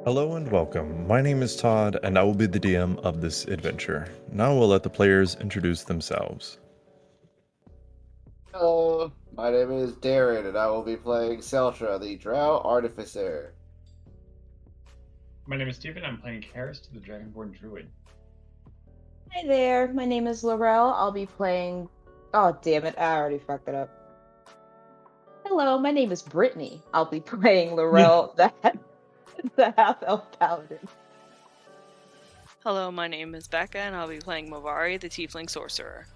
Hello and welcome. My name is Todd, and I will be the DM of this adventure. Now we'll let the players introduce themselves. Hello, my name is Darren, and I will be playing Celtra, the Drow Artificer. My name is Steven. I'm playing Karis, the Dragonborn Druid. Hi there, my name is Lorel. I'll be playing. Oh, damn it, I already fucked it up. Hello, my name is Brittany. I'll be playing Lorel, the half elf paladin. Hello, my name is Becca, and I'll be playing Mavari, the Tiefling Sorcerer.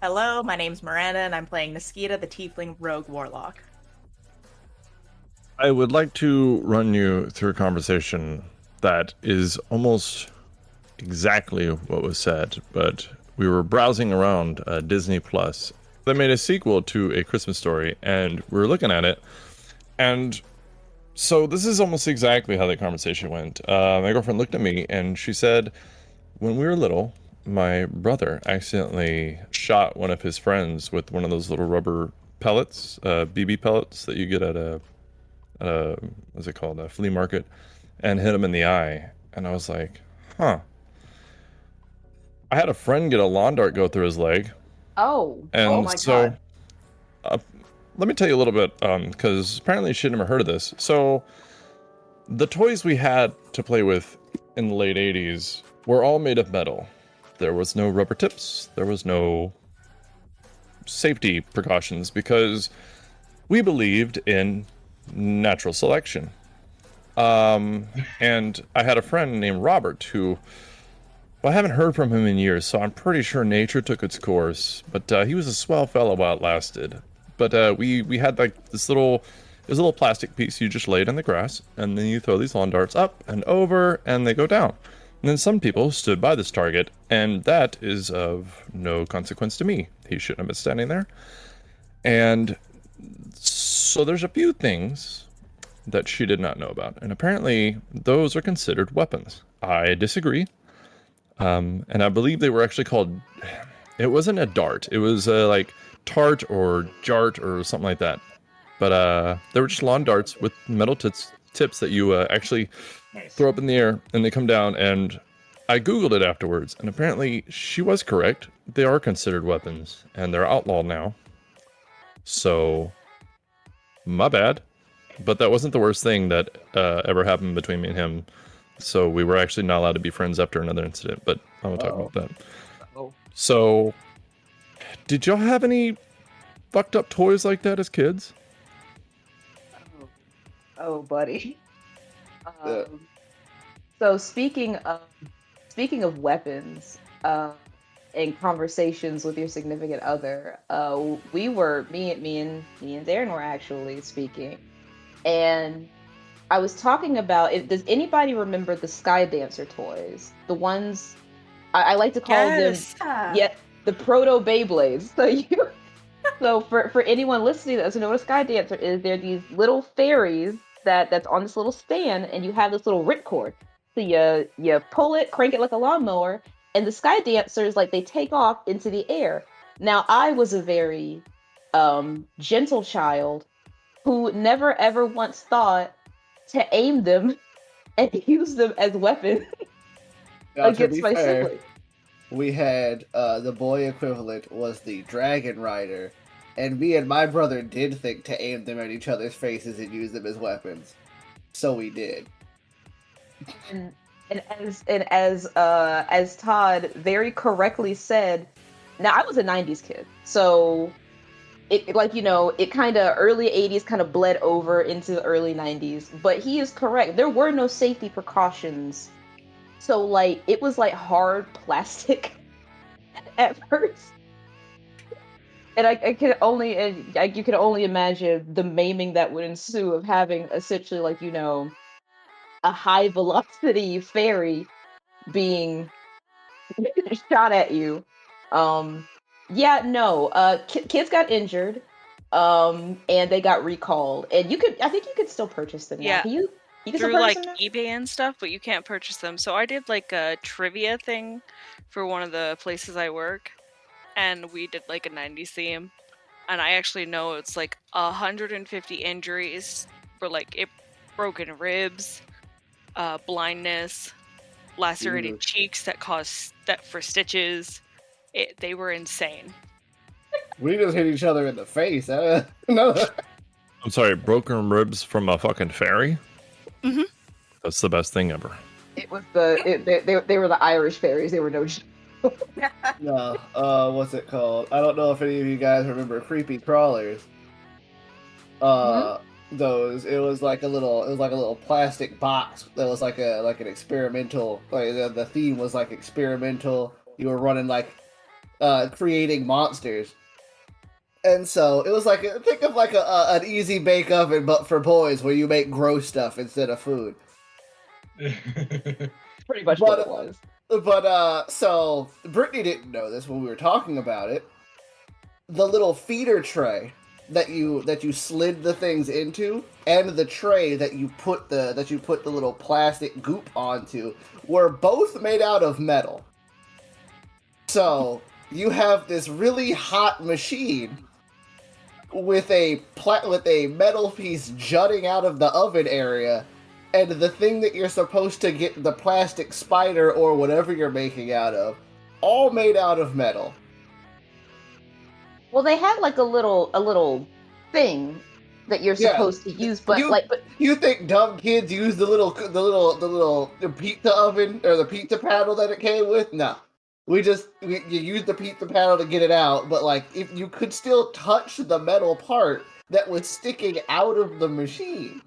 Hello, my name's Miranda, and I'm playing Naskita, the Tiefling Rogue Warlock. I would like to run you through a conversation that is almost exactly what was said, but we were browsing around Disney Plus. They made a sequel to A Christmas Story, and we were looking at it, and so this is almost exactly how the conversation went. My girlfriend looked at me, and she said, when we were little, my brother accidentally shot one of his friends with one of those little rubber pellets, BB pellets that you get at what's it called, a flea market, and hit him in the eye. And I was like, huh. I had a friend get a lawn dart go through his leg. Oh, And oh my so, god. let me tell you a little bit, because apparently she'd never heard of this. So, the toys we had to play with in the late 80s were all made of metal. There was no rubber tips, there was no safety precautions, because we believed in natural selection. And I had a friend named Robert who, well, I haven't heard from him in years, so I'm pretty sure nature took its course. But he was a swell fellow while it lasted. But we had like this little, there's a little plastic piece you just laid in the grass, and then you throw these lawn darts up and over, and they go down. And then some people stood by this target, and that is of no consequence to me. He shouldn't have been standing there. And so there's a few things that she did not know about, and apparently those are considered weapons. I disagree. And I believe they were actually called. It wasn't a dart. It was like tart or jart or something like that. But they were just lawn darts with metal tips that you actually Nice. throw up in the air, and they come down. And I googled it afterwards, and apparently she was correct. They are considered weapons, and they're outlawed now. So, my bad. But that wasn't the worst thing that ever happened between me and him. So we were actually not allowed to be friends after another incident, but I won't talk about that. oh. So, did y'all have any fucked up toys like that as kids? Oh, buddy. Yeah. So speaking of weapons, and conversations with your significant other, me and Darren were actually speaking, and I was talking about, does anybody remember the Sky Dancer toys? The ones I like to call them, Yes! yeah, the proto Beyblades. So for anyone listening that doesn't know what a Sky Dancer is, they're these little fairies that's on this little stand, and you have this little ripcord. So you pull it, crank it like a lawnmower, and the Sky Dancers, like, they take off into the air. Now I was a very gentle child who never ever once thought to aim them and use them as weapons Now, to against be my fair, siblings. we had the boy equivalent was the Dragon Rider, and me and my brother did think to aim them at each other's faces and use them as weapons. So we did. And as Todd very correctly said, now I was a '90s kid, so it kind of early '80s kind of bled over into the early '90s. But he is correct. There were no safety precautions, so like it was like hard plastic at first. And I can only, and you can only imagine the maiming that would ensue of having essentially, like, a high velocity fairy being shot at you. Um, yeah, no, kids got injured, and they got recalled. And I think you could still purchase them now. Yeah, You can still through purchase like them now? eBay and stuff, but you can't purchase them. So I did like a trivia thing for one of the places I work, and we did like a 90s theme. And I actually know it's like 150 injuries for like broken ribs, blindness, lacerated Ew. cheeks that caused that for stitches. They were insane. We just hit each other in the face. No. I'm sorry, broken ribs from a fucking fairy? Mhm. That's the best thing ever. It was they were the Irish fairies. They were no. No. What's it called? I don't know if any of you guys remember creepy crawlers. Those. It was like a little plastic box that was like an experimental. Like the theme was like experimental. You were running like creating monsters. And so it was like think of like an easy bake oven, but for boys, where you make gross stuff instead of food. Pretty much what it was. But so Brittany didn't know this when we were talking about it. The little feeder tray that you slid the things into, and the tray that you put the little plastic goop onto, were both made out of metal. So you have this really hot machine with a metal piece jutting out of the oven area, and the thing that you're supposed to get the plastic spider or whatever you're making out of, all made out of metal. Well, they had like a little thing that you're supposed to use, but you think dumb kids use the little pizza oven or the pizza paddle that it came with? No. You use the pizza paddle to get it out, but like if you could still touch the metal part that was sticking out of the machine.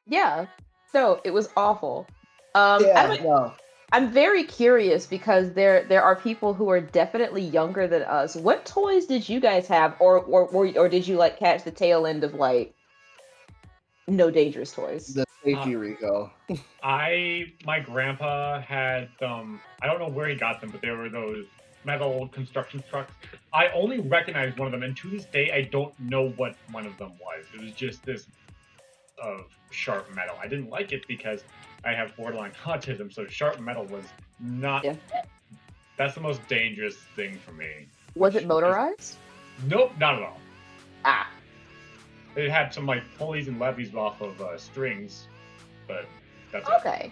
Yeah. So it was awful. No. I'm very curious because there are people who are definitely younger than us. What toys did you guys have, or did you like catch the tail end of like no dangerous toys? The safety Rico. My grandpa had some. I don't know where he got them, but they were those metal construction trucks. I only recognized one of them, and to this day, I don't know what one of them was. It was just this of sharp metal. I didn't like it because I have borderline autism, so sharp metal was not. Yeah. That's the most dangerous thing for me. Was it motorized? Nope, not at all. Ah. It had some like pulleys and levies off of strings, but that's okay.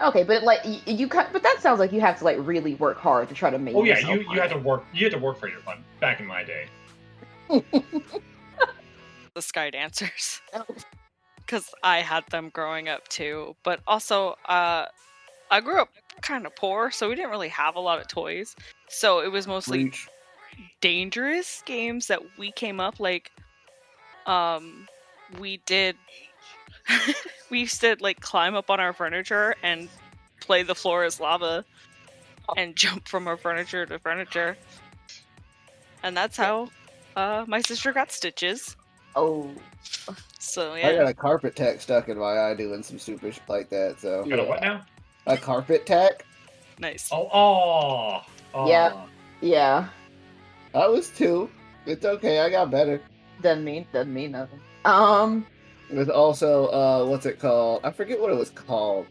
Okay, but like but that sounds like you have to like really work hard to try to make. Oh yeah, you had to work. You had to work for your fun back in my day. The sky dancers, because I had them growing up too. But also, I grew up kind of poor, so we didn't really have a lot of toys. So it was mostly dangerous games that we came up like. We did. We used to like climb up on our furniture and play the floor is lava, and jump from our furniture to furniture, and that's how my sister got stitches. Oh. So yeah. I got a carpet tack stuck in my eye doing some stupid shit like that. So. You got a what now? A carpet tack. Nice. Oh. Yeah. Yeah. I was 2. It's okay. I got better. Doesn't mean nothing. There's also what's it called? I forget what it was called.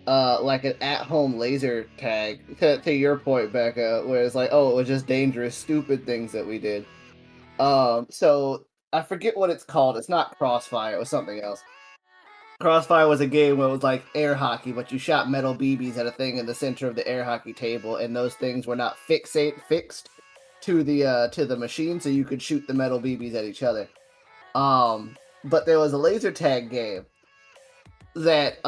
Like an at-home laser tag. To your point, Becca, where it's like, oh, it was just dangerous, stupid things that we did. So I forget what it's called. It's not Crossfire. It was something else. Crossfire was a game where it was like air hockey, but you shot metal BBs at a thing in the center of the air hockey table, and those things were not fixed to the machine, so you could shoot the metal BBs at each other. But there was a laser tag game that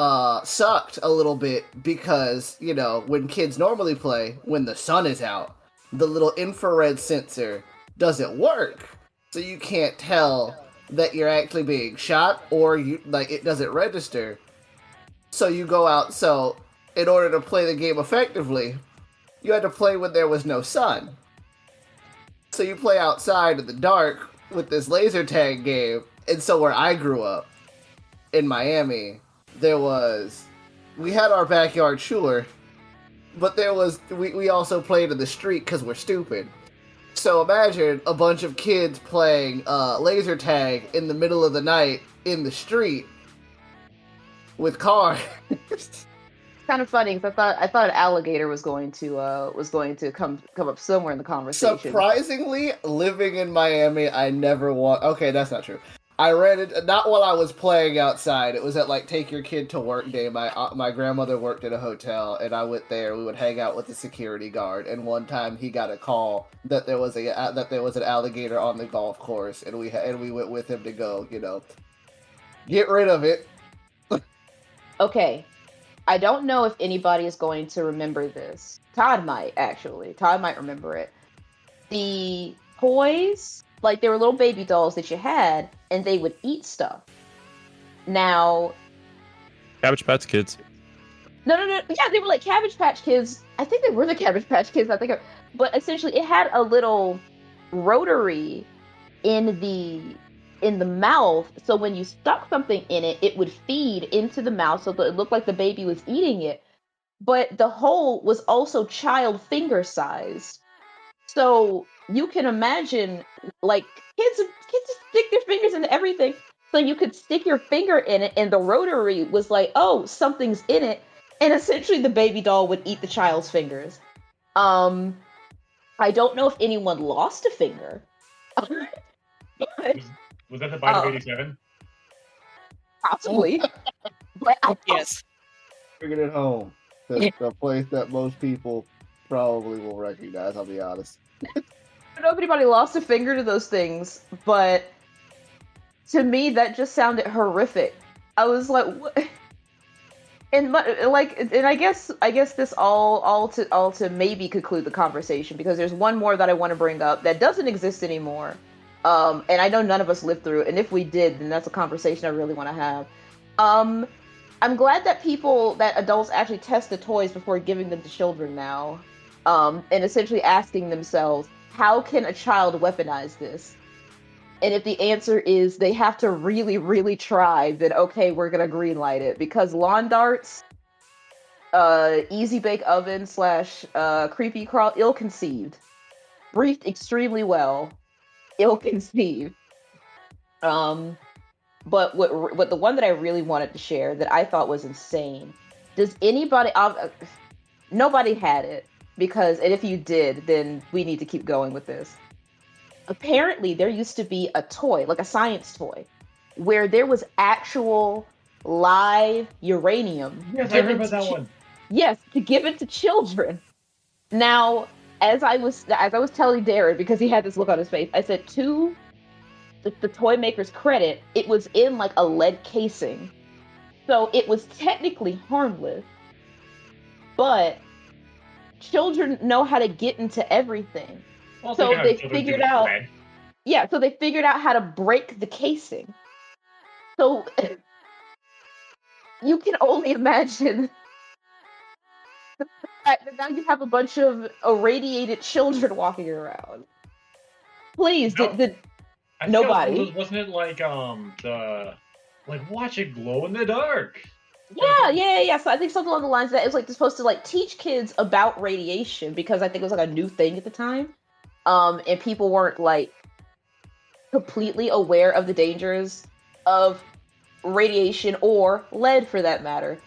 sucked a little bit because, you know, when kids normally play, when the sun is out, the little infrared sensor doesn't work. So you can't tell that you're actually being shot, or it doesn't register. So you go out, so in order to play the game effectively, you had to play when there was no sun. So you play outside in the dark with this laser tag game. And so where I grew up, in Miami, we had our backyard, sure, but we also played in the street because we're stupid. So imagine a bunch of kids playing laser tag in the middle of the night in the street with cars. It's kind of funny because I thought an alligator was going to come up somewhere in the conversation. Surprisingly, living in Miami, I never want. Okay, that's not true. I ran it not while I was playing outside. It was at like take your kid to work day. My grandmother worked at a hotel, and I went there. We would hang out with the security guard. And one time he got a call that there was an alligator on the golf course, and we went with him to go, get rid of it. Okay, I don't know if anybody is going to remember this. Todd might, actually. Todd might remember it. The toys, like, they were little baby dolls that you had, and they would eat stuff. Now... Cabbage Patch Kids. No. Yeah, they were like Cabbage Patch Kids. I think they were the Cabbage Patch Kids, but essentially it had a little rotary in the mouth, so when you stuck something in it, it would feed into the mouth so that it looked like the baby was eating it. But the hole was also child finger sized. So you can imagine, like, kids stick their fingers into everything. So you could stick your finger in it, and the rotary was like, oh, something's in it. And essentially the baby doll would eat the child's fingers. I don't know if anyone lost a finger. But, Was that the bite of 87? possibly. But Yes. Bringing it home. The place that most people probably will recognize, I'll be honest. I don't know if anybody lost a finger to those things, but to me that just sounded horrific. I was like, what? And I guess this all to maybe conclude the conversation, because there's one more that I want to bring up that doesn't exist anymore. And I know none of us lived through it, and if we did, then that's a conversation I really want to have. I'm glad that adults actually test the toys before giving them to children now, and essentially asking themselves, how can a child weaponize this? And if the answer is they have to really, really try, then okay, we're gonna greenlight it, because lawn darts, easy bake oven / creepy crawl, ill-conceived, briefed extremely well, ill-conceived. But what the one that I really wanted to share that I thought was insane. Does anybody? Nobody had it, and if you did, then we need to keep going with this. Apparently, there used to be a toy, like a science toy, where there was actual live uranium. Yes, I remember that one. Yes, to give it to children. Now, as I was telling Darren, because he had this look on his face, I said, to the toy maker's credit, it was in like a lead casing, so it was technically harmless, but children know how to get into everything. Well, So they children figured do out- lead. Yeah, so they figured out how to break the casing. So you can only imagine the fact that now you have a bunch of irradiated children walking around. Please, No. did I think it was one of Nobody. those- wasn't it like watch it glow in the dark? Yeah. So I think something along the lines of that. It was like supposed to like teach kids about radiation, because I think it was like a new thing at the time. And people weren't like completely aware of the dangers of radiation or lead for that matter.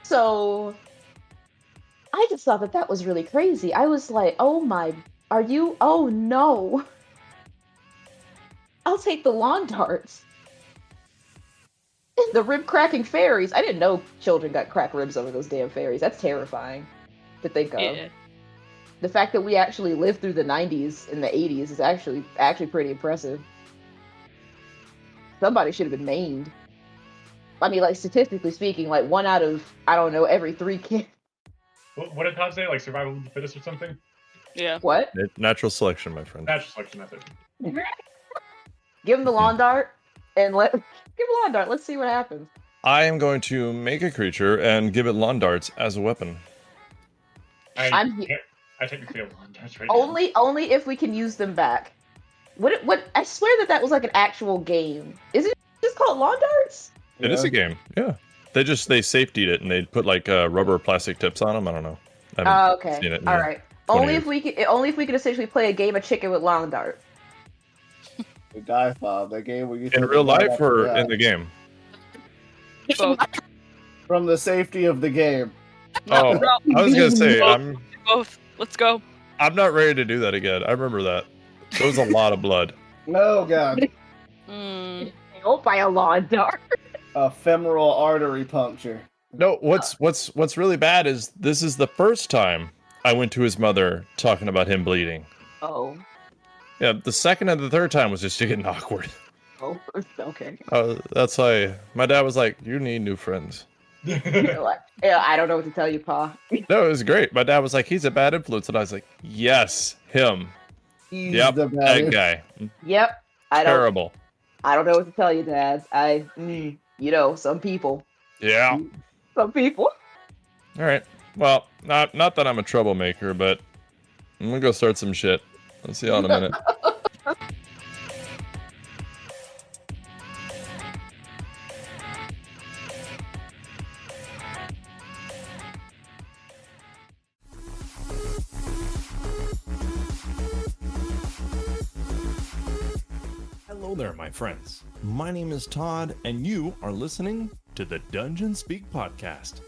So I just thought that was really crazy. I was like, oh no. I'll take the lawn darts. The rib cracking fairies. I didn't know children got cracked ribs over those damn fairies. That's terrifying to think of. Yeah. The fact that we actually lived through the 90s and the 80s is actually pretty impressive. Somebody should have been maimed. I mean, like, statistically speaking, like 1 out of, I don't know, every 3 kids. What did Todd say? Like survival of the fittest or something? Yeah. What? Natural selection, my friend. Natural selection method. Give him the lawn dart and give him a lawn dart. Let's see what happens. I am going to make a creature and give it lawn darts as a weapon. I'm he- I technically have one touch right now. Only if we can use them back. What? I swear that was like an actual game. Is it just called lawn darts? It is a game, yeah. They safetied it and they put like rubber or plastic tips on them. I don't know. I haven't Okay. seen it in All the right. 20 Only years. if we could essentially play a game of chicken with lawn darts. The Guy Fob, that game where you In take real the gun life off or the guy. in the game? Both. From the safety of the game. Oh, I was gonna say Both. Let's go. I'm not ready to do that again. I remember that. There was a lot of blood. No, God. Mm. Killed by a lawn dart. A femoral artery puncture. No, what's really bad is this is the first time I went to his mother talking about him bleeding. Oh. Yeah, the second and the third time was just getting awkward. Oh, okay. That's why my dad was like, "You need new friends." Yeah, I don't know what to tell you, Pa. No, it was great. My dad was like, "He's a bad influence," and I was like, "Yes, him. He's Yep, the that bad. guy. Yep. Terrible." I don't know what to tell you, Dad. Some people. Yeah. Some people. All right. Well, not that I'm a troublemaker, but I'm gonna go start some shit. I'll see y'all in a minute. Hello there, my friends. My name is Todd, and you are listening to the Dungeon Speak Podcast.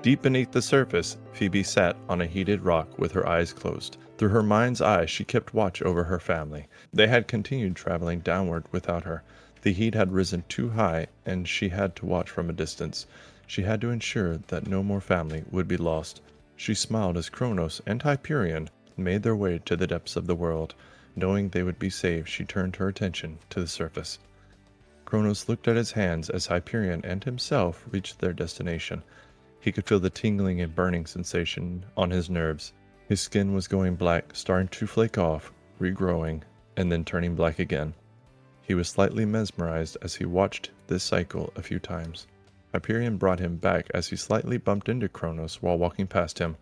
Deep beneath the surface, Phoebe sat on a heated rock with her eyes closed. Through her mind's eye, she kept watch over her family. They had continued traveling downward without her. The heat had risen too high, and she had to watch from a distance. She had to ensure that no more family would be lost. She smiled as Kronos and Hyperion made their way to the depths of the world. Knowing they would be saved, she turned her attention to the surface. Kronos looked at his hands as Hyperion and himself reached their destination. He could feel the tingling and burning sensation on his nerves. His skin was going black, starting to flake off, regrowing, and then turning black again. He was slightly mesmerized as he watched this cycle a few times. Hyperion brought him back as he slightly bumped into Kronos while walking past him.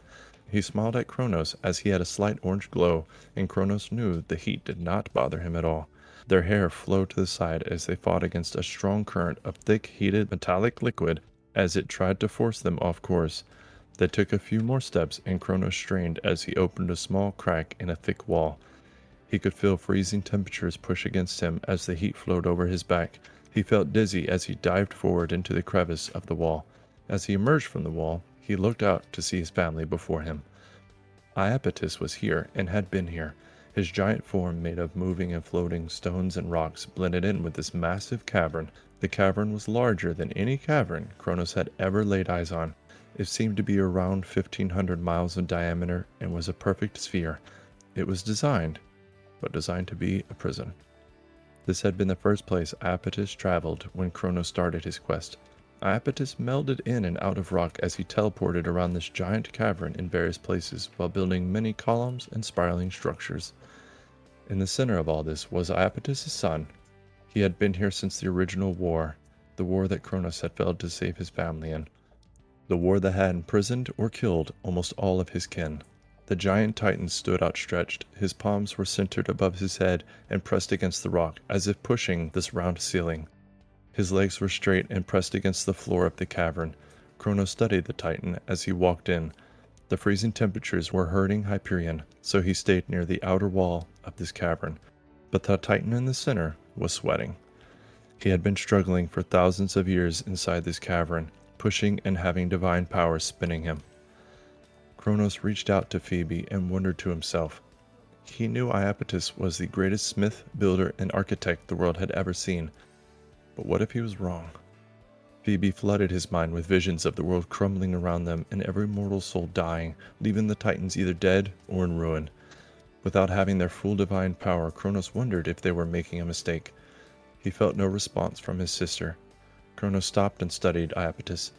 He smiled at Kronos as he had a slight orange glow, and Kronos knew the heat did not bother him at all. Their hair flowed to the side as they fought against a strong current of thick, heated, metallic liquid as it tried to force them off course. They took a few more steps, and Kronos strained as he opened a small crack in a thick wall. He could feel freezing temperatures push against him as the heat flowed over his back. He felt dizzy as he dived forward into the crevice of the wall. As he emerged from the wall, he looked out to see his family before him. Iapetus was here and had been here. His giant form made of moving and floating stones and rocks blended in with this massive cavern. The cavern was larger than any cavern Kronos had ever laid eyes on. It seemed to be around 1,500 miles in diameter and was a perfect sphere. It was designed to be a prison. This had been the first place Iapetus traveled when Kronos started his quest. Iapetus melded in and out of rock as he teleported around this giant cavern in various places while building many columns and spiraling structures. In the center of all this was Iapetus' son. He had been here since the original war, the war that Kronos had failed to save his family in. The war that had imprisoned or killed almost all of his kin. The giant titan stood outstretched. His palms were centered above his head and pressed against the rock, as if pushing this round ceiling. His legs were straight and pressed against the floor of the cavern. Kronos studied the titan as he walked in. The freezing temperatures were hurting Hyperion, so he stayed near the outer wall of this cavern. But the titan in the center was sweating. He had been struggling for thousands of years inside this cavern, pushing and having divine powers spinning him. Kronos reached out to Phoebe and wondered to himself. He knew Iapetus was the greatest smith, builder, and architect the world had ever seen. But what if he was wrong? Phoebe flooded his mind with visions of the world crumbling around them and every mortal soul dying, leaving the Titans either dead or in ruin. Without having their full divine power, Kronos wondered if they were making a mistake. He felt no response from his sister. Kronos stopped and studied Iapetus.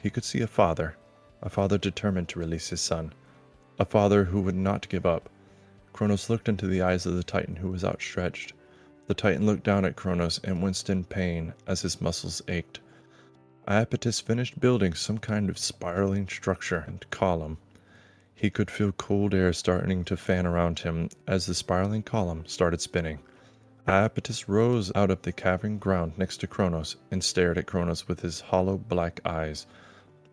He could see a father determined to release his son, a father who would not give up. Kronos looked into the eyes of the Titan who was outstretched. The Titan looked down at Kronos and winced in pain as his muscles ached. Iapetus finished building some kind of spiraling structure and column. He could feel cold air starting to fan around him as the spiraling column started spinning. Iapetus rose out of the cavern ground next to Kronos and stared at Kronos with his hollow black eyes.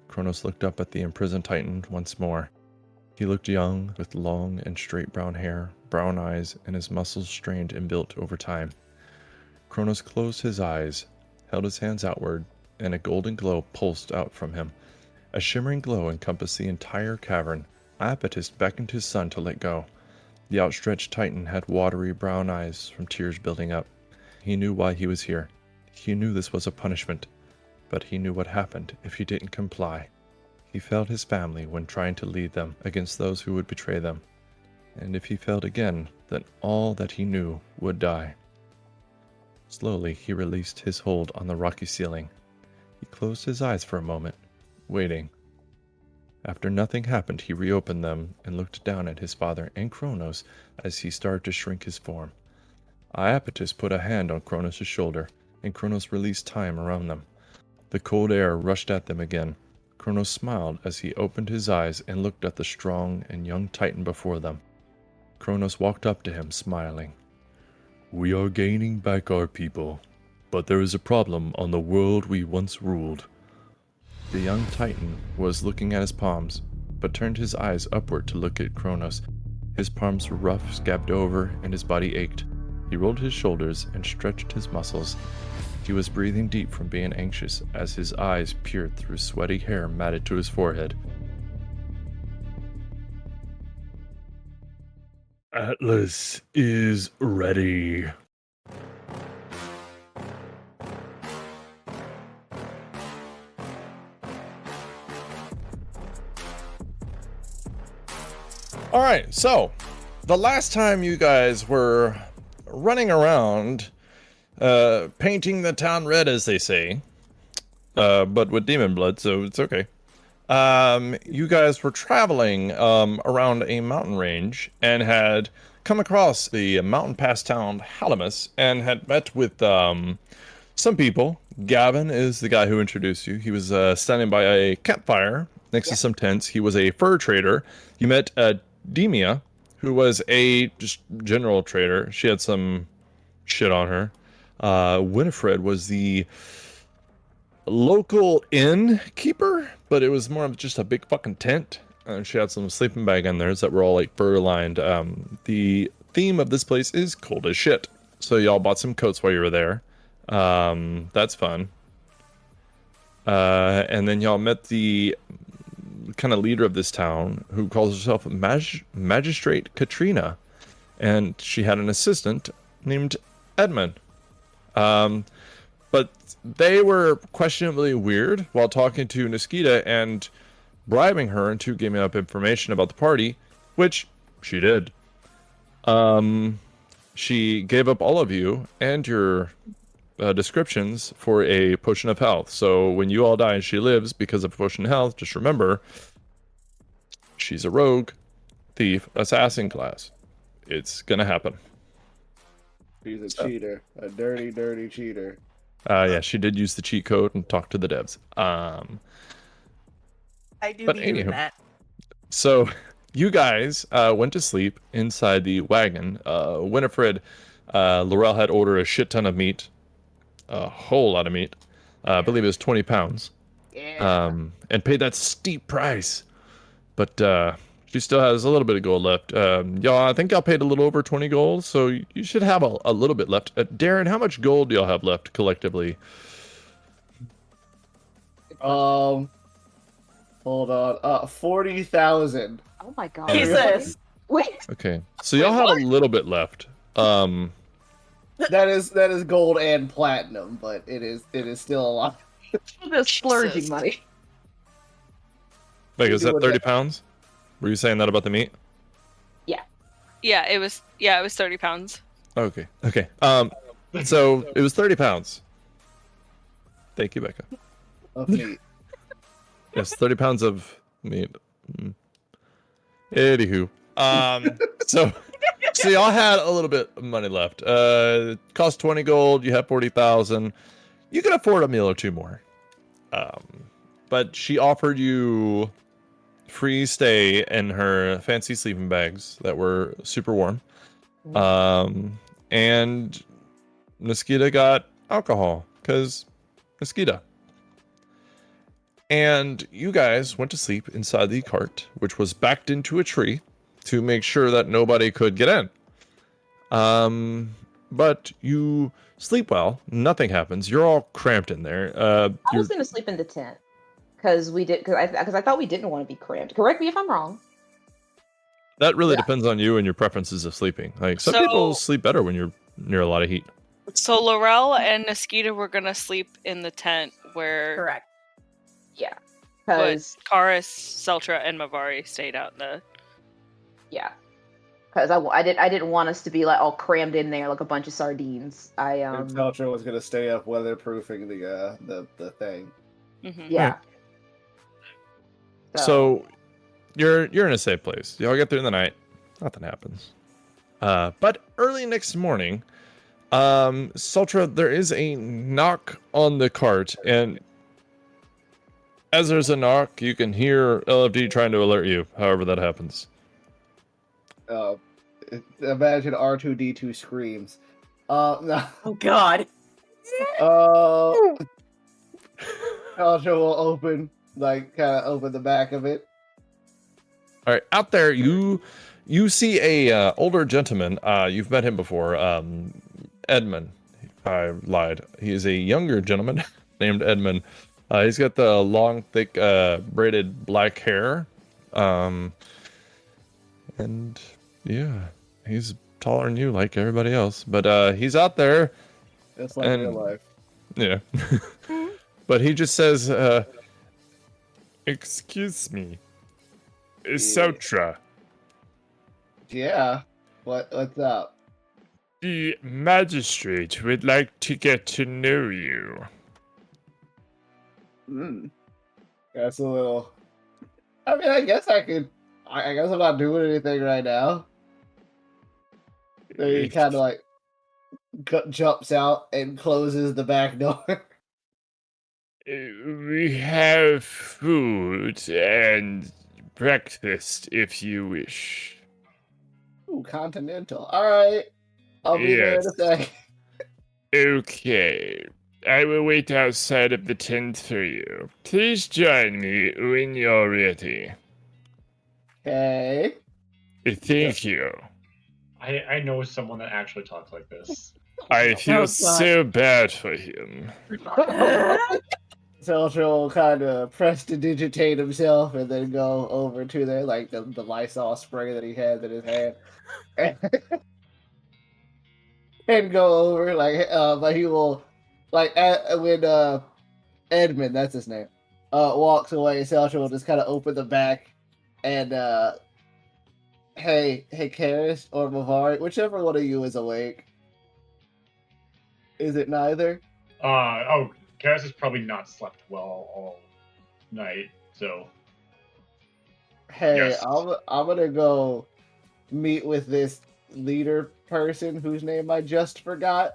Kronos looked up at the imprisoned Titan once more. He looked young, with long and straight brown hair, brown eyes and his muscles strained and built over time. Kronos closed his eyes, held his hands outward, and a golden glow pulsed out from him. A shimmering glow encompassed the entire cavern. Iapetus beckoned his son to let go. The outstretched titan had watery brown eyes from tears building up. He knew why he was here. He knew this was a punishment, but he knew what happened if he didn't comply. He failed his family when trying to lead them against those who would betray them. And if he failed again, then all that he knew would die. Slowly, he released his hold on the rocky ceiling. He closed his eyes for a moment, waiting. After nothing happened, he reopened them and looked down at his father and Kronos as he started to shrink his form. Iapetus put a hand on Kronos' shoulder, and Kronos released time around them. The cold air rushed at them again. Kronos smiled as he opened his eyes and looked at the strong and young titan before them. Kronos walked up to him, smiling. "We are gaining back our people, but there is a problem on the world we once ruled." The young titan was looking at his palms, but turned his eyes upward to look at Kronos. His palms were rough, scabbed over, and his body ached. He rolled his shoulders and stretched his muscles. He was breathing deep from being anxious as his eyes peered through sweaty hair matted to his forehead. "Atlas is ready." All right, so the last time you guys were running around painting the town red, as they say, but with demon blood, so it's okay. You guys were traveling around a mountain range and had come across the mountain pass town Halamus and had met with some people. Gavin is the guy who introduced you. He was standing by a campfire next to some tents. He was a fur trader. You met Demia, who was a just general trader. She had some shit on her. Winifred was the local innkeeper, but it was more of just a big fucking tent. And she had some sleeping bag in there that were all like fur lined. The theme of this place is cold as shit. So y'all bought some coats while you were there. That's fun. And then y'all met the kind of leader of this town who calls herself Magistrate Katrina. And she had an assistant named Edmund. But they were questionably weird while talking to Naskita and bribing her into giving up information about the party, which she did. She gave up all of you and your descriptions for a potion of health. So when you all die and she lives because of potion of health, just remember, she's a rogue, thief, assassin class. It's gonna happen. She's a cheater. A dirty, dirty cheater. Yeah, she did use the cheat code and talk to the devs. I do But be doing anywho. that. So you guys went to sleep inside the wagon. Winifred, Lorel had ordered a shit ton of meat, a whole lot of meat. I believe it was 20 pounds. Yeah. And paid that steep price. But she still has a little bit of gold left. Y'all, I think y'all paid a little over 20 gold, so you should have a little bit left. Darren, how much gold do y'all have left collectively? Hold on. 40,000. Oh my god. Jesus. Wait. Okay, so y'all have a little bit left. That is gold and platinum, but it is still a lot. The splurging Jesus. money. Like, is that 30 pounds? Were you saying that about the meat? Yeah, it was 30 pounds. Okay. So it was 30 pounds. Thank you, Becca. Of meat. Yes, 30 pounds of meat. Anywho, so y'all had a little bit of money left. Cost 20 gold. You have 40,000. You can afford a meal or two more. But she offered you free stay in her fancy sleeping bags that were super warm. And Naskita got alcohol because Naskita. And you guys went to sleep inside the cart, which was backed into a tree to make sure that nobody could get in. But you sleep well. Nothing happens. You're all cramped in there. I was gonna sleep in the tent because I thought we didn't want to be cramped. Correct me if I'm wrong. That really Yeah. depends on you and your preferences of sleeping. Like some So- people sleep better when you're near a lot of heat. So Lorel and Naskita were gonna sleep in the tent where Correct. Yeah, but because Karis, Celtra, and Mavari stayed out in the. I didn't want us to be like all crammed in there like a bunch of sardines. And Celtra was gonna stay up weatherproofing the thing. Mhm. Yeah. So you're in a safe place. Y'all get through the night. Nothing happens. But early next morning, Sultra, there is a knock on the cart, and as there's a knock, you can hear LFD trying to alert you. However that happens. Imagine R2D2 screams. No. Oh God. Celtra will open the back of it. All right, out there, you see a older gentleman. You've met him before, Edmund. I lied. He is a younger gentleman named Edmund. He's got the long, thick, braided black hair, and yeah, he's taller than you, like everybody else. But he's out there. It's like And- real life. Yeah, but he just says, "Excuse me, Sotra. Yeah. What's up? The magistrate would like to get to know you." That's a little. I mean, I guess I could. I guess I'm not doing anything right now. So he kind of like jumps out and closes the back door. We have food and breakfast if you wish. Ooh, continental. All right, I'll be there in a Yes. sec. Okay, I will wait outside of the tent for you. Please join me when you're ready. Okay. Thank you. I know someone that actually talks like this. I feel God. so bad for him. Celtra will kind of prestidigitate himself and then go over to there, like the Lysol spray that he has in his hand, and go over but he will when Edmund, that's his name, walks away. Celtra will just kind of open the back and hey Karis or Mavari, whichever one of you is awake. Is it neither? Karis has probably not slept well all night, so Hey, Yes. I'm gonna go meet with this leader person whose name I just forgot.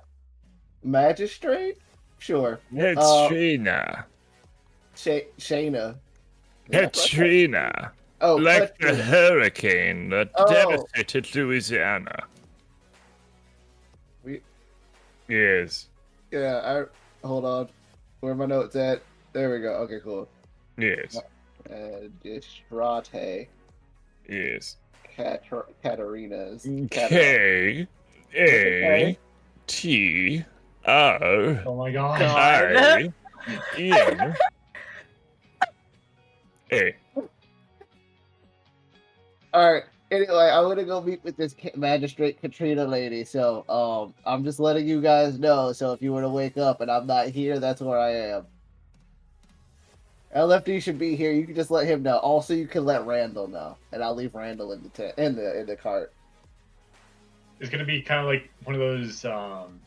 Magistrate? Sure. Katrina. Shayna. Katrina. Oh, Like the Katrina. hurricane that Oh. devastated Louisiana. We- Yes. Yeah, hold on. Where are my notes at? There we go. Okay, cool. Yes. Distrate. Yes. Katarina's. K A T R oh my god. I N A. Alright, anyway, I'm gonna go meet with this magistrate Katrina lady, so I'm just letting you guys know, so if you were to wake up and I'm not here, that's where I am. LFD should be here, you can just let him know. Also, you can let Randall know, and I'll leave Randall in the cart. It's gonna be kind of like one of those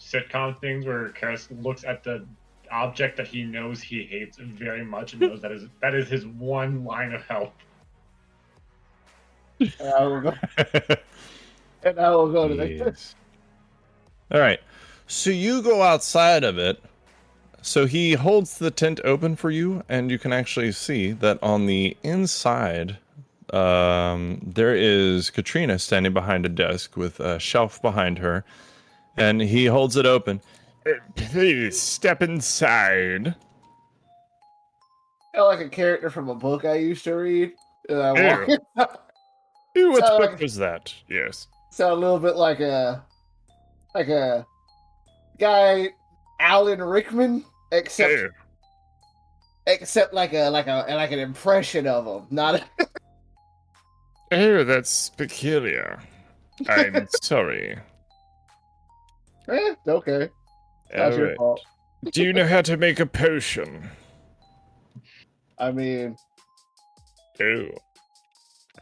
sitcom things where Karis looks at the object that he knows he hates very much and knows that is his one line of help. And I will go to the Yes. All right. So you go outside of it. So he holds the tent open for you, and you can actually see that on the inside, there is Katrina standing behind a desk with a shelf behind her, and he holds it open. Please step inside. I feel like a character from a book I used to read. And I walk Ew, what So, book was that? Yes. sound a little bit like a like a guy, Alan Rickman, except Oh, like an impression of him, not. oh, that's peculiar. I'm sorry. It's okay. Not your Alright. fault. Do you know how to make a potion? I mean, Oh.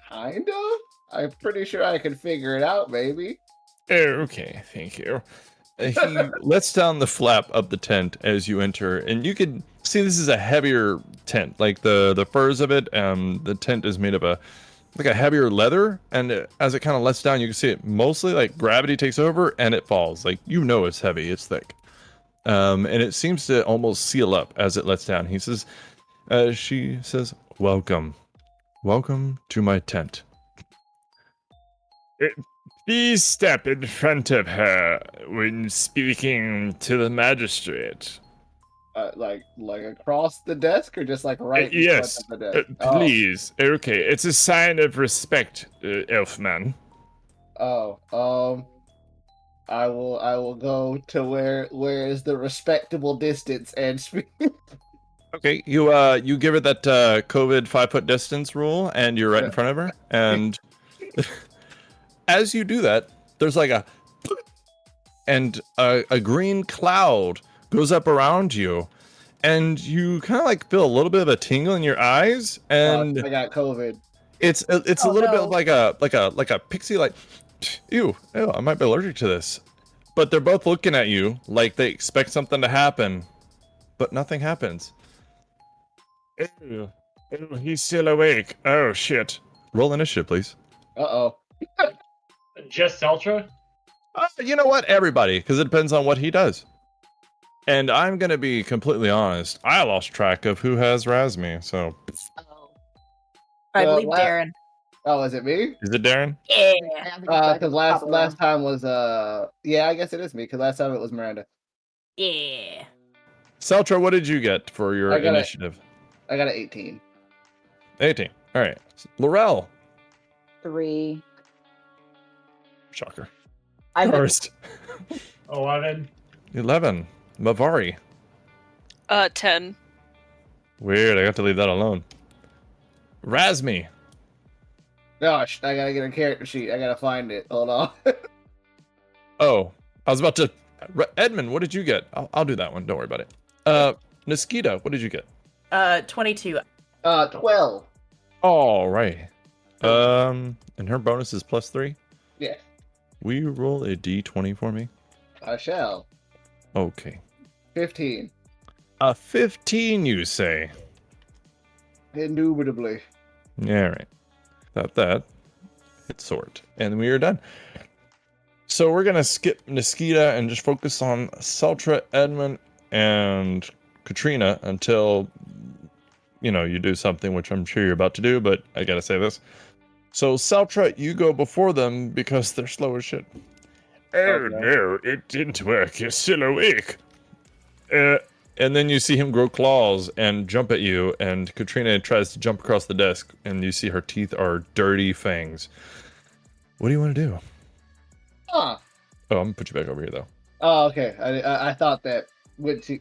kind of. I'm pretty sure I can figure it out. Maybe. Oh, okay, thank you. He lets down the flap of the tent as you enter, and you can see this is a heavier tent. Like the furs of it, the tent is made of a heavier leather, and as it kind of lets down, you can see it mostly like gravity takes over and it falls. Like it's heavy, it's thick, and it seems to almost seal up as it lets down. She says, "Welcome to my tent." Please step in front of her when speaking to the magistrate. Like across the desk, or just like right in Yes, front of the desk. please. Okay, it's a sign of respect, Elfman. I will go to where is the respectable distance and speak. Okay, you give her that COVID 5-foot distance rule, and you're right in front of her. And as you do that, there's like a green cloud goes up around you, and you kind of like feel a little bit of a tingle in your eyes, and I got COVID. it's a little bit like a pixie, like, ew, I might be allergic to this. But they're both looking at you like they expect something to happen, but nothing happens. Ew, he's still awake. Oh shit. Roll initiative, please. Uh-oh. Just Celtra? You know what? Everybody, because it depends on what he does. And I'm gonna be completely honest. I lost track of who has Razmi. So I believe what? Darren. Oh, is it me? is it Darren? Yeah. Because last time was yeah, I guess it is me. Because last time it was Miranda. Yeah. Celtra, what did you get for your I got initiative? I got an 18. 18. All right. Lorel. 3. Shocker. I First. 11. 11. Mavari. 10. Weird. I got to leave that alone. Razmi. Gosh, I gotta get a character sheet. I gotta find it. Hold on. Oh, I was about to. Edmund, what did you get? I'll do that one. Don't worry about it. Naskita, what did you get? 22. 12. All right. And her bonus is +3. Yeah, Will you roll a d20 for me? I shall. Okay. 15. A 15, you say? Indubitably. Yeah, right. Got that. Hit sort. And we are done. So we're going to skip Naskita and just focus on Celtra, Edmund, and Katrina until, you do something, which I'm sure you're about to do, but I got to say this. So Celtra, you go before them because they're slow as shit. Oh no, it didn't work. You're still awake. And then you see him grow claws and jump at you, and Katrina tries to jump across the desk, and you see her teeth are dirty fangs. What do you want to do? Huh. Oh, I'm gonna put you back over here, though. Oh, okay. I thought that when she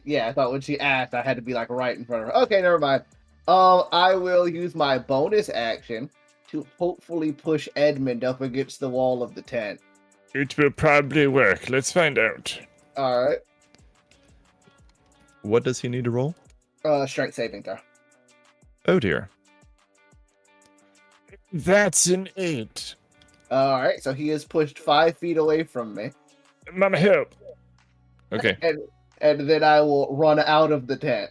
asked, I had to be like right in front of her. Okay, never mind. I will use my bonus action to hopefully push Edmund up against the wall of the tent. It will probably work. Let's find out. All right. What does he need to roll? Strength saving throw. Oh dear. That's an 8. All right, so he is pushed 5 feet away from me, Mama, help. Okay. and then I will run out of the tent.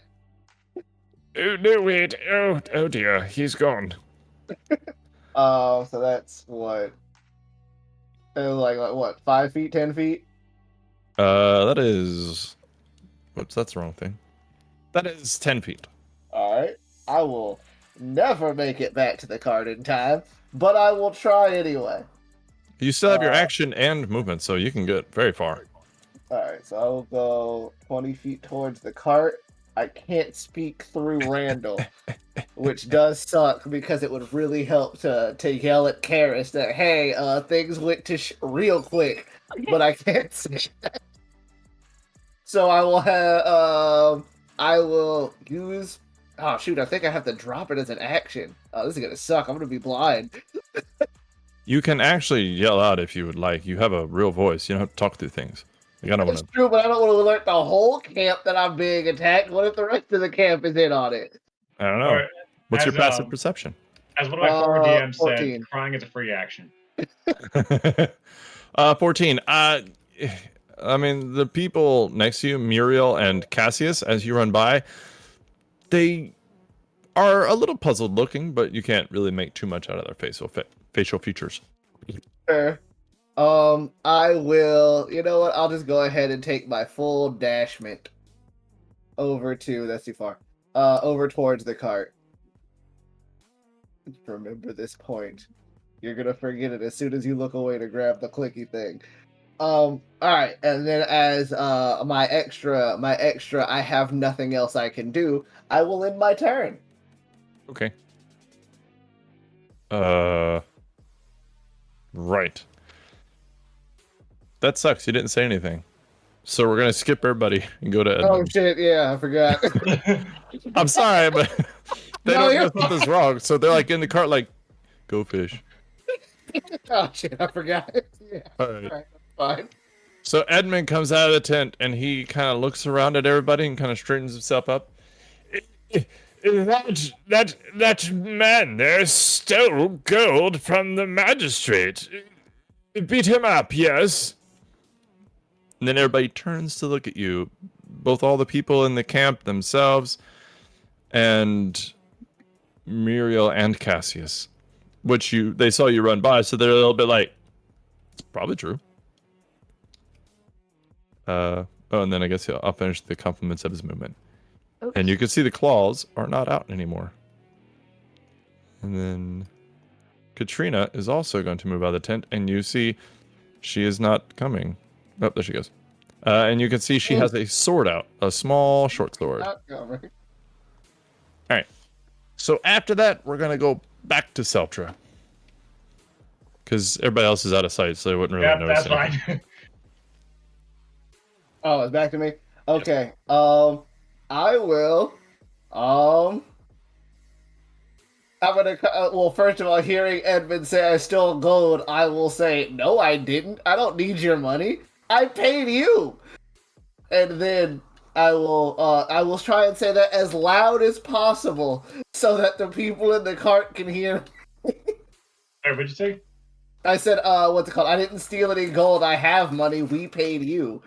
Oh no, wait. Oh dear. He's gone. So that's what? Like what? 5 feet, 10 feet? That is. Whoops, that's the wrong thing. That is 10 feet. All right. I will never make it back to the cart in time, but I will try anyway. You still have your action and movement, so you can get very far. All right, so I will go 20 feet towards the cart, I can't speak through Randall, which does suck because it would really help to yell at Karis that, hey, things went to real quick, but I can't say that. So I will have, I will use, oh shoot, I think I have to drop it as an action. Oh, this is gonna suck. I'm gonna be blind. You can actually yell out if you would like. You have a real voice. You don't have to talk through things. Like, I don't want It's to. true, but I don't want to alert the whole camp that I'm being attacked. What if the rest of the camp is in on it? I don't know. Or What's your as, passive perception? As one of my former DMs 14. said, crying is a free action. 14. I mean, the people next to you, Muriel and Cassius, as you run by, they are a little puzzled looking, but you can't really make too much out of their facial features. Sure. I will. You know what? I'll just go ahead and take my full dashment over to. That's too far. Over towards the cart. Remember this point. You're gonna forget it as soon as you look away to grab the clicky thing. All right, and then as my extra, I have nothing else I can do. I will end my turn. Okay. Right. That sucks. You didn't say anything. So we're gonna skip everybody and go to Edmund. Oh shit! Yeah, I forgot. I'm sorry, but they No, don't you're know something's wrong. So they're like in the cart, like, go fish. Oh shit! I forgot. Yeah. All right. All right, fine. So Edmund comes out of the tent and he kind of looks around at everybody and kind of straightens himself up. That man there stole gold from the magistrate. Beat him up, yes. And then everybody turns to look at you, both all the people in the camp themselves and Muriel and Cassius, which they saw you run by, so they're a little bit like, it's probably true. Oh, and then I guess I'll finish the compliments of his movement. Okay. And you can see the claws are not out anymore. And then Katrina is also going to move out of the tent, and you see she is not coming. Oh, there she goes. And you can see she has a sword out, a small short sword. All right. So after that, we're going to go back to Celtra. Because everybody else is out of sight, so they wouldn't really notice That's anything. fine. Oh, it's back to me? Okay. I will. I'm gonna. Well, first of all, hearing Edmund say I stole gold, I will say, no, I didn't. I don't need your money. I paid you. And then I will try and say that as loud as possible so that the people in the cart can hear. Hey, what'd you say? I said, what's it called? I didn't steal any gold. I have money. We paid you.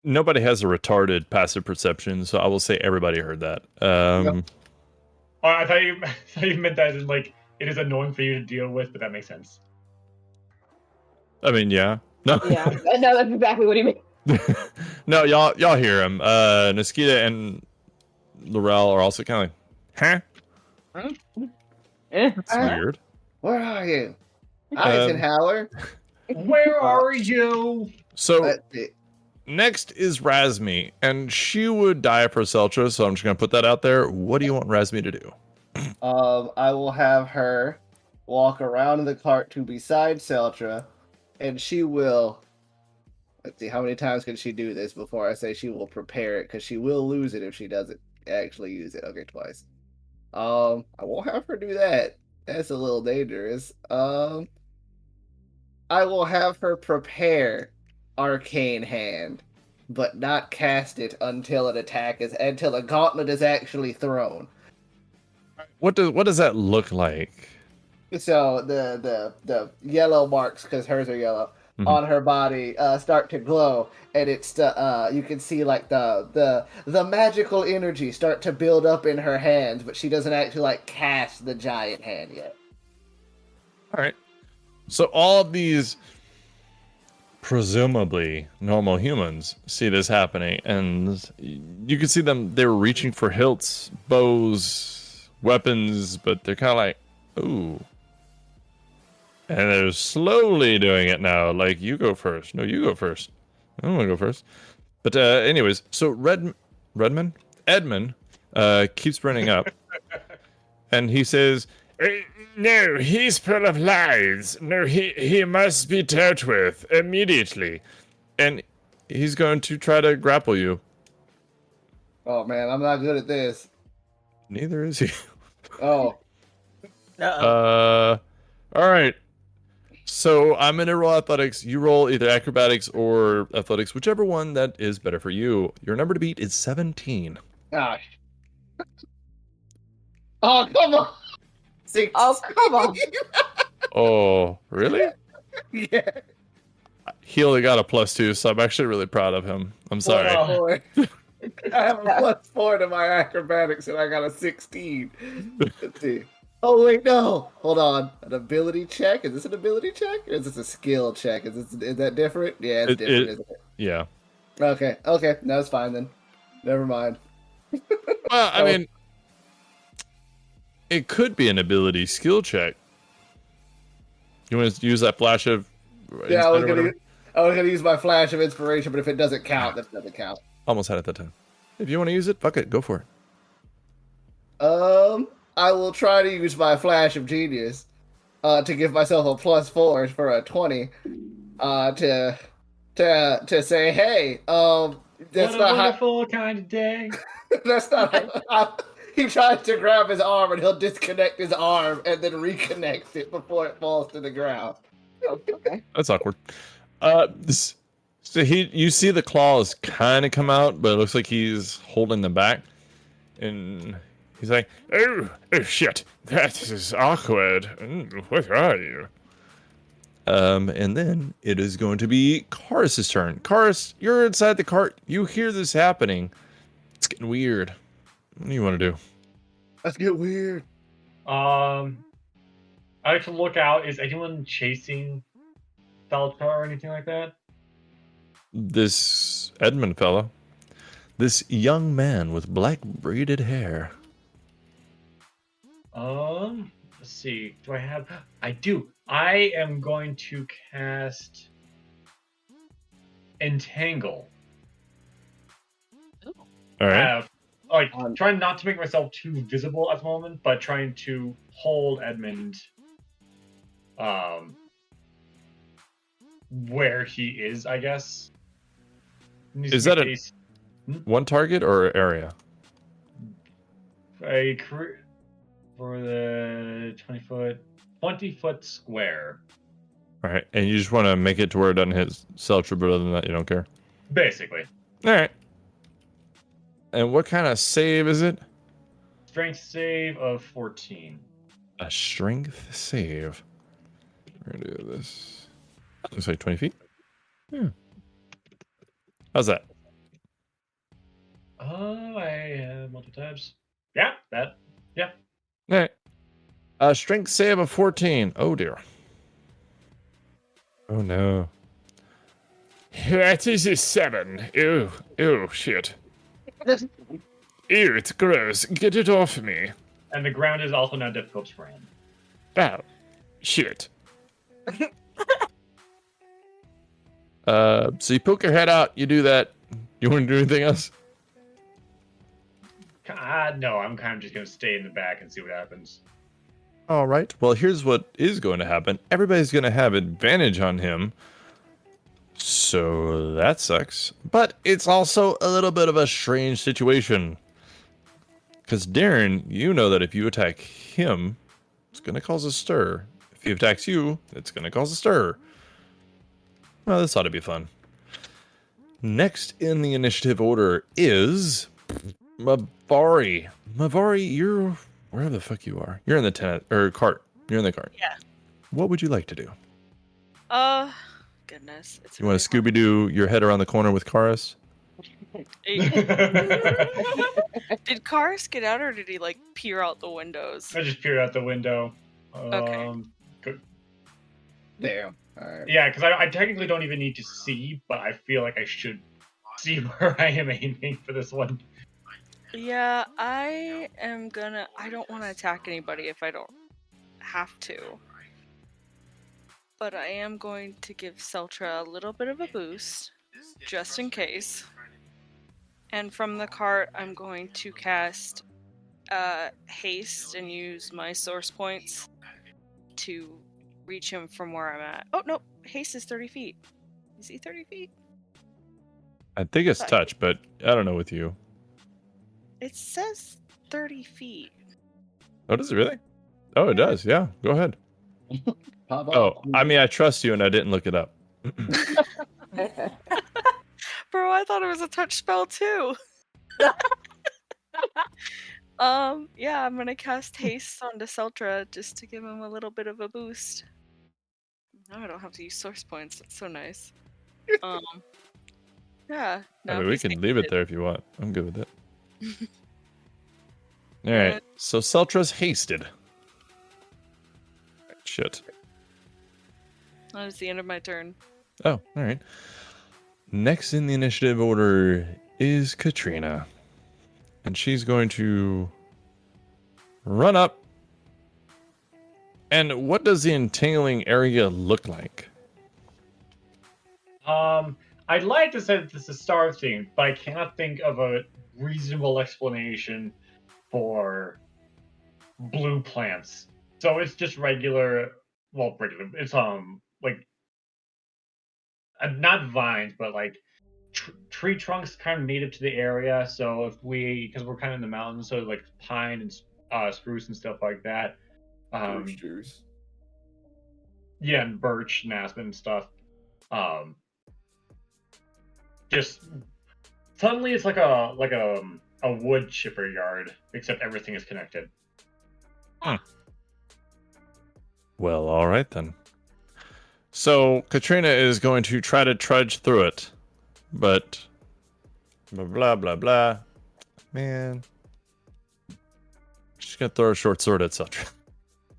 Nobody has a retarded passive perception, so I will say everybody heard that. Yep. Oh, I thought you meant that as like it is annoying for you to deal with, but that makes sense. I mean, yeah. No. Yeah, no, that's exactly what he meant. No, y'all hear him. Naskita and Lorel are also kind of like, huh? That's weird. Where are you? Eisenhower. Where are you? So That's it. next is Razmi, and she would die for Celtra, so I'm just gonna put that out there. What do you want Razmi to do? I will have her walk around the cart to beside Celtra, and she will. Let's see, how many times can she do this before I say she will prepare it? Because she will lose it if she doesn't actually use it. Okay, twice. I won't have her do that. That's a little dangerous. I will have her prepare Arcane Hand, but not cast it until until a gauntlet is actually thrown. What does that look like? So the yellow marks, because hers are yellow, on her body start to glow, and it's you can see like the magical energy start to build up in her hands, but she doesn't actually like cast the giant hand yet. All right. So all of these presumably normal humans see this happening, and you can see them. They were reaching for hilts, bows, weapons, but they're kind of like, ooh. And they're slowly doing it now. Like, you go first. No, you go first. I don't want to go first. But anyways, so Edmund keeps running up, and he says, "No, he's full of lies. No, he must be dealt with immediately," and he's going to try to grapple you. Oh man, I'm not good at this. Neither is he. Oh, Uh-oh. All right. So I'm gonna roll athletics. You roll either acrobatics or athletics, whichever one that is better for you. Your number to beat is 17. gosh. Oh, come on. 16. Oh, come on. Oh, really? Yeah. He only got a +2, so I'm actually really proud of him. I'm sorry. Wow. I have a +4 to my acrobatics, and I got a 16. Let's see. Oh wait, no. Hold on. An ability check? Is this an ability check? Or is this a skill check? Is that different? Yeah, it's different, isn't it? Yeah. Okay. That's fine then. Never mind. Well, I mean, it could be an ability skill check. You want to use that flash of? Yeah, I was insight or whatever? gonna use my flash of inspiration, but if it doesn't count, that doesn't count. Almost had it that time. If you want to use it, fuck it, go for it. I will try to use my flash of genius, to give myself a +4 for a 20, to say, hey, that's What a not wonderful kind of day. that's not how, he tries to grab his arm and he'll disconnect his arm and then reconnects it before it falls to the ground. Okay. That's awkward. So you see the claws kind of come out, but it looks like he's holding them back, and he's like, "Oh shit, that is awkward. What are you?" And then it is going to be Karis's turn. Karis, you're inside the cart. You hear this happening. It's getting weird. What do you want to do? Let's get weird. I like to look out. Is anyone chasing Celtra or anything like that? This Edmund fella, this young man with black braided hair. Let's see. Do I have? I do. I am going to cast Entangle. All right. Trying not to make myself too visible at the moment, but trying to hold Edmund, where he is, I guess. Is that one target or area? For the 20-foot square. All right, and you just want to make it to where it doesn't hit Celtra, but other than that, you don't care. Basically. All right. And what kind of save is it? Strength save of 14. A strength save. We're gonna do this. Looks like 20 feet. Yeah. How's that? Oh, I have multiple tabs. Yeah, that. Yeah. All right. A strength save of 14. Oh dear. Oh no. That is a 7. Ew, shit. Ew, it's gross. Get it off me. And the ground is also now difficult terrain. Oh, shit. So you poke your head out, you do that. You want to do anything else? No, I'm kind of just going to stay in the back and see what happens. All right. Well, here's what is going to happen. Everybody's going to have advantage on him. So that sucks. But it's also a little bit of a strange situation. Because Darren, you know that if you attack him, it's going to cause a stir. If he attacks you, it's going to cause a stir. Well, this ought to be fun. Next in the initiative order is Mavari. Mavari, you're wherever the fuck you are. You're in the cart. You're in the cart. Yeah. What would you like to do? Goodness. It's You want to Scooby-Doo your head around the corner with Karis? Did Karis get out, or did he like peer out the windows? I just peered out the window. Okay. Good. Damn. All right. Yeah, because I technically don't even need to see, but I feel like I should see where I am aiming for this one. Yeah, I don't want to attack anybody if I don't have to. But I am going to give Celtra a little bit of a boost, just in case. And from the cart, I'm going to cast haste and use my source points to reach him from where I'm at. Oh, no. Haste is 30 feet. Is he 30 feet? I think it's touch, but I don't know with you. It says 30 feet. Oh, does it really? Oh, it does. Yeah, go ahead. Pop Oh, up. I mean, I trust you, and I didn't look it up. Bro, I thought it was a touch spell too. Yeah, I'm gonna cast haste onto Celtra just to give him a little bit of a boost. Now I don't have to use source points. That's so nice. Yeah. I mean, we can leave it there if you want. I'm good with it. All right. So Celtra's hasted. Shit. That is the end of my turn. Oh, all right. Next in the initiative order is Katrina. And she's going to run up. And what does the entangling area look like? I'd like to say this is star themed, but I cannot think of a reasonable explanation for blue plants. So it's just regular. It's like not vines, but like tree trunks kind of native to the area. So because we're kind of in the mountains, so like pine and spruce and stuff like that. Birch juice. Yeah, and birch and aspen and stuff. Just suddenly it's like a wood chipper yard, except everything is connected. Well, all right then. So Katrina is going to try to trudge through it, but blah blah blah. Man, she's gonna throw a short sword at Celtra.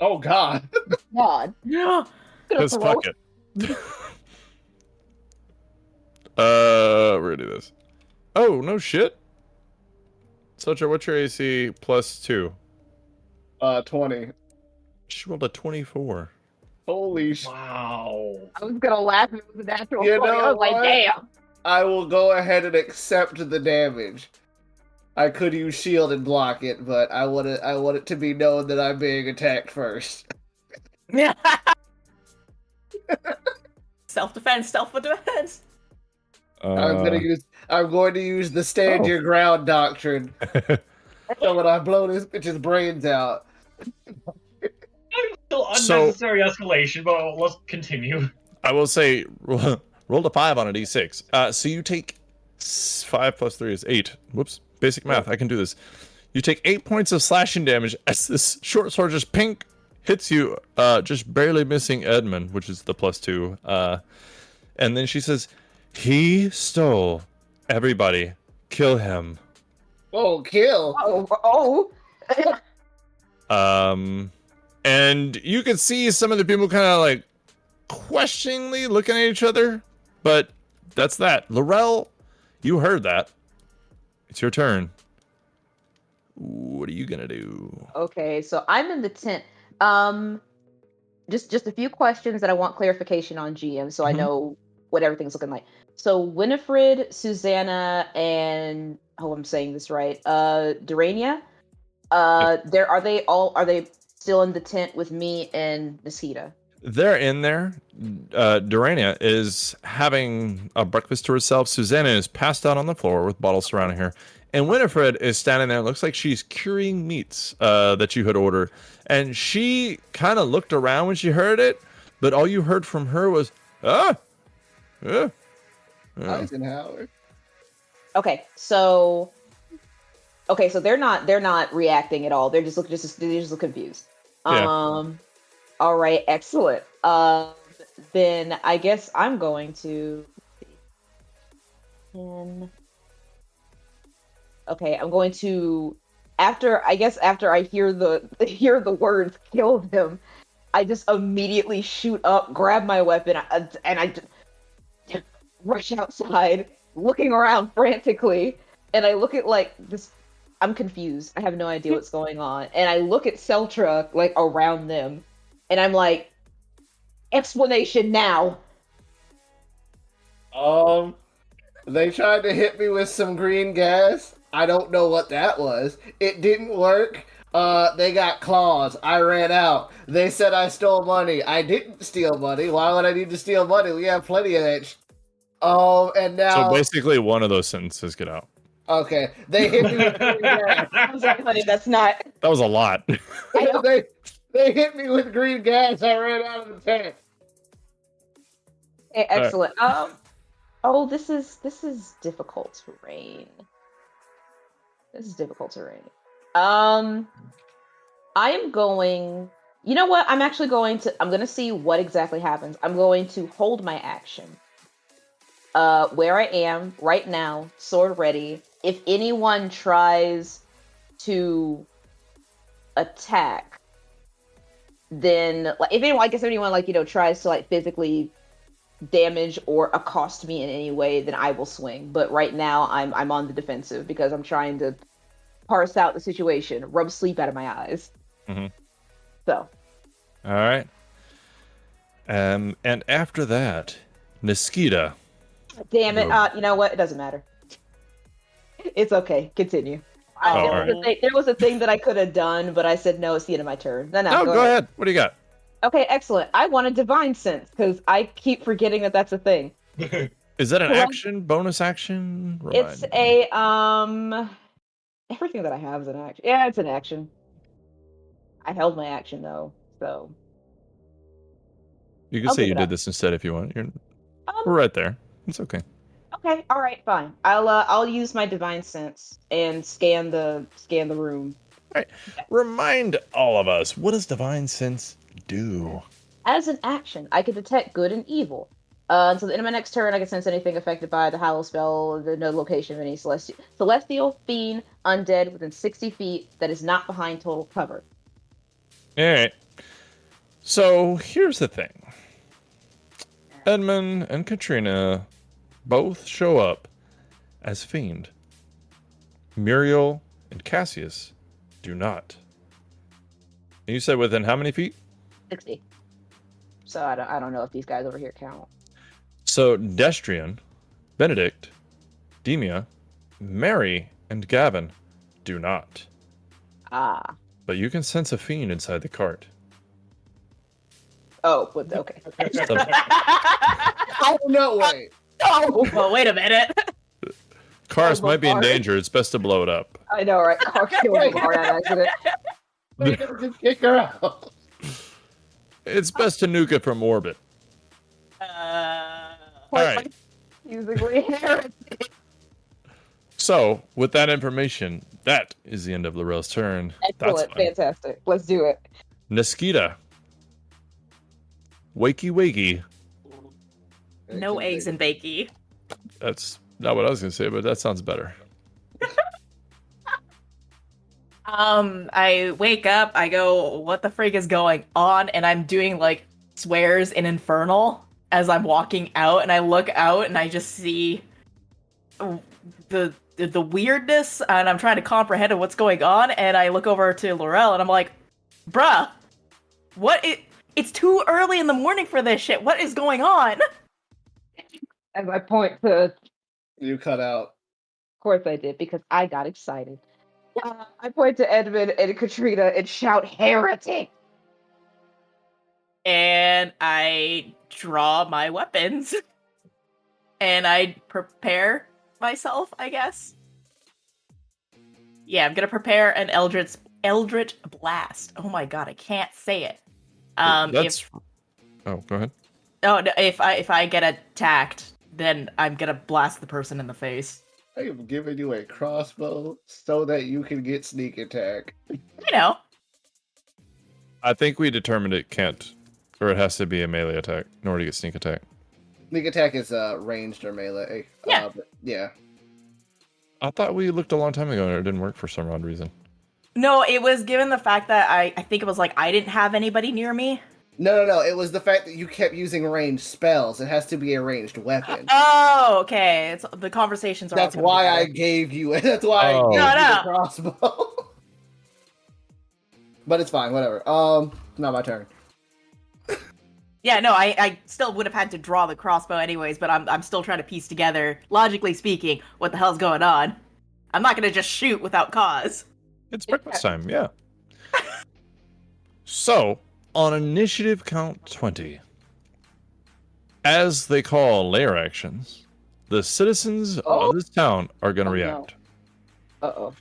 Oh God. God. Yeah. Because fuck it. We're gonna do this. Oh no shit. Celtra, what's your AC +2? 20. She rolled a 24. Holy sh! Wow. I was gonna laugh if it was a natural You 20. I know was like, what? damn. I will go ahead and accept the damage. I could use shield and block it, but I want it to be known that I'm being attacked first. Self-defense, self-defense. I'm going to use the stand your ground doctrine. So when I blow this bitch's brains out. Still unnecessary escalation, but let's continue. I will say, roll a 5 on a d6. So you take 5 plus 3 is 8. Whoops. Basic math. I can do this. You take 8 points of slashing damage as this short sword just pink hits you, just barely missing Edmund, which is the +2. And then she says, "He stole everybody. Kill him." Oh, kill! And you can see some of the people kind of like questioningly looking at each other, but that's that. Lorel, you heard that. It's your turn. What are you gonna do? Okay, so I'm in the tent. Just a few questions that I want clarification on, GM, so I know what everything's looking like. So Winifred, Susanna, and I'm saying this right. Durania. Are they still in the tent with me and Naskita? They're in there. Durania is having a breakfast to herself. Susanna is passed out on the floor with bottles surrounding her. And Winifred is standing there. It looks like she's curing meats that you had ordered. And she kind of looked around when she heard it, but all you heard from her was, Eisenhower. Okay, so they're not reacting at all. They're just look confused. Yeah. All right, excellent. Then I guess I'm going to. Okay, I'm going to. After I hear the words "kill them," I just immediately shoot up, grab my weapon, and I just rush outside, looking around frantically. And I look at this. I'm confused. I have no idea what's going on. And I look at Celtra around them, and I'm like, explanation now. They tried to hit me with some green gas. I don't know what that was. It didn't work. They got claws. I ran out. They said I stole money. I didn't steal money. Why would I need to steal money? We have plenty of that. And now... So basically, one of those sentences get out. Okay. They hit me with green gas. I was like, honey, that's not. That was a lot. They hit me with green gas. I ran out of the tank. Okay, excellent. Oh, this is difficult terrain. This is difficult terrain. I am going. You know what? I'm actually going to. I'm going to see what exactly happens. I'm going to hold my action. Where I am right now, sword ready. If anyone tries to attack, then like if anyone, I guess anyone like tries to like physically damage or accost me in any way, then I will swing. But right now, I'm on the defensive because I'm trying to parse out the situation, rub sleep out of my eyes. Mm-hmm. So. All right. And after that, Naskita. Damn it! You know what? It doesn't matter. It's okay. Continue. There was a thing that I could have done, but I said no. It's the end of my turn. No, go ahead. What do you got? Okay, excellent. I want a divine sense because I keep forgetting that that's a thing. Is that an action? Bonus action? It's a Everything that I have is an action. Yeah, it's an action. I held my action though, so. You can say you did this instead if you want. We're right there. It's okay. Okay, all right, fine. I'll use my divine sense and scan the room. All right. Remind all of us, what does divine sense do? As an action, I can detect good and evil. Until the end of my next turn, I can sense anything affected by the Hallow spell, no location of any celestial, fiend, undead within 60 feet that is not behind total cover. All right. So here's the thing. Edmund and Katrina both show up as fiend. Muriel and Cassius do not. And you said within how many feet? 60. So I don't know if these guys over here count. So Destrian, Benedict, Demia, Mary, and Gavin do not. Ah. But you can sense a fiend inside the cart. Oh, okay. Oh, no way. Oh, well, wait a minute. Cars might be in danger. It's best to blow it up. I know, right? Car killed a car on accident. They could just kick her out. It's best to nuke it from orbit. All right. Musically. So, with that information, that is the end of Lorel's turn. Excellent. Fantastic. Let's do it. Naskita. Wakey. No eggs and bakey. That's not what I was going to say, but that sounds better. I wake up, I go, what the frig is going on? And I'm doing like swears in Infernal as I'm walking out, and I look out and I just see the weirdness, and I'm trying to comprehend what's going on, and I look over to Lorel and I'm like, bruh, it's too early in the morning for this shit. What is going on? As I point to... You cut out. Of course I did, because I got excited. I point to Edmund and Katrina and shout, heretic! And I draw my weapons. And I prepare myself, I guess. Yeah, I'm gonna prepare an Eldritch Blast. Oh my god, I can't say it. Oh, go ahead. Oh, no, if I get attacked, then I'm gonna blast the person in the face. I am giving you a crossbow so that you can get sneak attack. You know. I think we determined it can't, or it has to be a melee attack in order to get sneak attack. Sneak attack is ranged or melee. Yeah. Yeah. I thought we looked a long time ago and it didn't work for some odd reason. No, it was given the fact that I think it was like I didn't have anybody near me. No. It was the fact that you kept using ranged spells. It has to be a ranged weapon. Oh, okay. It's the conversations are. That's why I gave you it. That's why I gave you the crossbow. But it's fine. Whatever. Not my turn. Yeah, no, I still would have had to draw the crossbow anyways, but I'm still trying to piece together, logically speaking, what the hell's going on. I'm not gonna just shoot without cause. It's breakfast time, yeah. So, on initiative count 20, as they call lair actions, the citizens Oh. of this town are going to Oh, no. react. Uh-oh.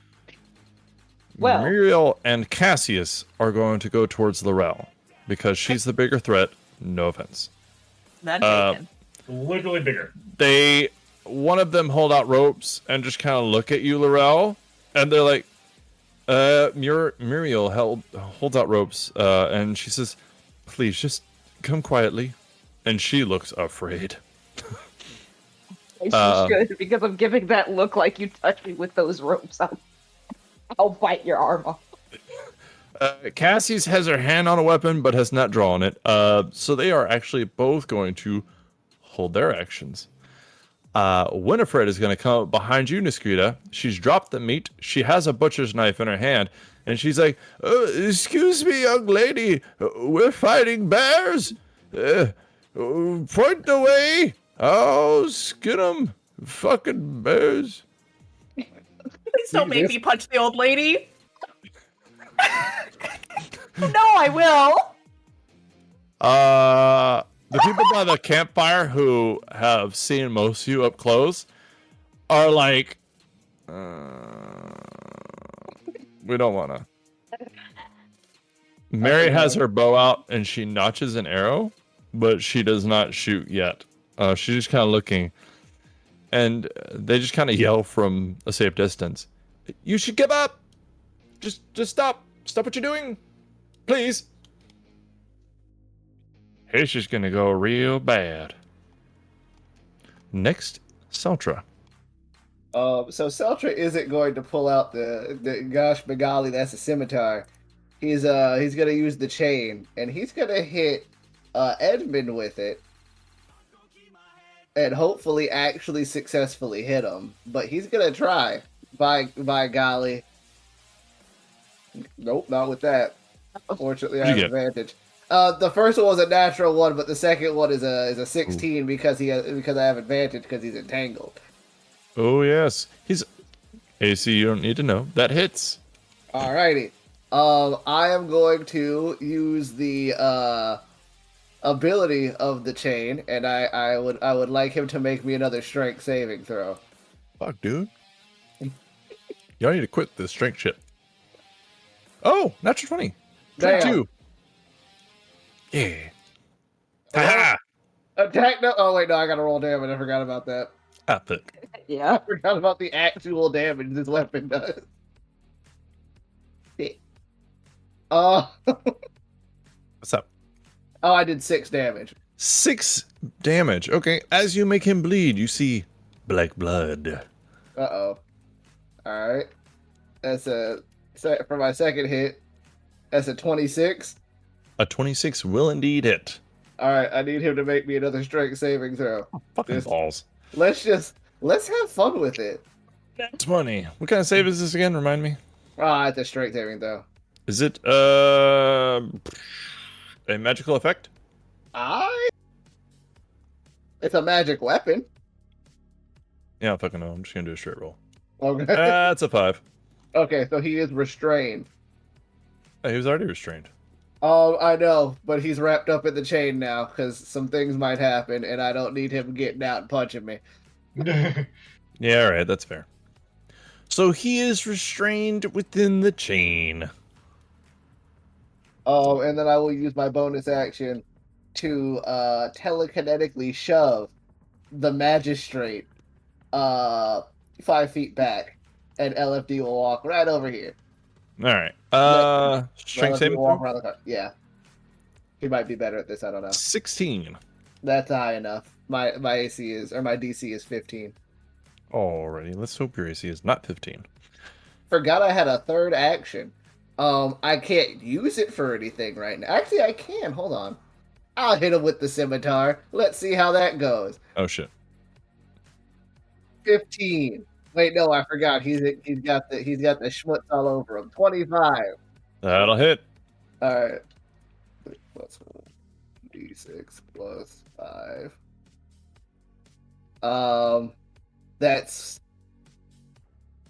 Well. Muriel and Cassius are going to go towards Lorel because she's the bigger threat. No offense. None taken. Literally bigger. One of them hold out ropes and just kind of look at you, Lorel, and they're like, Muriel holds out ropes, and she says, please just come quietly. And she looks afraid. She should, because I'm giving that look like you touched me with those ropes. I'll bite your arm off. Cassius has her hand on a weapon, but has not drawn it. So they are actually both going to hold their actions. Winifred is going to come up behind you, Naskita. She's dropped the meat. She has a butcher's knife in her hand. And she's like, excuse me, young lady. We're fighting bears. Point the way. Oh, skin 'em. Fucking bears. Please don't make me punch the old lady. No, I will. The people by the campfire who have seen most of you up close are like, we don't want to. Mary has her bow out and she notches an arrow, but she does not shoot yet. She's just kind of looking, and they just kind of yell from a safe distance. You should give up. Just stop. Stop what you're doing, please. It's just gonna go real bad. Next, Celtra. So Celtra isn't going to pull out the gosh begali, that's a scimitar. He's gonna use the chain, and he's gonna hit Edmund with it, and hopefully actually successfully hit him. But he's gonna try. By golly. Nope, not with that. Unfortunately, I have advantage. The first one was a natural one, but the second one is a 16 because I have advantage because he's entangled. Oh yes, he's AC. You don't need to know that hits. Alrighty. I am going to use the ability of the chain, and I would like him to make me another strength saving throw. Fuck, dude. Y'all need to quit this strength shit. Oh, natural 20. 22. Yeah. Ha Attack no. Oh wait, no, I gotta roll damage. I forgot about that. Epic. Yeah. I forgot about the actual damage this weapon does. What's up? Oh, I did 6 damage. 6 damage. Okay, as you make him bleed, you see black blood. Uh-oh. Alright. That's for my second hit. That's a 26. A 26 will indeed hit. Alright, I need him to make me another strength saving throw. Oh, fucking balls. Let's have fun with it. 20. What kind of save is this again? Remind me. Ah, it's a strength saving throw. Is it a magical effect? It's a magic weapon. Yeah, I fucking know. I'm just gonna do a straight roll. Okay. That's a 5. Okay, so he is restrained. Oh, he was already restrained. Oh, I know, but he's wrapped up in the chain now because some things might happen, and I don't need him getting out and punching me. Yeah, all right, that's fair. So he is restrained within the chain. Oh, and then I will use my bonus action to telekinetically shove the magistrate 5 feet back, and LFD will walk right over here. All right. Strength saving throw? Yeah. He might be better at this, I don't know. 16. That's high enough. My AC is, or my DC is 15. Alrighty, let's hope your AC is not 15. Forgot I had a third action. I can't use it for anything right now. Actually, I can. Hold on. I'll hit him with the scimitar. Let's see how that goes. Oh shit. 15. Wait, no, I forgot. He's got the schmutz all over him. 25. That'll hit. All right. Let's 2d6 plus 5. That's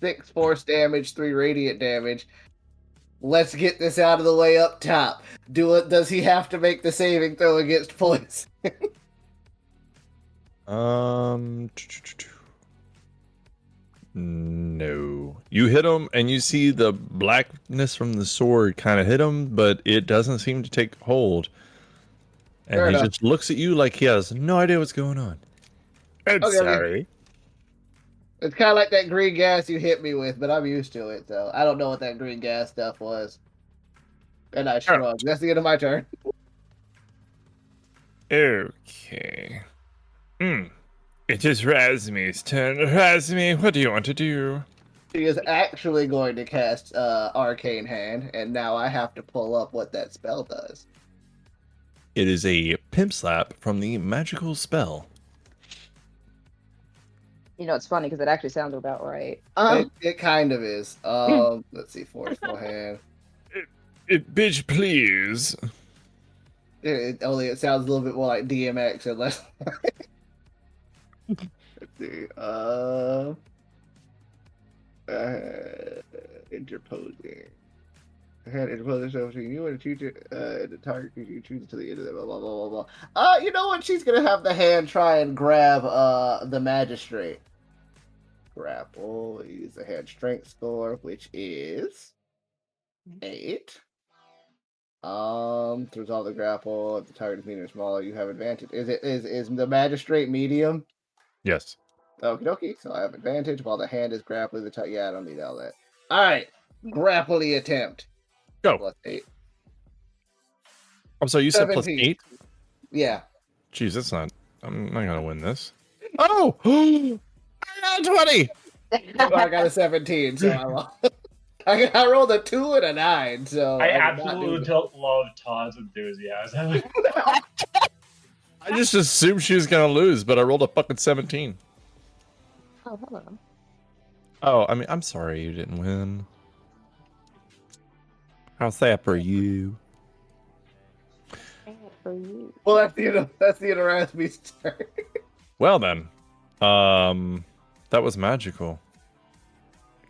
6 force damage, 3 radiant damage. Let's get this out of the way up top. Does he have to make the saving throw against poison? No. You hit him, and you see the blackness from the sword kind of hit him, but it doesn't seem to take hold. And Fair he enough. just looks at you like he has no idea what's going on. I'm Okay. sorry. It's kind of like that green gas you hit me with, but I'm used to it, so I don't know what that green gas stuff was. And I shrug. That's the end of my turn. Okay. It is Razmi's turn. Razmi, what do you want to do? She is actually going to cast Arcane Hand, and now I have to pull up what that spell does. It is a pimp slap from the magical spell. You know, it's funny because it actually sounds about right. It kind of is. Let's see, forceful hand. Bitch, please. Only it sounds a little bit more like DMX and less. Let's see. Interposing. Hand interposing yourself between you and the teacher, the target you choose until the end of the blah blah blah blah blah. You know what? She's gonna have the hand try and grab the magistrate. Grapple. Use the hand strength score, which is 8. To resolve the grapple, if the target is medium or smaller, you have advantage. Is the magistrate medium? Yes. Okie dokie. So I have advantage while the hand is grappling the target. Yeah, I don't need all that. Alright. Grappling attempt. Go. Plus 8. I'm sorry, you said plus 17. 8? Yeah. Jeez, that's not... I'm not gonna win this. Oh! I got a 20! Well, I got a 17, so I lost. I rolled a 2 and a 9, so... I did not absolutely do that. love Todd's enthusiasm. I just assumed she was gonna lose, but I rolled a fucking 17. Oh, hello. Oh, I mean, I'm sorry you didn't win. How sad for you. Bad for you. Well, that's the end of Erasmus' turn. Well then. That was magical.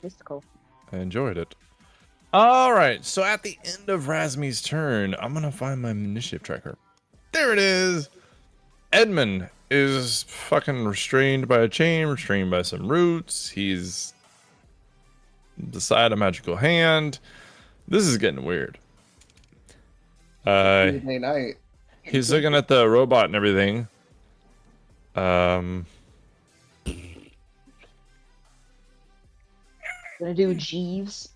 Mystical. I enjoyed it. Alright, so at the end of Razmi's turn, I'm gonna find my initiative tracker. There it is! Edmund is fucking restrained by a chain, restrained by some roots. He's beside a magical hand. This is getting weird. Tuesday night. He's looking at the robot and everything. Gonna do Jeeves.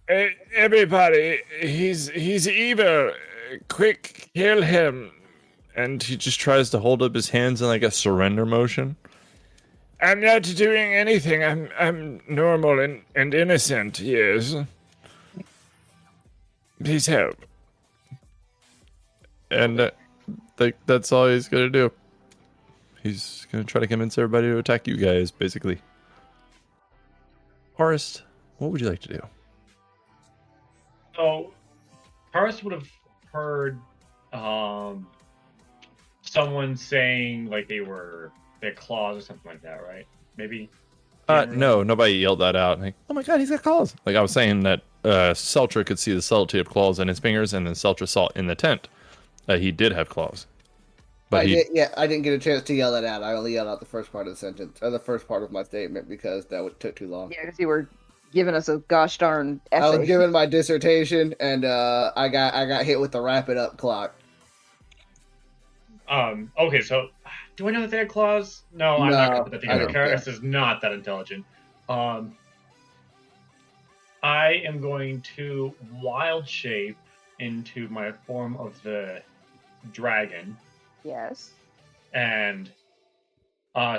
Hey, everybody, he's evil. Quick, kill him. And he just tries to hold up his hands in like a surrender motion. I'm not doing anything. I'm normal and innocent, yes. Please help. And that's all he's gonna do. He's gonna try to convince everybody to attack you guys, basically. Horace, what would you like to do? So, Paris would have heard someone saying like they had claws or something like that, right? Maybe. No, nobody yelled that out. Like, oh my god, he's got claws. Like I was saying that Celtra could see the subtlety of claws in his fingers, and then Celtra saw in the tent that he did have claws. But I didn't get a chance to yell that out. I only yelled out the first part of the sentence, or the first part of my statement, because took too long. Yeah, because you were giving us a gosh darn essay. I was giving my dissertation, and I got hit with the wrap it up clock. Okay, so do I know that they had claws? No, I'm not gonna put that together. Karis is not that intelligent. I am going to wild shape into my form of the dragon. Yes. And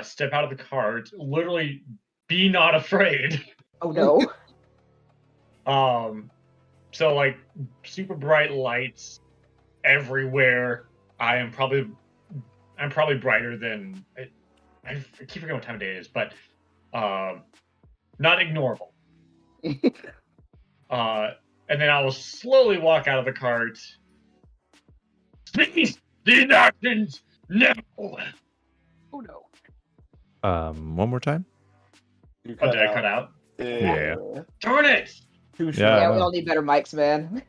step out of the cart. Literally, be not afraid. Oh no. So like super bright lights everywhere. I'm probably brighter than I keep forgetting what time of day it is, but not ignorable. And then I will slowly walk out of the cart. Cease these actions now! Oh no. One more time. You Oh, did I cut out? Yeah. Darn it! Too Yeah, short. I Yeah, we know. all need better mics, man.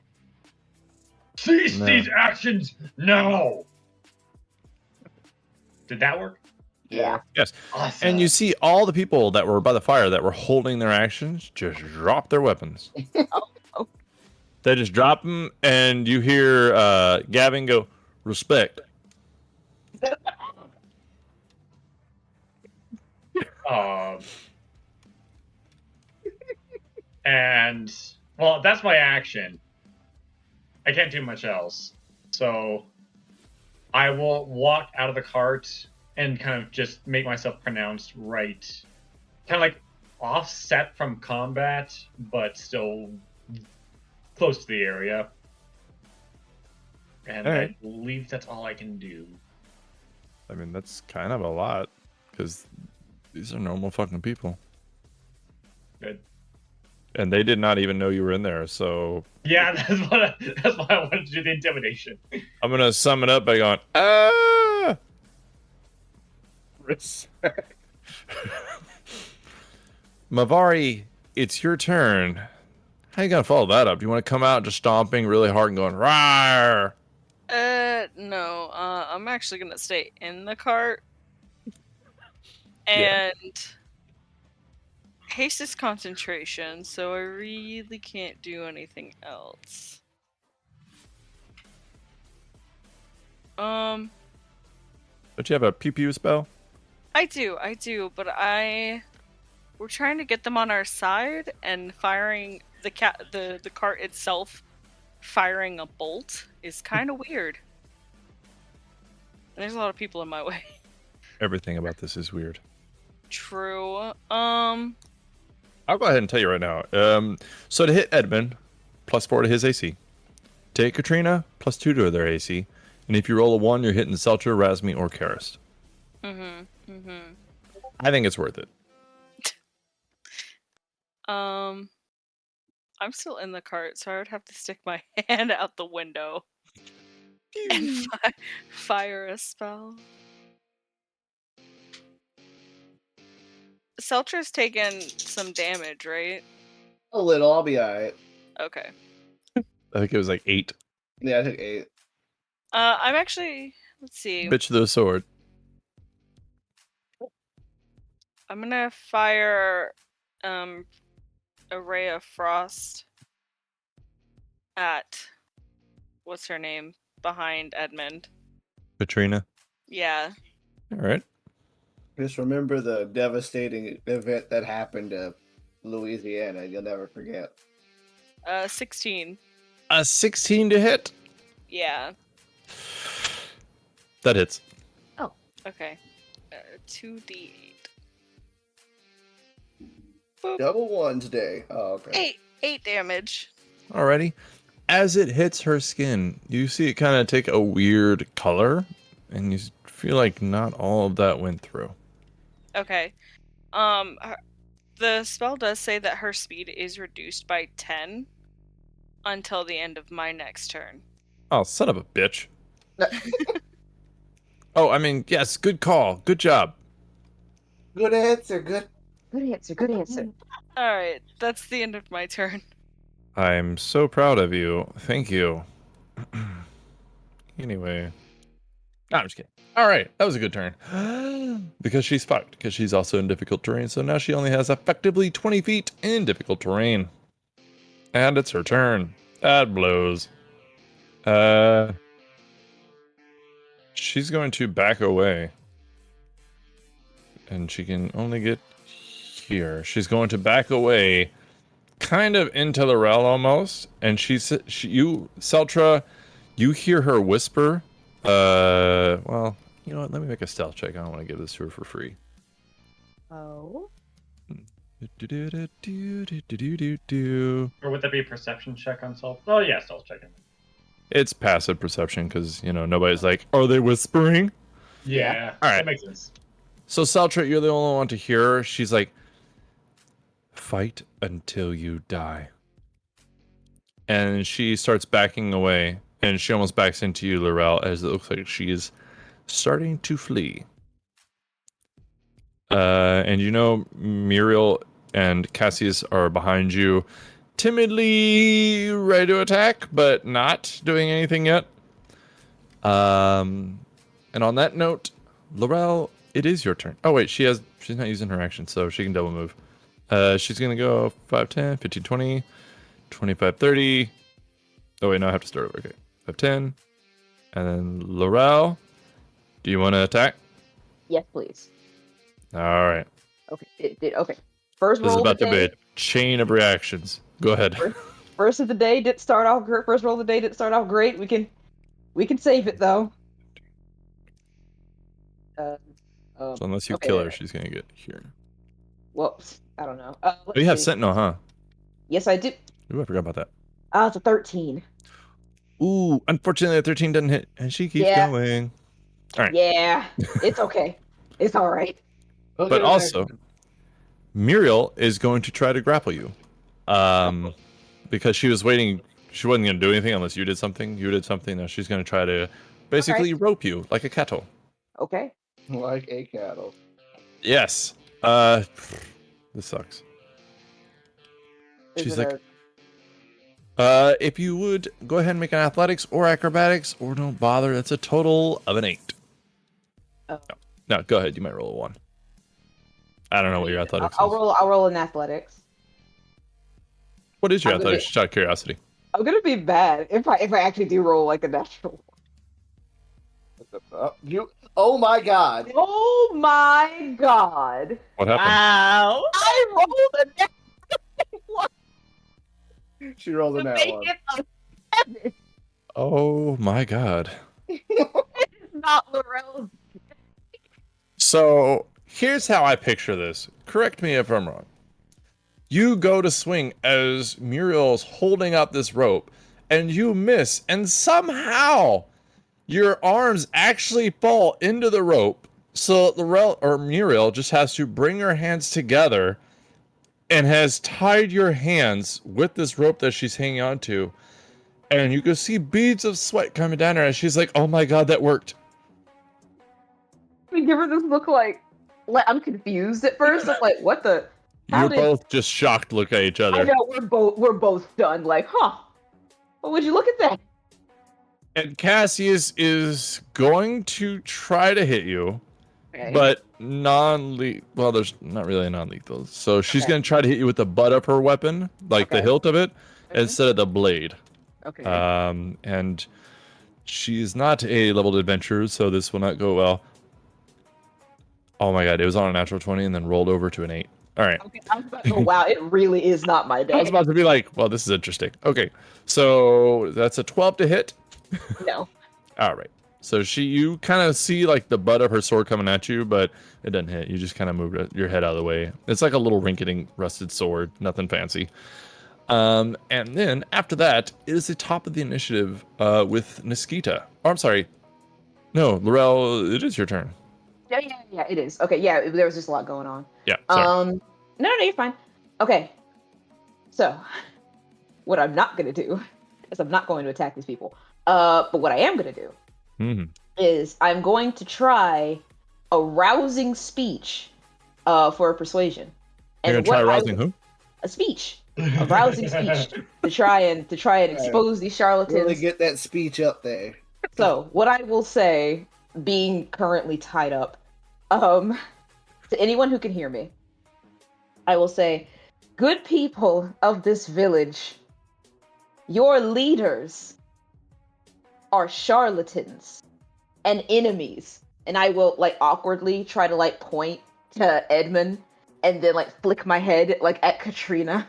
Cease No. these actions now! Did that work? Yeah. Yes. Awesome. And you see all the people that were by the fire that were holding their actions just drop their weapons. Oh. They just drop them, and you hear Gavin go, "Respect." And well, that's my action. I can't do much else. So I will walk out of the cart and kind of just make myself pronounced right. Kind of like offset from combat, but still close to the area. And All right. I believe that's all I can do. I mean, that's kind of a lot, because these are normal fucking people. Good. And they did not even know you were in there, so Yeah, that's why I wanted to do the intimidation. I'm going to sum it up by going, ah! Respect. Mavari, it's your turn. How you going to follow that up? Do you want to come out just stomping really hard and going, rawr? No. I'm actually gonna stay in the cart. Yeah. And haste is concentration, so I really can't do anything else. Don't you have a pew pew spell? I do, but we're trying to get them on our side, and firing the cart itself, firing a bolt is kind of weird. And there's a lot of people in my way. Everything about this is weird. True. I'll go ahead and tell you right now. So to hit Edmund, +4 to his AC. To hit Katrina, +2 to their AC. And if you roll a 1, you're hitting Celtra, Razmi, or Karis. I think it's worth it. I'm still in the cart, so I would have to stick my hand out the window and fire a spell. Celtra's taken some damage, right? A little. I'll be alright. Okay. I think it was like 8. Yeah, I took 8. I'm actually, let's see. Bitch the sword. I'm gonna fire a ray of frost at what's her name behind Edmund. Katrina. Yeah. All right. Just remember the devastating event that happened to Louisiana. You'll never forget. 16. A 16 to hit. Yeah. That hits. Okay. 2d8. Boop. Double 1 today. Oh, okay. 8 damage. Alrighty. As it hits her skin, you see it kind of take a weird color, and you feel like not all of that went through. Okay. The spell does say that her speed is reduced by 10 until the end of my next turn. Oh, son of a bitch. Oh, I mean, yes, good call. Good job. Good answer. Good. Good answer. Good answer. Alright, that's the end of my turn. I'm so proud of you. Thank you. Anyway. No, I'm just kidding. All right, that was a good turn. Because she's fucked, because she's also in difficult terrain, so now she only has effectively 20 feet in difficult terrain. And it's her turn. That blows. She's going to back away. And she can only get here. She's going to back away kind of into Lorel almost. And Celtra, you hear her whisper. Well, you know what? Let me make a stealth check. I don't want to give this to her for free. Oh. Or would that be a perception check on self? Oh, yeah, self checking. It's passive perception because, you know, nobody's like, are they whispering? Yeah. All right. That makes sense. So, Celtra, you're the only one to hear her. She's like, fight until you die. and she starts backing away, and she almost backs into you, Lorel, as it looks like she is starting to flee. And you know, Muriel and Cassius are behind you, timidly ready to attack, but not doing anything yet. And on that note, Lorel, it is your turn. Oh wait, she's not using her action, so she can double move. She's gonna go 5, 10, 15, 20, 25, 30. Oh wait, no, I have to start over. Okay, 5, 10. And then Lorel, do you want to attack? Yes, please. All right. Okay. Okay. First This is roll about of the to be day. a chain of reactions. Go ahead. First of the day didn't start off great. First roll of the day didn't start off great. We can save it though. So unless you okay. kill her, she's gonna get here. Whoops. I don't know. Oh, you have Sentinel, huh? Yes, I do. Ooh, I forgot about that. It's a 13. Ooh, unfortunately, the 13 doesn't hit, and she keeps going. All right. Yeah, it's okay. It's all right. But also, Muriel is going to try to grapple you, because she was waiting. She wasn't going to do anything unless you did something. You did something. Now she's going to try to basically rope you like a cattle. Okay. Like a cattle. Yes. This sucks. She's like, if you would go ahead and make an athletics or acrobatics, or don't bother. That's a total of an 8. Oh. No, go ahead. You might roll a 1. I don't know what your athletics I'll is. roll. I'll roll in athletics. What is your I'm athletics? Just out of curiosity. I'm gonna be bad if I actually do roll like a natural. Oh my god! Oh my god! What happened? Wow. I rolled a natural. She rolled a nat Make one. it a 7. Oh my god. It's not Lorel's. So here's how I picture this. Correct me if I'm wrong. You go to swing as Muriel's holding up this rope, and you miss, and somehow your arms actually fall into the rope, so Lorel or Muriel just has to bring her hands together and has tied your hands with this rope that she's hanging on to, and you can see beads of sweat coming down her, and she's like, "Oh my god, that worked." We give her this look like I'm confused at first. I'm like, what the? You're both just shocked look at each other. I know we're both done. Like, huh? Well, would you look at that? And Cassius is going to try to hit you, Okay. but non-lethal. Well, there's not really a non-lethal. So she's Okay. going to try to hit you with the butt of her weapon, like the Okay. hilt of it, Mhm. instead of the blade. Okay. And she's not a leveled adventurer, so this will not go well. Oh my god, it was on a natural 20 and then rolled over to an 8. All right. Okay, I was about to go, wow, it really is not my day. I was about to be like, well, this is interesting. Okay, so that's a 12 to hit. No. All right. So you kind of see like the butt of her sword coming at you, but it doesn't hit. You just kind of move your head out of the way. It's like a little rinketing rusted sword, nothing fancy. And then after that is the top of the initiative with Naskita. Oh, I'm sorry. No, Lorel, it is your turn. Yeah, it is. Okay, yeah, there was just a lot going on. Yeah. Sorry. No, you're fine. Okay. So, what I'm not gonna do is I'm not going to attack these people. But what I am gonna do is I'm going to try a rousing speech for a persuasion. You're gonna try rousing who? A speech. A rousing speech to try and expose these charlatans. Really get that speech up there. So, what I will say, being currently tied up, to anyone who can hear me, I will say, good people of this village, your leaders are charlatans and enemies. And I will, like, awkwardly try to, like, point to Edmund and then, like, flick my head, like, at Katrina.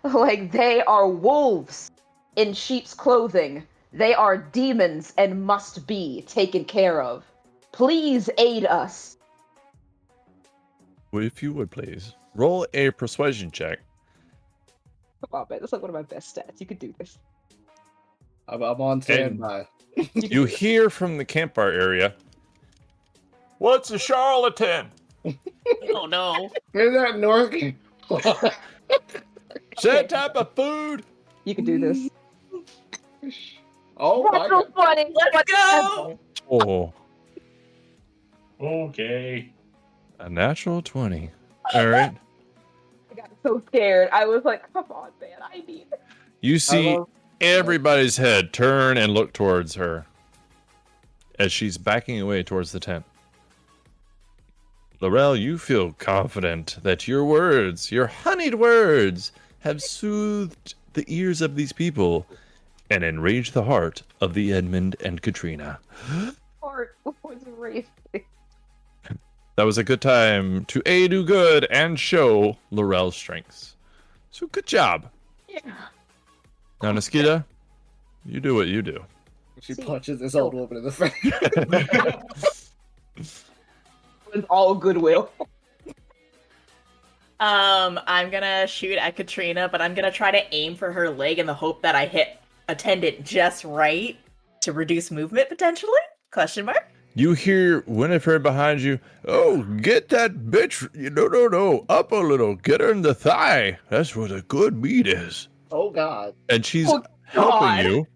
Like, they are wolves in sheep's clothing. They are demons and must be taken care of. Please aid us. Well, if you would please roll a persuasion check. Come on, man. That's like one of my best stats. You could do this. I'm on standby. You hear from the campfire area. What's a charlatan? Oh no. Hear that, Nork? Is that type of food? You could do this. Oh my Natural god. 20. Let's go! Oh, Okay. a natural 20. All right. I got so scared. I was like, come on, man, I need. You I see love everybody's head turn and look towards her as she's backing away towards the tent. Lorel, you feel confident that your words, your honeyed words, have soothed the ears of these people and enraged the heart of the Edmund and Katrina. Heart was racing. That was a good time to A, do good, and show Lorel's strengths. So good job. Yeah. Now, Naskita, you do what you do. She See, punches this old woman in the face. With all goodwill. I'm gonna shoot at Katrina, but I'm gonna try to aim for her leg in the hope that I hit attendant just right to reduce movement potentially? Question mark? You hear Winifred behind you. Oh, get that bitch. No. Up a little. Get her in the thigh. That's where the good meat is. Oh god. And she's Oh, helping God. you,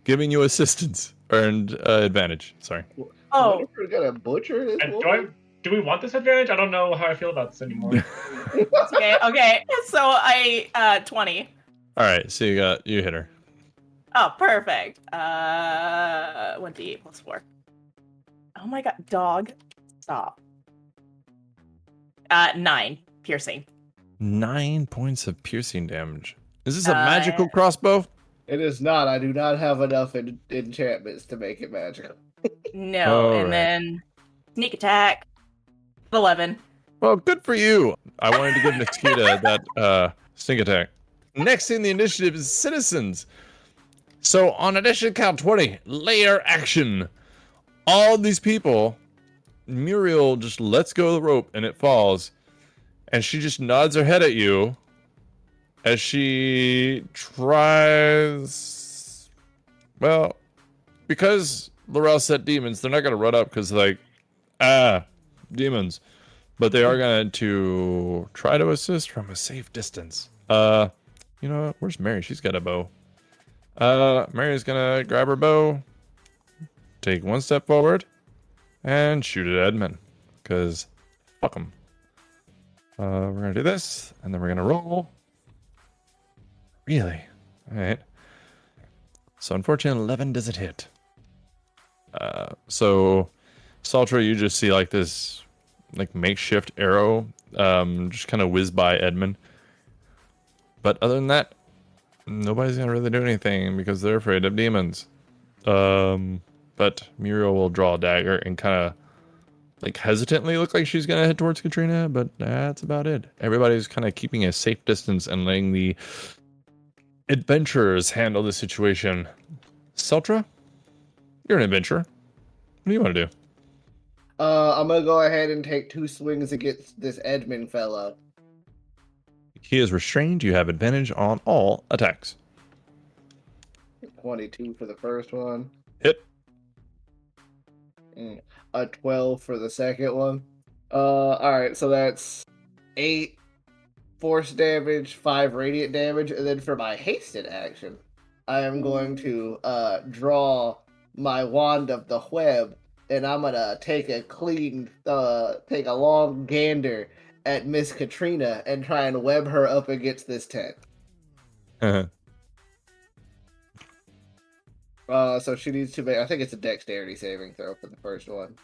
giving you assistance. Earned advantage. Sorry. Oh, We're gonna butcher this And woman? do we want this advantage? I don't know how I feel about this anymore. okay. So I 20. All right. So you hit her. Oh, perfect. 1d8 plus 4. Oh my god, dog. Stop. 9 piercing. 9 points of piercing damage. Is this a magical crossbow? It is not. I do not have enough enchantments to make it magical. No, and Alright. then sneak attack. 11. Well, good for you. I wanted to give Naskita that sneak attack. Next in the initiative is citizens. So on initiative count 20, layer action. All these people, Muriel just lets go of the rope and it falls. And she just nods her head at you as she tries. Well, because Lorel said demons, they're not going to run up because, like, demons. But they are going to try to assist from a safe distance. You know what? Where's Mary? She's got a bow. Mary's going to grab her bow, take one step forward, and shoot at Edmund. Because, fuck him. We're going to do this, and then we're going to roll. Really? Alright. So, unfortunately, 11 doesn't hit. So, Celtra, you just see, like, this, like, makeshift arrow, just kind of whiz by Edmund. But other than that, nobody's going to really do anything because they're afraid of demons. But Muriel will draw a dagger and kind of, like, hesitantly look like she's going to head towards Katrina, but that's about it. Everybody's kind of keeping a safe distance and letting the adventurers handle the situation. Celtra, you're an adventurer. What do you want to do? I'm gonna go ahead and take 2 swings against this Edmund fella. He is restrained. You have advantage on all attacks. 22 for the first one. Hit. A 12 for the second one. Alright, so that's 8 force damage, 5 radiant damage, and then for my hasted action, I am going to draw my wand of the web, and I'm gonna take a long gander at Miss Katrina and try and web her up against this tent. So she needs to make, I think it's a dexterity saving throw for the first one.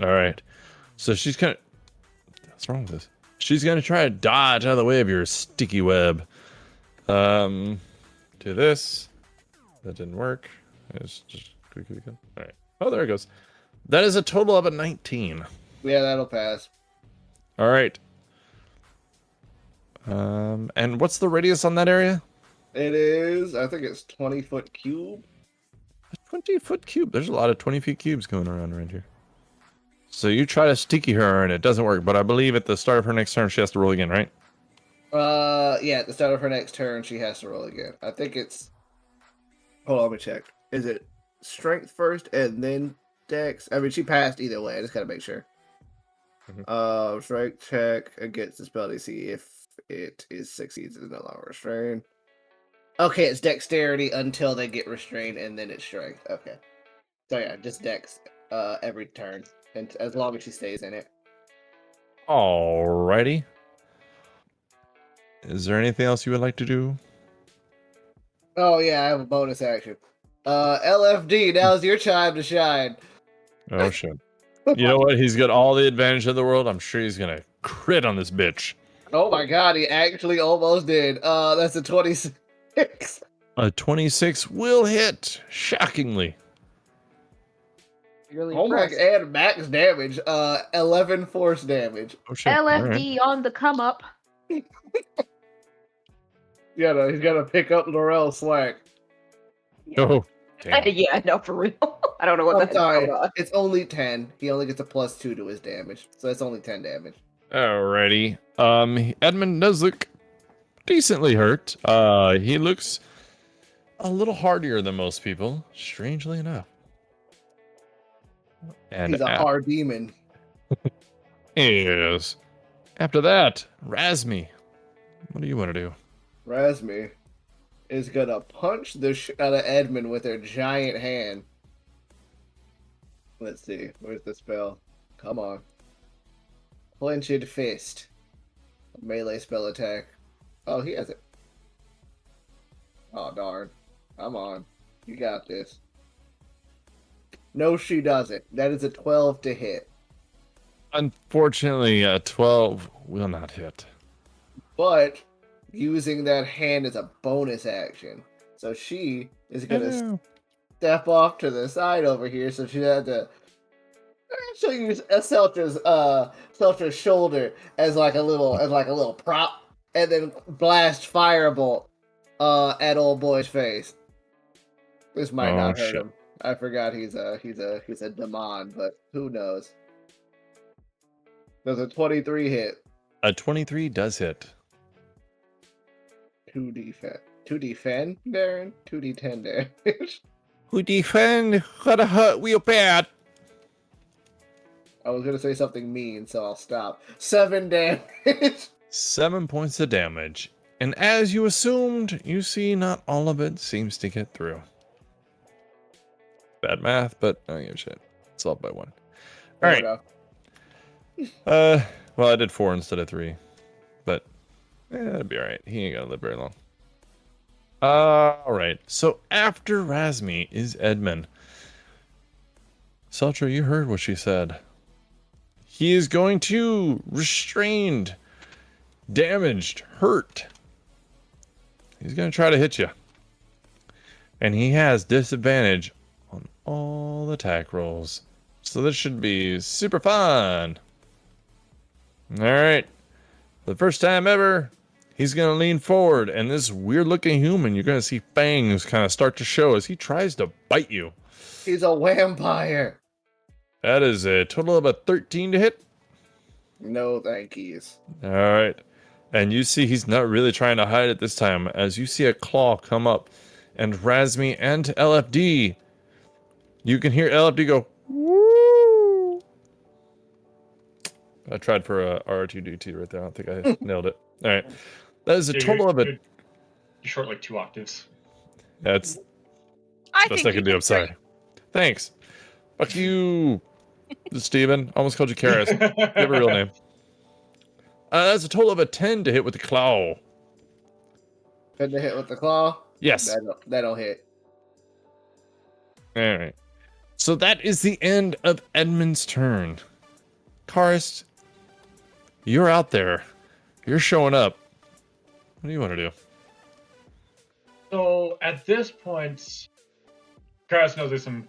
All right. So she's kind of, what's wrong with this? She's going to try to dodge out of the way of your sticky web. Do this. That didn't work. It's just quickly go. All right. Oh, there it goes. That is a total of a 19. Yeah, that'll pass. All right. And what's the radius on that area? It is, I think it's 20-foot cube. A 20-foot cube. There's a lot of 20-foot cubes going around here. So you try to sticky her and it doesn't work, but I believe at the start of her next turn she has to roll again, right? Yeah, at the start of her next turn, she has to roll again. I think it's, hold on, let me check. Is it strength first and then dex? I mean, she passed either way. I just gotta make sure. Strength check against the spell DC if it is succeeds is no longer restrained. Okay, it's dexterity until they get restrained, and then it's strength. Okay. So yeah, just dex every turn, and as long as she stays in it. Alrighty. Is there anything else you would like to do? Oh yeah, I have a bonus action. LFD, now's your time to shine. Oh shit. You know what? He's got all the advantage in the world. I'm sure he's gonna crit on this bitch. Oh my god, he actually almost did. That's a 26. A 26 will hit, shockingly. Really Oh my, impressed. and max damage. 11 force damage. Oh shit. Alright. LFD on the come up. Yeah, no, he's gonna pick up Lorel slack. Oh, damn. Yeah, no, for real. I don't know what I'm that's sorry, going on. it's only 10. He only gets a +2 to his damage, so that's only 10 damage. Alrighty. Edmund does look decently hurt. He looks a little hardier than most people, strangely enough. And He's a hard demon. Yes. After that, Razmi. What do you want to do? Razmi is gonna punch the shit out of Edmund with her giant hand. Let's see, where's the spell? Come on. Clenched fist. Melee spell attack. Oh, he has it. Oh, darn. Come on. You got this. No, she doesn't. That is a 12 to hit. Unfortunately, 12 will not hit. But using that hand as a bonus action. So she is going to step off to the side over here, so she had to. She'll use Celtra's shoulder as like a little prop, and then blast firebolt at old boy's face. This might not hurt him. I forgot he's a demon, but who knows? Does a 23 hit? A 23 does hit. 2 defend, Darren. 2d10 damage. Who defend? Gotta hurt real bad. I was gonna say something mean, so I'll stop. 7 damage. 7 points of damage. And as you assumed, you see not all of it seems to get through. Bad math, but I don't give a shit. It's all by 1. All right. Well, I did 4 instead of 3, but that'd be all right. He ain't gonna live very long. All right. So after Razmi is Edmund. Celtra, you heard what she said. He is going to restrained, damaged, hurt. He's going to try to hit you. And he has disadvantage on all attack rolls. So this should be super fun. All right. For the first time ever, he's going to lean forward. And this weird looking human, you're going to see fangs kind of start to show as he tries to bite you. He's a vampire. That is a total of a 13 to hit. No thank yous. All right. And you see he's not really trying to hide it this time as you see a claw come up and Razmi and LFD. You can hear LFD go, woo. I tried for a R2D2 right there. I don't think I nailed it. All right. That is a total of it. You're short like 2 octaves. That's I best think I can do. I'm sorry. Thanks. Fuck you, Steven. Almost called you Karis. You have a real name. That's a total of a 10 to hit with the claw. 10 to hit with the claw? Yes. That'll hit. All right. So that is the end of Edmund's turn. Karis, you're out there. You're showing up. What do you want to do? So at this point, Karas knows there's some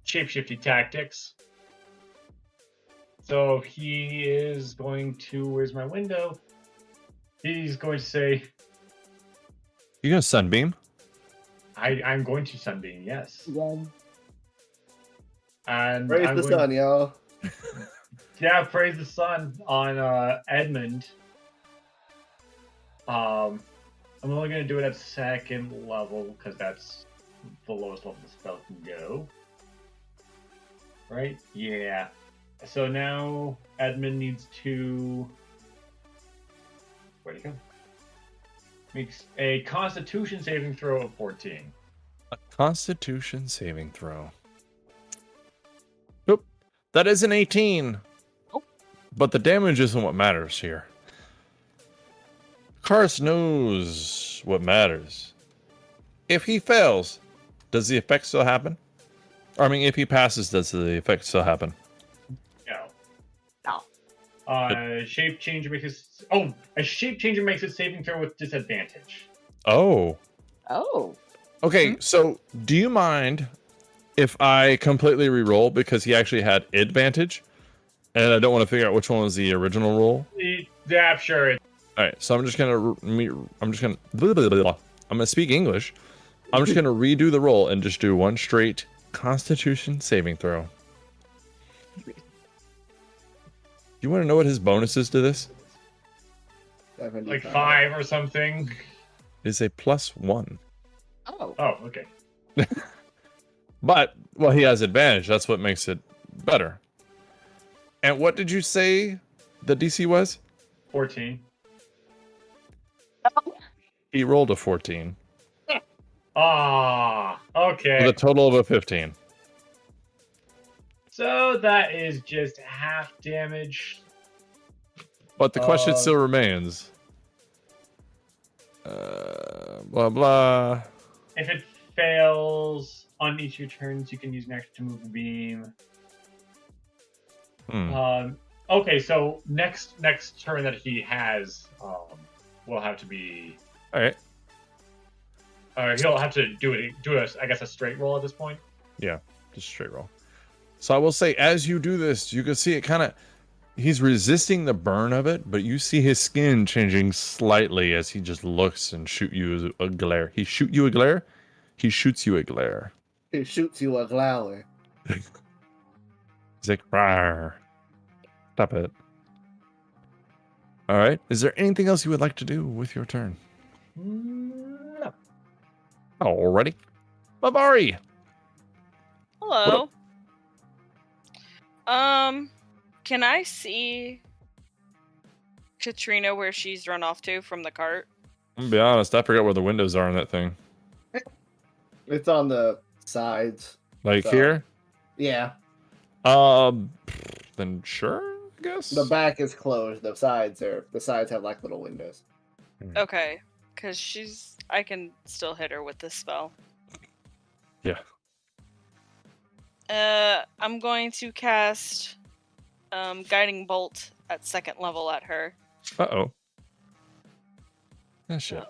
shapeshifty tactics. So he is going to, where's my window? He's going to say, You gonna sunbeam? I'm going to sunbeam, yes. And Praise I'm the going- sun, y'all. Yeah, praise the sun on Edmund. I'm only going to do it at 2nd level because that's the lowest level the spell can go. Right? Yeah. So now Edmund needs to... Where'd he go? Makes a Constitution saving throw of 14. A Constitution saving throw. Oop. That is an 18. Oh. But the damage isn't what matters here. Karis knows what matters. If he fails, does the effect still happen? Or, I mean, if he passes, does the effect still happen? No. No. Shape changer makes a shape changer makes a saving throw with disadvantage. Oh. Oh. Okay, so do you mind if I completely re-roll because he actually had advantage, and I don't want to figure out which one was the original roll? Yeah, sure. All right, so I'm gonna speak English. I'm just gonna redo the roll and just do one straight Constitution saving throw. You want to know what his bonus is to this? 75. Like 5 or something. It's a +1. Oh. Oh, okay. But, well, he has advantage. That's what makes it better. And what did you say the DC was? 14. He rolled a 14 Ah, okay. with a total of a 15. So that is just half damage. But the question still remains. Blah, blah. If it fails on each of your turns, you can use an action to move the beam. Okay, so next turn that he has will have to be. All right. He'll have to do a straight roll at this point. Yeah, just straight roll. So I will say, as you do this, you can see it kind of. He's resisting the burn of it, but you see his skin changing slightly as he just looks and shoot you a glare. He shoot you a glare? He shoots you a glare. He shoots you a glower. He's like, rawr. Stop it. All right. Is there anything else you would like to do with your turn? No. Alrighty. Mavari. Hello. Can I see Katrina where she's run off to from the cart? I'm gonna be honest, I forgot where the windows are on that thing. It's on the sides. Like So- here? Yeah. Then sure, I guess. The back is closed. The sides have like little windows. Okay, because I can still hit her with this spell. Yeah. I'm going to cast Guiding Bolt at 2nd level at her. Uh-oh. Ah, shit.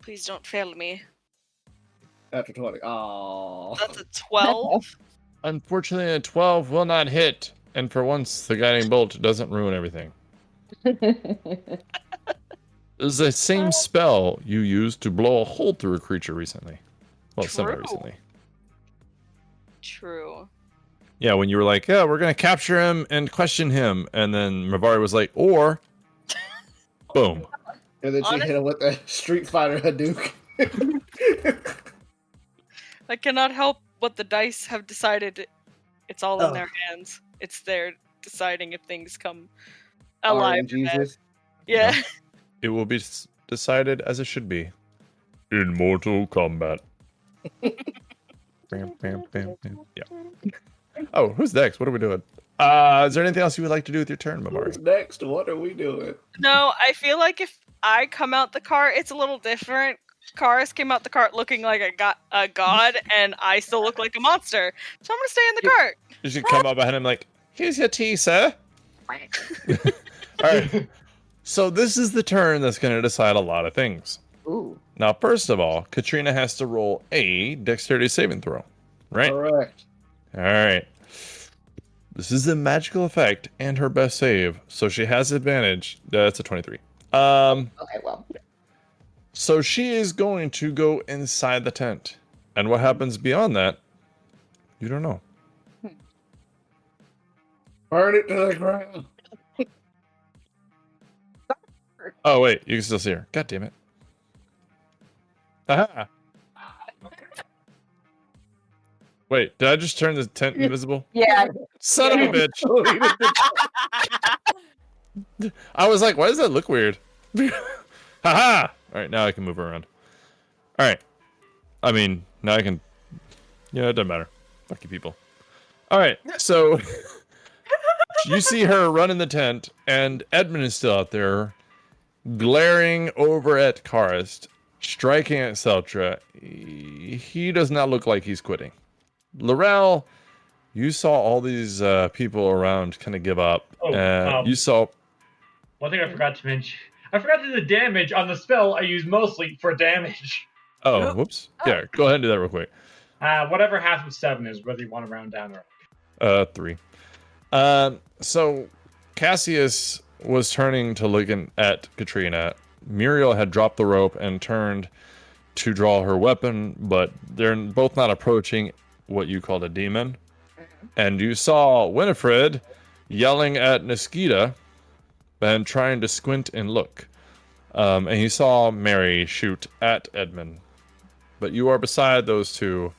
Please don't fail me. After 20. Oh. That's a 12. Unfortunately, a 12 will not hit. And for once, the guiding bolt doesn't ruin everything. It's the same spell you used to blow a hole through a creature recently. Well, True. semi-recently. True. Yeah, when you were like, yeah, we're going to capture him and question him. And then Mavari was like, or... Boom. And then she hit him with the Street Fighter Hadouken. I cannot help what the dice have decided. It's all in their hands. It's their deciding if things come alive. Jesus. Yeah. It will be decided as it should be. In Mortal Kombat. Bam, bam, bam, bam. Yeah. Oh, who's next? What are we doing? Is there anything else you would like to do with your turn, Mavari? Who's next? What are we doing? No, I feel like if I come out the cart, it's a little different. Karis came out the cart looking like a god, and I still look like a monster. So I'm gonna stay in the cart. You should come up behind him like, here's your tea, sir. Alright. So this is the turn that's going to decide a lot of things. Ooh. Now, first of all, Katrina has to roll a dexterity saving throw. Right? Correct. Alright. This is a magical effect and her best save, so she has advantage. That's a 23. Okay, well. So she is going to go inside the tent. And what happens beyond that, you don't know. Burn it to the ground. Oh, wait, you can still see her. God damn it. Aha! Wait, did I just turn the tent invisible? Yeah. Son of a bitch! I was like, why does that look weird? Haha! Alright, now I can move around. Alright. I mean, now I can... Yeah, it doesn't matter. Fuck you people. Alright, so... you see her run in the tent, and Edmund is still out there, glaring over at Karst, striking at Celtra. He does not look like he's quitting. Lorel, you saw all these people around kind of give up. You saw... One thing I forgot to mention. I forgot to do the damage on the spell I use mostly for damage. Oh, whoops. Yeah, go ahead and do that real quick. Whatever half of 7 is, whether you want to round down or 3. So Cassius was turning to looking at Katrina. Muriel had dropped the rope and turned to draw her weapon, but they're both not approaching what you called a demon. And you saw Winifred yelling at Naskita and trying to squint and look. And you saw Mary shoot at Edmund. But you are beside those two.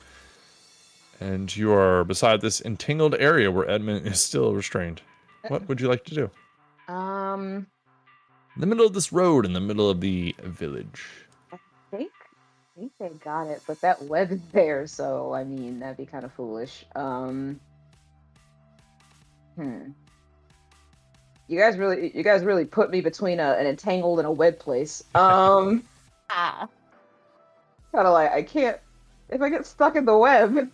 And you are beside this entangled area where Edmund is still restrained. What would you like to do? In the middle of this road, in the middle of the village. I think they got it, but that web is there, so I mean that'd be kind of foolish. You guys really put me between an entangled and a web place. Kind of like I can't. If I get stuck in the web,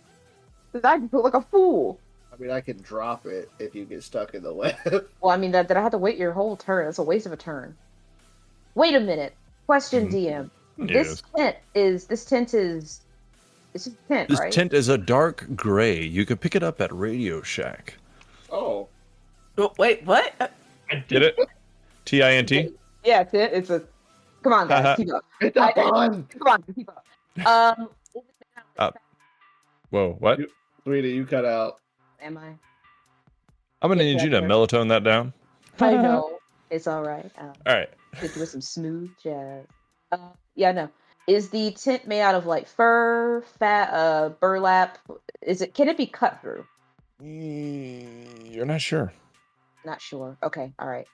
then I can feel like a fool. I mean, I can drop it if you get stuck in the web. Well, I mean that I have to wait your whole turn. That's a waste of a turn. Wait a minute. Question, DM. Yes. This tent is it's a tent, This right? tent is a dark gray. You can pick it up at Radio Shack. Oh. Oh, wait, what? I Get it? T-I-N-T? Yeah, tent. It's a. Come on, guys, keep up. It's a pun! Come on, keep up. Whoa, what? Sweetie, you cut out. Am I? I'm gonna need you to melatonin that down. I know. It's all right. Alright. Hit you with some smooth jazz. Yeah, no. Is the tent made out of like fur, fat, burlap? Can it be cut through? You're not sure. Not sure. Okay, all right.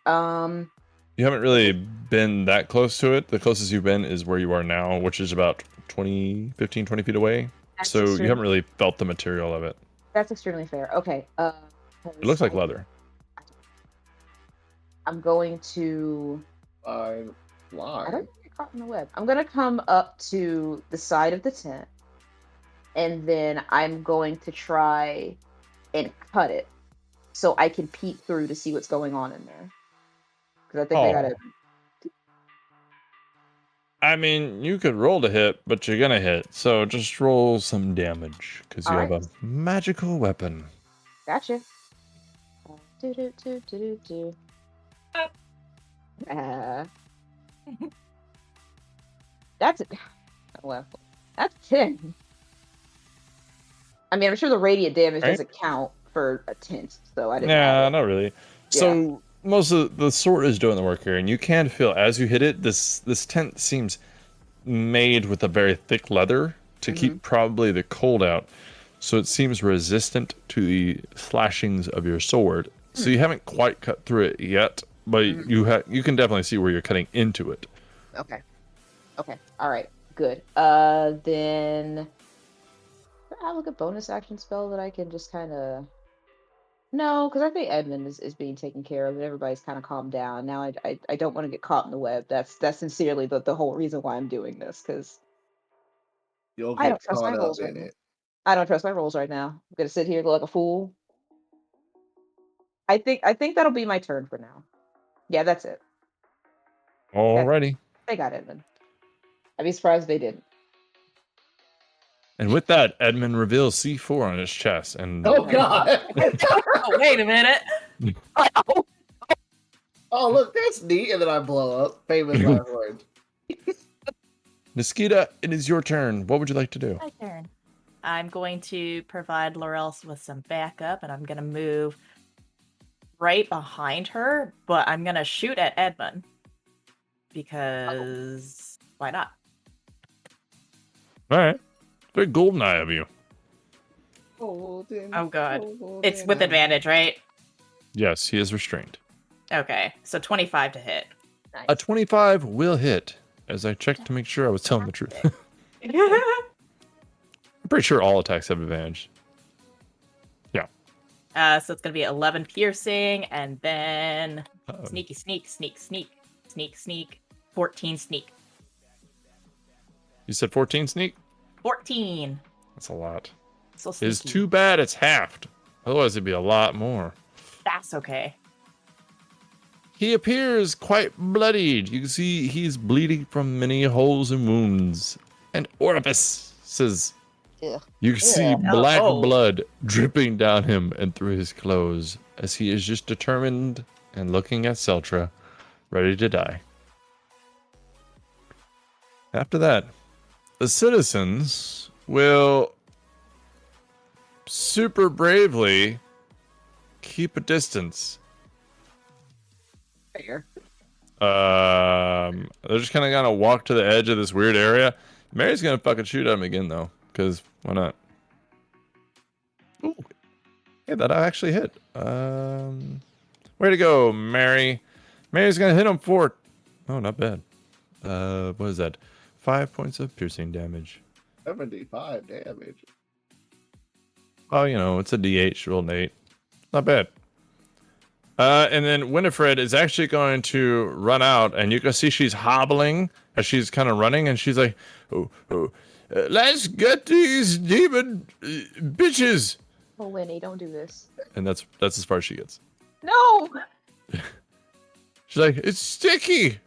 You haven't really been that close to it. The closest you've been is where you are now, which is about 20 feet away. That's So you extreme- haven't really felt the material of it. That's extremely fair. Okay. It looks like leather. I'm going to. I Lie. don't get caught in the web. I'm gonna come up to the side of the tent, and then I'm going to try and cut it so I can peek through to see what's going on in there. Because I think they gotta. I mean, you could roll to hit, but you're gonna hit. So just roll some damage because you have a magical weapon. Gotcha. Do. That's it. Well, that's 10. I mean, I'm sure the radiant damage Right. doesn't count for a tent, so I didn't. Nah, not really. So most of the sword is doing the work here, and you can feel as you hit it. This tent seems made with a very thick leather to keep probably the cold out, so it seems resistant to the slashings of your sword. So you haven't quite cut through it yet, but you can definitely see where you're cutting into it. Okay. All right. Good. Then do I have like a bonus action spell that I can just kind of. No, because I think Edmund is being taken care of, and everybody's kind of calmed down. Now I don't want to get caught in the web. That's sincerely the whole reason why I'm doing this, because You'll I get don't trust my caught up rolls in right now. it. I don't trust my rolls right now. I'm gonna sit here and look like a fool. I think that'll be my turn for now. Yeah, that's it. Alrighty. They got Edmund. I'd be surprised if they didn't. And with that, Edmund reveals C4 on his chest, and Oh god! Oh, wait a minute. Oh look, that's neat, and then I blow up. Famous last words. Naskita, it is your turn. What would you like to do? My turn. I'm going to provide Lorel with some backup, and I'm going to move right behind her, but I'm going to shoot at Edmund. Because why not? Alright. Very golden eye of you. Oh god. It's with advantage, right? Yes, he is restrained. Okay, so 25 to hit. A 25 will hit. As I checked to make sure I was telling the truth. I'm pretty sure all attacks have advantage. So it's gonna be 11 piercing, and then sneak, 14 sneak. You said 14 sneak? 14. That's a lot. So It's sneaky. too bad it's halved. Otherwise, it'd be a lot more. That's okay. He appears quite bloodied. You can see he's bleeding from many holes and wounds and orifices. Yeah. You can see Yeah. black Oh. blood dripping down him and through his clothes as he is just determined and looking at Celtra, ready to die. After that, the citizens will super bravely keep a distance. Fair. They're just kind of gonna walk to the edge of this weird area. Mary's gonna fucking shoot at him again though, because why not? Ooh, yeah, that actually hit. Way to go, Mary. Mary's gonna hit him for. Oh, not bad. What is that? 5 points of piercing damage. 75 damage. Oh, you know, it's a DH roll, Nate. Not bad. And then Winifred is actually going to run out, and you can see she's hobbling as she's kind of running, and she's like, let's get these demon bitches. Oh, Winnie, don't do this. And that's as far as she gets. No! She's like, it's sticky.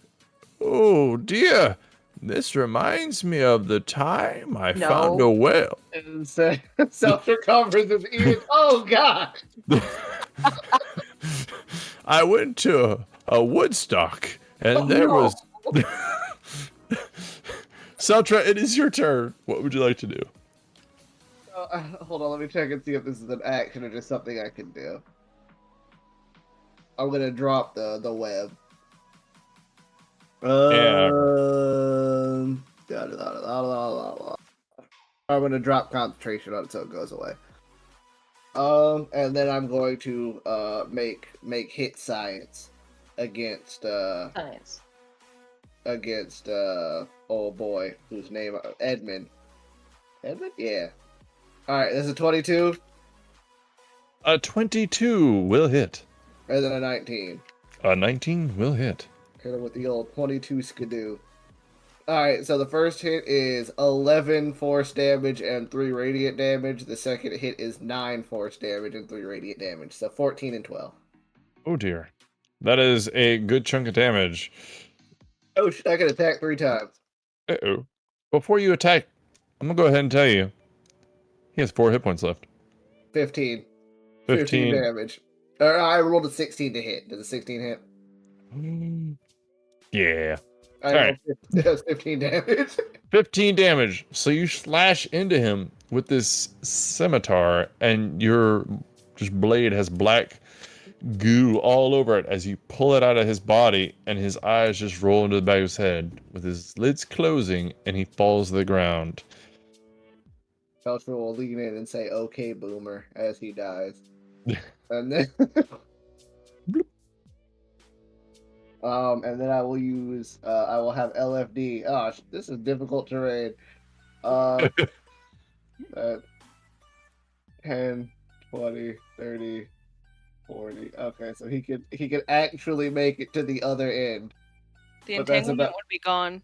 Oh, dear. This reminds me of the time I found a whale. And self-recovers his ears. Oh, God! I went to a Woodstock, and there was... Celtra, it is your turn. What would you like to do? Hold on, let me check and see if this is an action or just something I can do. I'm gonna drop the web. I'm gonna drop concentration on it so it goes away. And then I'm going to make hit science against Science. old boy whose name Edmund. Edmund, yeah. All right, this is 22. A 22 will hit. And then a 19. A 19 will hit. Hit him with the old 22 skidoo. Alright, so the first hit is 11 force damage and 3 radiant damage. The second hit is 9 force damage and 3 radiant damage. So 14 and 12. Oh dear. That is a good chunk of damage. Oh shit, I can attack 3 times. Uh-oh. Before you attack, I'm going to go ahead and tell you. He has 4 hit points left. 15. 15 damage. I rolled a 16 to hit. Does a 16 hit? Yeah. I Alright. rolled 15 damage. 15 damage. So you slash into him with this scimitar, and your just blade has black goo all over it as you pull it out of his body, and his eyes just roll into the back of his head with his lids closing, and he falls to the ground. Felcher will lean in and say, "Okay, boomer," as he dies. And then, and then I will use, I will have LFD. Oh, this is difficult terrain. 10, 20, 30, 40. Okay, so he could actually make it to the other end. The But that's entanglement about- would be gone.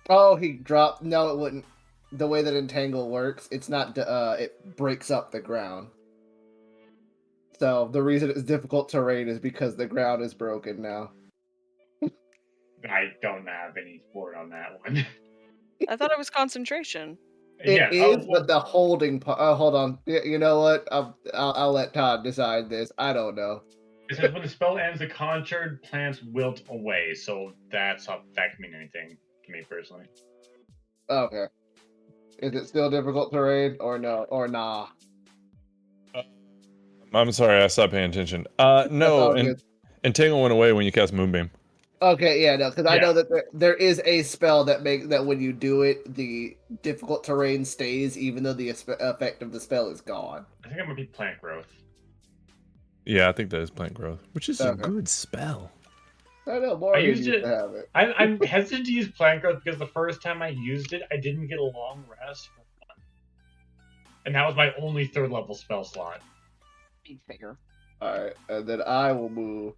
Oh, he dropped. No, it wouldn't. The way that entangle works, it's not. It breaks up the ground. So the reason it's difficult terrain is because the ground is broken now. I don't have any support on that one. I thought it was concentration. It is, but the holding part. Hold on. You know what? I'll let Todd decide this. I don't know. It says when the spell ends, the conjured plants wilt away. So that can mean anything to me personally. Okay. Is it still difficult terrain or no or nah? I'm sorry, I stopped paying attention. That's No, all and good. Entangle went away when you cast Moonbeam. Okay, yeah, no, because I Yeah. know that there is a spell that when you do it, the difficult terrain stays, even though the effect of the spell is gone. I think I'm gonna be plant growth. Yeah, I think that is plant growth, which is a Okay. good spell. I know Morgan used used it- to have it. I'm hesitant to use plant growth because the first time I used it, I didn't get a long rest for fun. And that was my only 3rd level spell slot. Big figure. Alright, and then I will move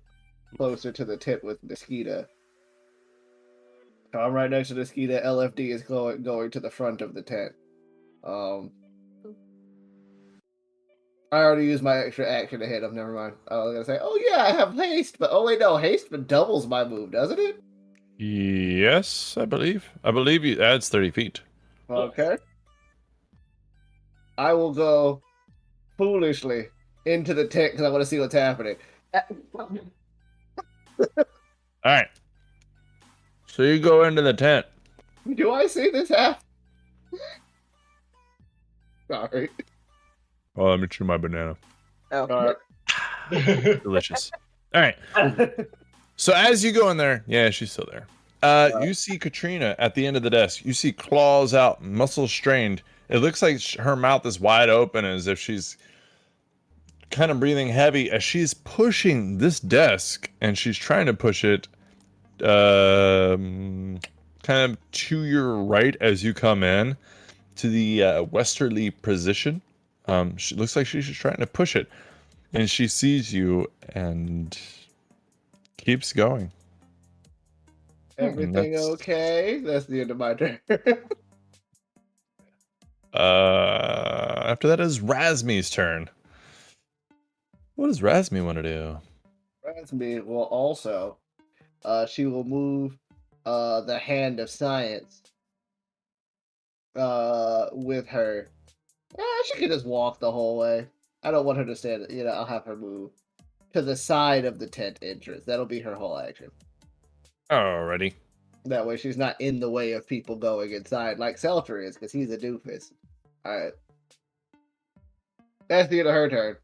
closer to the tent with Naskita. So I'm right next to Naskita. LFD is going to the front of the tent. I already used my extra action to hit him. Never mind. I was gonna say, oh yeah, I have haste, but oh wait, no, haste doubles my move, doesn't it? Yes, I believe. I believe it adds 30 feet. Okay. I will go foolishly into the tent because I want to see what's happening. All right. So you go into the tent. Do I see this happen? Sorry. Oh, let me chew my banana. Oh. Alright. Delicious. All right. So as you go in there, yeah, she's still there. You see Katrina at the end of the desk. You see claws out, muscles strained. It looks like her mouth is wide open as if she's kind of breathing heavy as she's pushing this desk, and she's trying to push it kind of to your right as you come in to the westerly position. She looks like she's just trying to push it, and she sees you and keeps going. Everything That's- okay? That's the end of my turn. After that is Razmi's turn. What does Razmi want to do? Razmi will also, she will move the hand of science with her. She can just walk the whole way. I don't want her to stand. I'll have her move to the side of the tent entrance. That'll be her whole action. Alrighty. That way she's not in the way of people going inside like Celtra is, because he's a doofus. Alright. That's the end of her turn.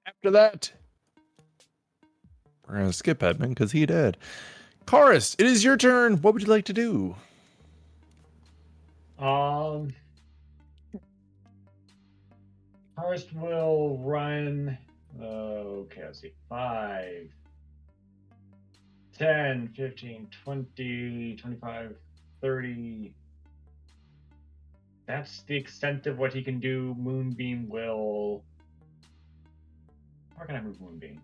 After that, we're gonna skip Edmund because he dead. Chorus, it is your turn. What would you like to do? First will run. Okay, let's see. 5, 10, 15, 20, 25, 30. That's the extent of what he can do. Moonbeam will. Where can I move Moonbeam?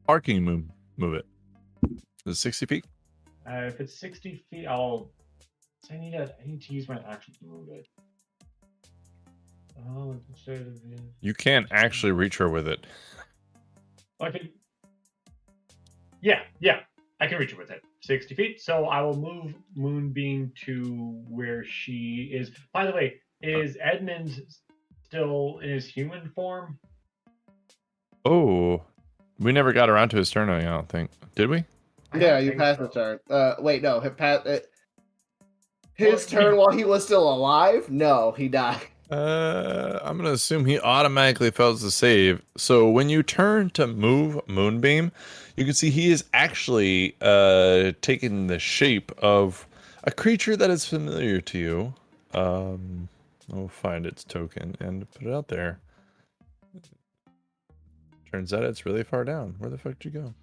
Arcing move it. Is it 60 feet? If it's 60 feet, I'll. I need to use my action to move it. Oh, You can't actually reach her with it. I can. Yeah, I can reach it with it. 60 feet. So I will move Moonbeam to where she is. By the way, is Edmund still in his human form? Oh, we never got around to his turn, I don't think. Did we? Yeah, you passed the turn. Wait, no. His turn while he was still alive? No, he died. I'm gonna assume he automatically fails to save. So when you turn to move Moonbeam, you can see he is actually taking the shape of a creature that is familiar to you. I'll find its token and put it out there. Turns out it's really far down. Where the fuck did you go?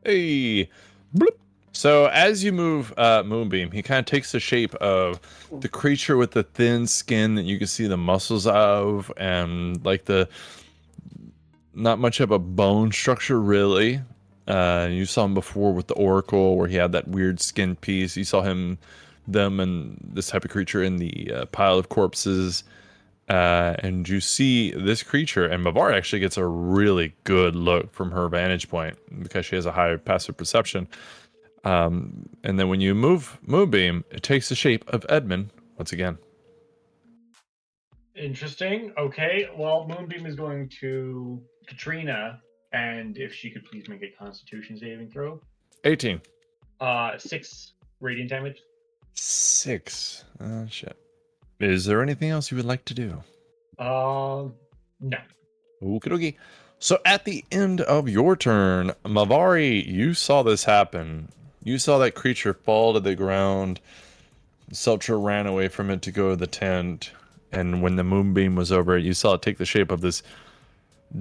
Hey, bloop. So as you move Moonbeam, he kind of takes the shape of the creature with the thin skin that you can see the muscles of, and like the not much of a bone structure really. You saw him before with the Oracle, where he had that weird skin piece. You saw them and this type of creature in the pile of corpses. And you see this creature, and Mavari actually gets a really good look from her vantage point because she has a high passive perception. And then when you move Moonbeam, it takes the shape of Edmund once again. Interesting. Okay. Well, Moonbeam is going to Katrina, and if she could please make a Constitution saving throw. 18. 6 radiant damage. 6. Shit. Is there anything else you would like to do? No. Okie dokie. So at the end of your turn, Mavari, you saw this happen. You saw that creature fall to the ground. Celtra ran away from it to go to the tent. And when the moonbeam was over it, you saw it take the shape of this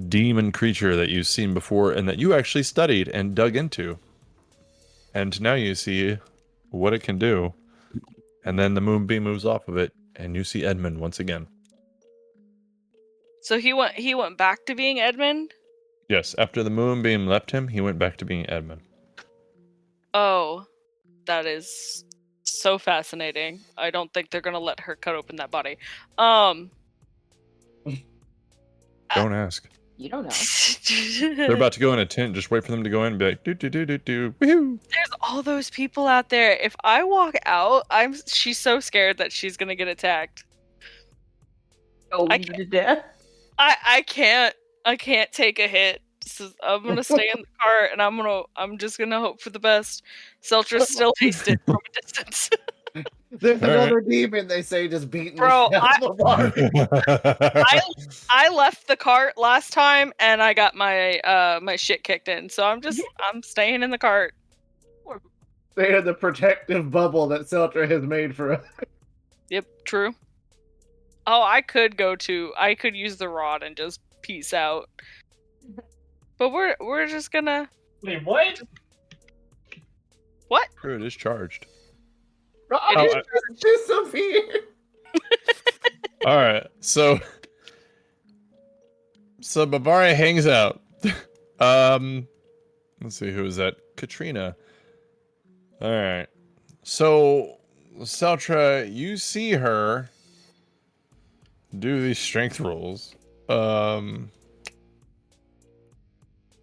demon creature that you've seen before and that you actually studied and dug into. And now you see what it can do. And then the moonbeam moves off of it, and you see Edmund once again. So he went back to being Edmund? Yes, after the moonbeam left him, he went back to being Edmund. Oh, that is so fascinating. I don't think they're gonna let her cut open that body. Don't ask. You don't know. They're about to go in a tent. Just wait for them to go in and be like, do do do do do. Woohoo! There's all those people out there. If I walk out, she's so scared that she's gonna get attacked. Oh, I you to death. I can't take a hit. So I'm gonna stay in the car and I'm just gonna hope for the best. Celtra's still hasted from a distance. There's another demon, they say, just beating Bro, the shit out of Mavari. I left the cart last time and I got my my shit kicked in. So I'm staying in the cart. They had the protective bubble that Celtra has made for us. Yep, true. Oh, I could use the rod and just peace out. But we're just gonna Wait, what? what? It is charged. It just disappeared. All right, so Mavari hangs out. Let's see, who is that? Katrina. All right, so Celtra, you see her do these strength rolls.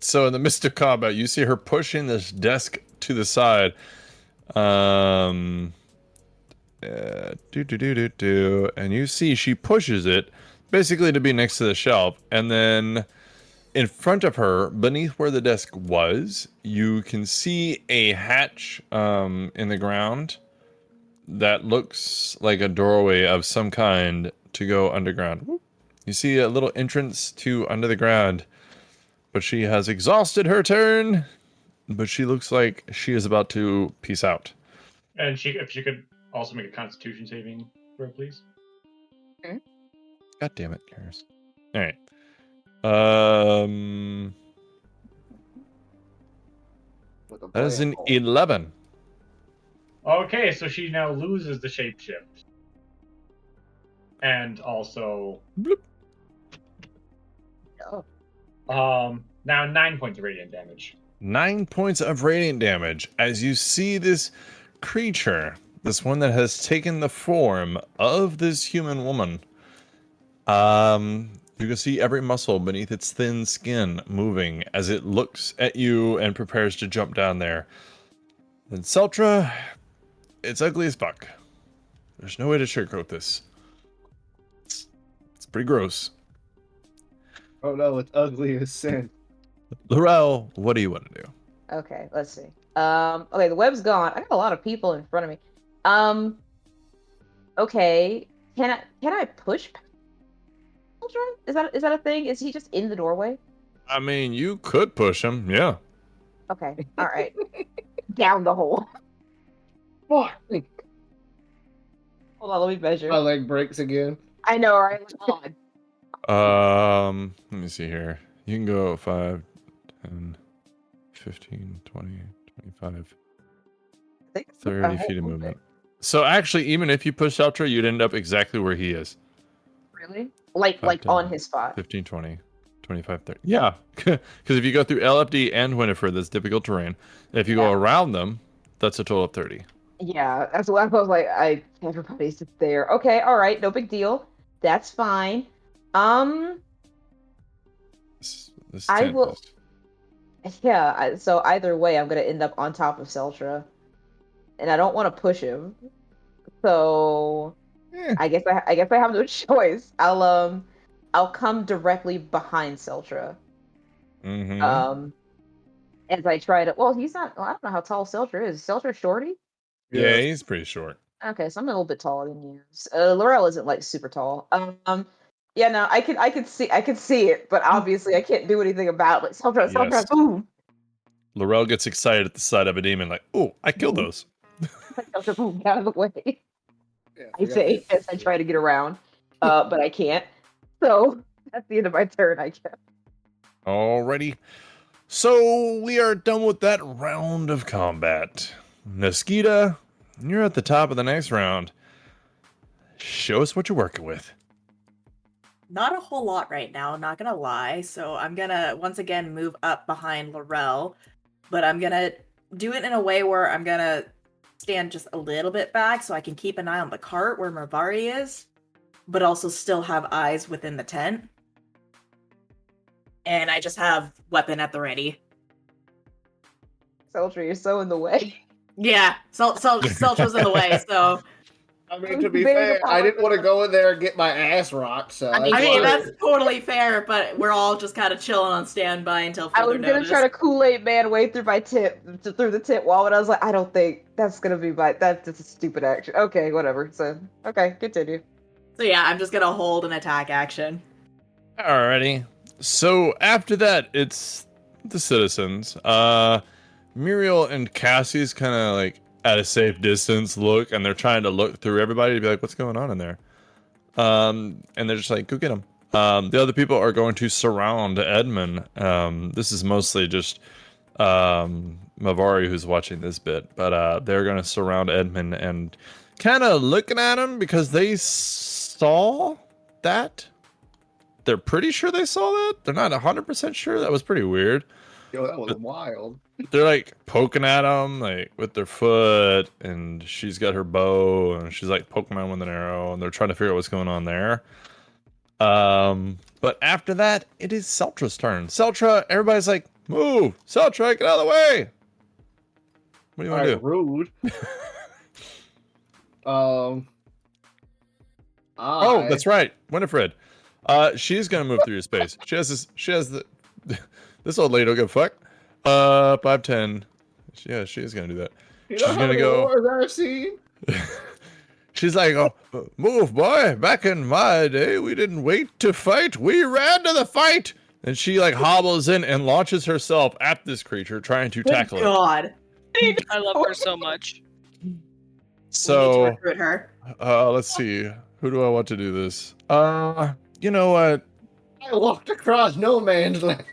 So in the midst of combat, you see her pushing this desk to the side. And you see she pushes it basically to be next to the shelf, and then in front of her, beneath where the desk was, you can see a hatch in the ground that looks like a doorway of some kind to go underground. You see a little entrance to under the ground, but she has exhausted her turn, but she looks like she is about to peace out. And if she could also make a Constitution saving throw, please. God damn it, Karis. All right. That is an 11. Okay, so she now loses the shapeshift. And also... Bloop. Now 9 points of radiant damage. 9 points of radiant damage as you see this creature, this one that has taken the form of this human woman. You can see every muscle beneath its thin skin moving as it looks at you and prepares to jump down there. And Celtra, it's ugly as fuck. There's no way to sugarcoat this. It's pretty gross. Oh no, it's ugly as sin. Lorel, what do you want to do? Okay, let's see. Okay, the web's gone. I got a lot of people in front of me. Okay, can I push Celtra? Is that a thing? Is he just in the doorway? I mean, you could push him, yeah. Okay, all right. Down the hole. Fuck. Hold on, let me measure. My leg breaks again. I know, right? Odd. Let me see here. You can go 5, 10, 15, 20, 25, 30 feet of movement. So actually, even if you push Celtra, you'd end up exactly where he is. Really? Like 5, 10, on his spot. 15, 20, 25, 30. Yeah, because if you go through LFD and Winifred, that's difficult terrain. If you go around them, that's a total of 30. Yeah, that's what I was like. Everybody's just there. Okay, all right, no big deal. That's fine. This I tent will- is- Yeah. So either way, I'm gonna end up on top of Celtra, and I don't want to push him. So I guess I have no choice. I'll come directly behind Celtra. Mhm. As I try to. Well, he's not. Well, I don't know how tall Celtra is. Is Celtra shorty? Yeah, he's pretty short. Okay, so I'm a little bit taller than you. Lorel isn't like super tall. Yeah, no, I could see it, but obviously I can't do anything about it. Celtra, Yes. boom. Lorel gets excited at the sight of a demon, like, oh, I killed those. Celtra, boom, get out of the way. Yeah, I say as I try to get around, but I can't. So that's the end of my turn, I guess. Alrighty. So we are done with that round of combat. Naskita, you're at the top of the next round. Show us what you're working with. Not a whole lot right now, not gonna lie. So I'm gonna once again move up behind Lorel, but I'm gonna do it in a way where I'm gonna stand just a little bit back so I can keep an eye on the cart where Mavari is, but also still have eyes within the tent. And I just have weapon at the ready. Celtra, you're so in the way. Yeah, Celtra's in the way, so I mean, to be Very fair, I didn't want to go in there and get my ass rocked. So I mean that's totally fair, but we're all just kind of chilling on standby until I further was gonna notice. try to Kool-Aid man way through through the tent wall, but I was like, I don't think that's gonna be that's just a stupid action. Okay, whatever. So, okay, continue. So yeah, I'm just gonna hold an attack action. Alrighty. So after that, it's the citizens. Muriel and Cassie's kind of like at a safe distance look, and they're trying to look through everybody to be like, what's going on in there? And they're just like, go get him. The other people are going to surround Edmund. This is mostly just Mavari who's watching this bit, but they're going to surround Edmund and kind of looking at him because they saw that. They're pretty sure they saw that. They're not 100% sure. That was pretty weird. Yo, that was wild. They're like poking at him like with their foot, and she's got her bow and she's like poking him with an arrow, and they're trying to figure out what's going on there. But after that, it is Celtra's turn. Celtra, everybody's like, move! Celtra, get out of the way! What do you want to do? Rude. Oh, that's right. Winifred. She's gonna move through your space. She has the this old lady don't give a fuck. 5'10". Yeah, she is gonna do that. You She's know how gonna many go. wars I've seen? She's like, oh, move, boy. Back in my day, we didn't wait to fight. We ran to the fight. And she like hobbles in and launches herself at this creature, trying to tackle it. God. I love her so much. So, we need to recruit her. let's see. Who do I want to do this? You know what? I walked across no man's land.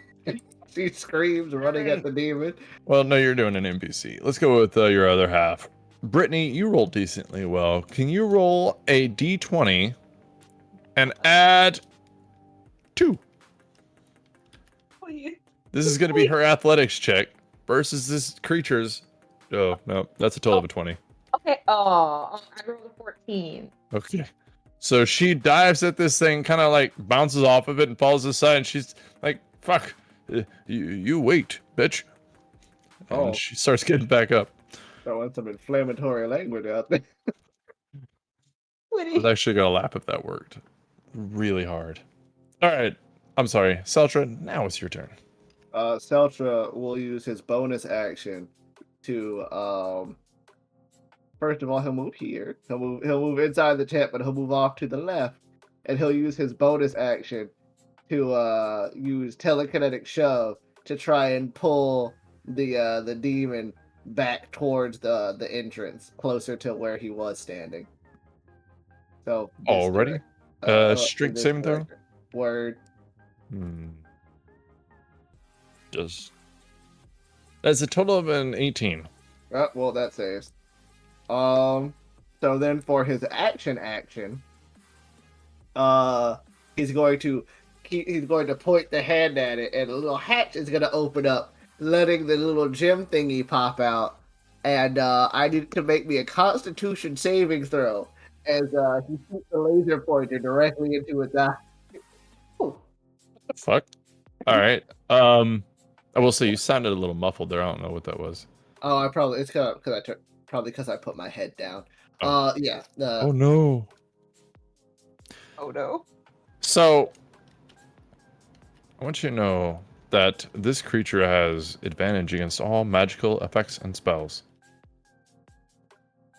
She screams, running at the demon. Well, no, you're doing an NPC. Let's go with your other half. Brittany, you rolled decently well. Can you roll a d20 and add 2? Please. This is going to be her athletics check versus this creature's. Oh, no, that's a total of a 20. Okay. Oh, I rolled a 14. Okay. So she dives at this thing, kind of like bounces off of it and falls aside, and she's like, fuck, you wait, bitch. And Oh. she starts getting back up. Throwing some inflammatory language out there. I was actually going to laugh if that worked. Really hard. All right. I'm sorry. Celtra, now it's your turn. Celtra will use his bonus action to first of all, he'll move here. He'll move inside the tent, but he'll move off to the left, and he'll use his bonus action to use telekinetic shove to try and pull the demon back towards the entrance, closer to where he was standing. So Already? Strength this saving throw? Word. That's a total of an 18. Well, that saves. So then for his action, he's going to point the hand at it, and a little hatch is going to open up, letting the little gem thingy pop out. And I need to make me a Constitution saving throw as he shoots the laser pointer directly into its eye. What the fuck? All right. I will say you sounded a little muffled there. I don't know what that was. Oh, because I put my head down. Oh. Yeah. Oh no. Oh no. So I want you to know that this creature has advantage against all magical effects and spells.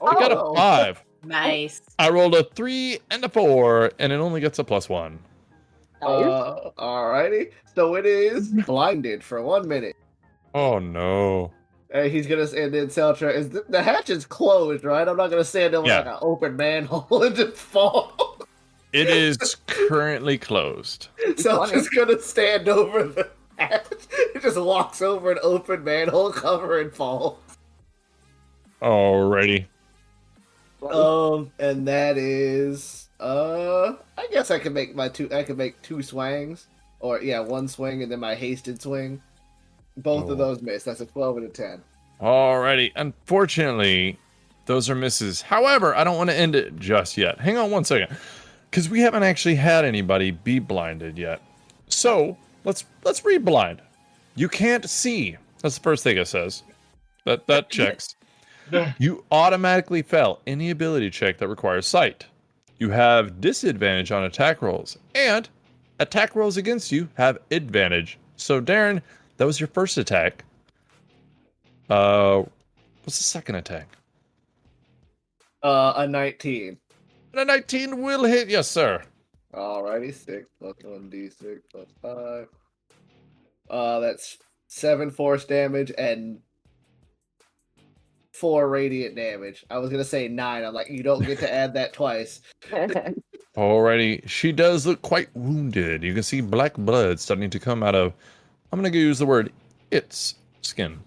I got a 5. Nice. I rolled a 3 and a 4, and it only gets a +1. Alrighty. So it is blinded for 1 minute. Oh no. And he's gonna, and then Celtra is the hatch is closed, right? I'm not gonna stand over like an open manhole and just fall. It is currently closed. Celtra's gonna stand over It just walks over an open manhole cover and falls. Alrighty. And that is I guess I can make two swangs. Or yeah, one swing and then my hasted swing. Both of those miss. That's a 12 and a 10. Alrighty. Unfortunately, those are misses. However, I don't want to end it just yet. Hang on one second. Because we haven't actually had anybody be blinded yet. So, let's read blind. You can't see. That's the first thing it says. That checks. You automatically fail any ability check that requires sight. You have disadvantage on attack rolls. And attack rolls against you have advantage. So, Darren, that was your first attack. What's the second attack? A 19. And a 19 will hit, yes, sir. Alrighty, 6 plus 1d6 plus 5. That's 7 force damage and 4 radiant damage. I was gonna say 9. I'm like, you don't get to add that twice. Alrighty, she does look quite wounded. You can see black blood starting to come out of, I'm gonna use the word, its skin.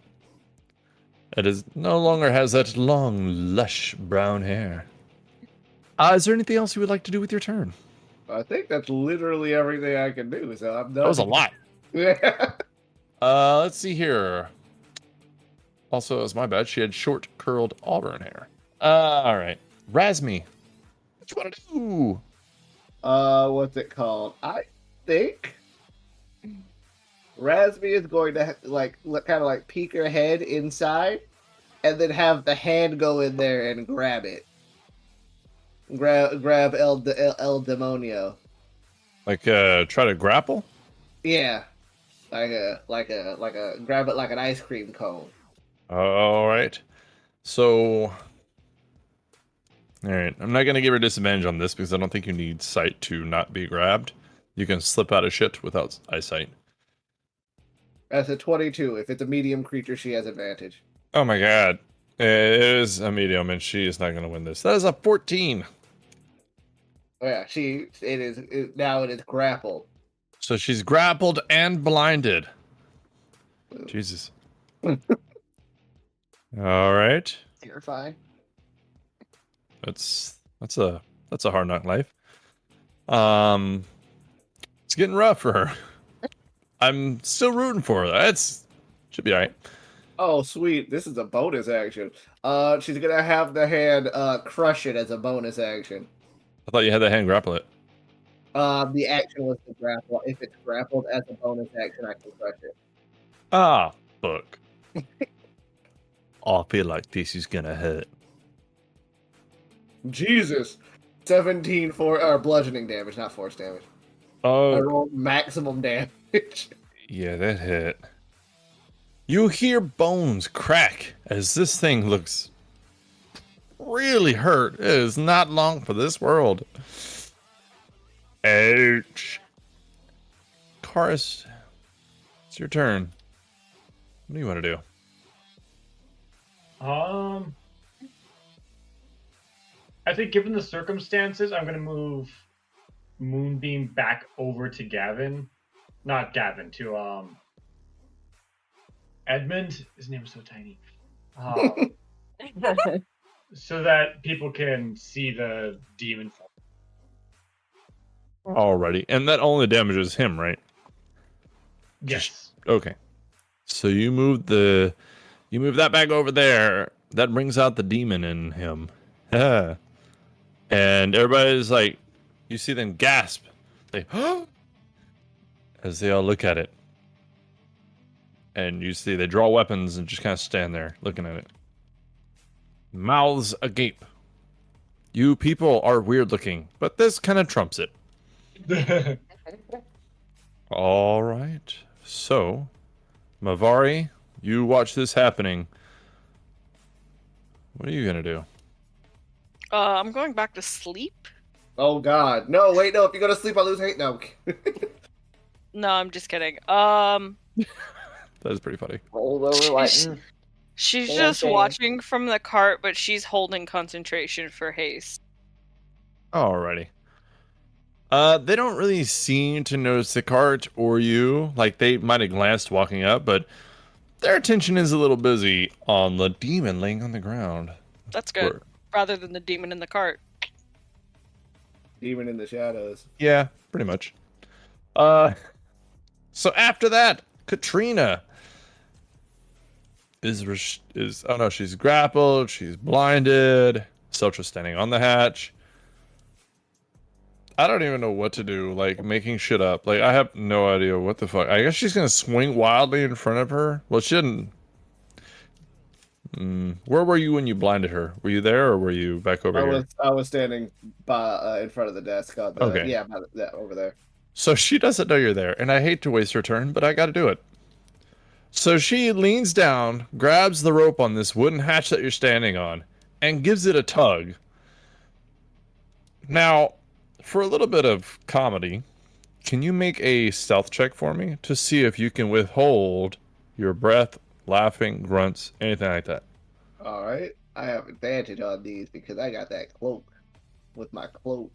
It is no longer has that long, lush brown hair. Is there anything else you would like to do with your turn? I think that's literally everything I can do, so I'm done. That was a lot. Yeah. Let's see here. Also, it was my bad. She had short, curled auburn hair. Alright. Razmi. What you want to do? What's it called? I think Razmi is going to kind of like peek her head inside, and then have the hand go in there and grab it. Grab El Demonio. Like try to grapple? Yeah, like a grab it like an ice cream cone. All right. So, all right. I'm not gonna give her disadvantage on this because I don't think you need sight to not be grabbed. You can slip out of shit without eyesight. That's a 22. If it's a medium creature, she has advantage. Oh my god. It is a medium and she is not gonna win this. That is a 14. Oh yeah, now it is grappled. So she's grappled and blinded. Jesus. All right. Terrifying. That's a hard knock life. It's getting rough for her. I'm still rooting for her. Should be all right. Oh sweet, this is a bonus action. She's gonna have the hand crush it as a bonus action. I thought you had that hand grapple it. The action was to grapple. If it's grappled as a bonus action, I can crush it. Ah, fuck. I feel like this is gonna hurt. Jesus. 17 for bludgeoning damage, not force damage. I Oh, rolled maximum damage. yeah, that hit. You hear bones crack as this thing looks really hurt. It is not long for this world. Ouch. Karis, it's your turn. What do you want to do? I think given the circumstances, I'm gonna move Moonbeam back over to Gavin. Not Gavin, to Edmund. His name's so tiny. So that people can see the demon form. Alrighty, and that only damages him, right? Yes. Okay. So you move that back over there. That brings out the demon in him. And everybody's like, you see them gasp. They, as they all look at it. And you see they draw weapons and just kind of stand there looking at it. Mouths agape. You people are weird looking, but this kind of trumps it. All right. So, Mavari, you watch this happening. What are you going to do? I'm going back to sleep. Oh god. No, wait, no, if you go to sleep, I lose hate. No. No, I'm just kidding. That is pretty funny. Roll over like. She's Damn just thing. watching from the cart, but she's holding concentration for haste. Alrighty. They don't really seem to notice the cart or you. Like, they might have glanced walking up, but their attention is a little busy on the demon laying on the ground. That's good. Rather than the demon in the cart. Demon in the shadows. Yeah, pretty much. So after that, Katrina is oh no, she's grappled, she's blinded. Celtra's standing on the hatch. I don't even know what to do, like making shit up. Like, I have no idea what the fuck. I guess she's gonna swing wildly in front of her. Well, she didn't. Where were you when you blinded her? Were you there or were you back over here? I was standing by in front of the desk. Okay. Yeah, over there. So she doesn't know you're there, and I hate to waste her turn, but I gotta do it. So she leans down, grabs the rope on this wooden hatch that you're standing on, and gives it a tug. Now, for a little bit of comedy, can you make a stealth check for me to see if you can withhold your breath, laughing, grunts, anything like that? All right. I have advantage on these because I got that cloak with my cloak.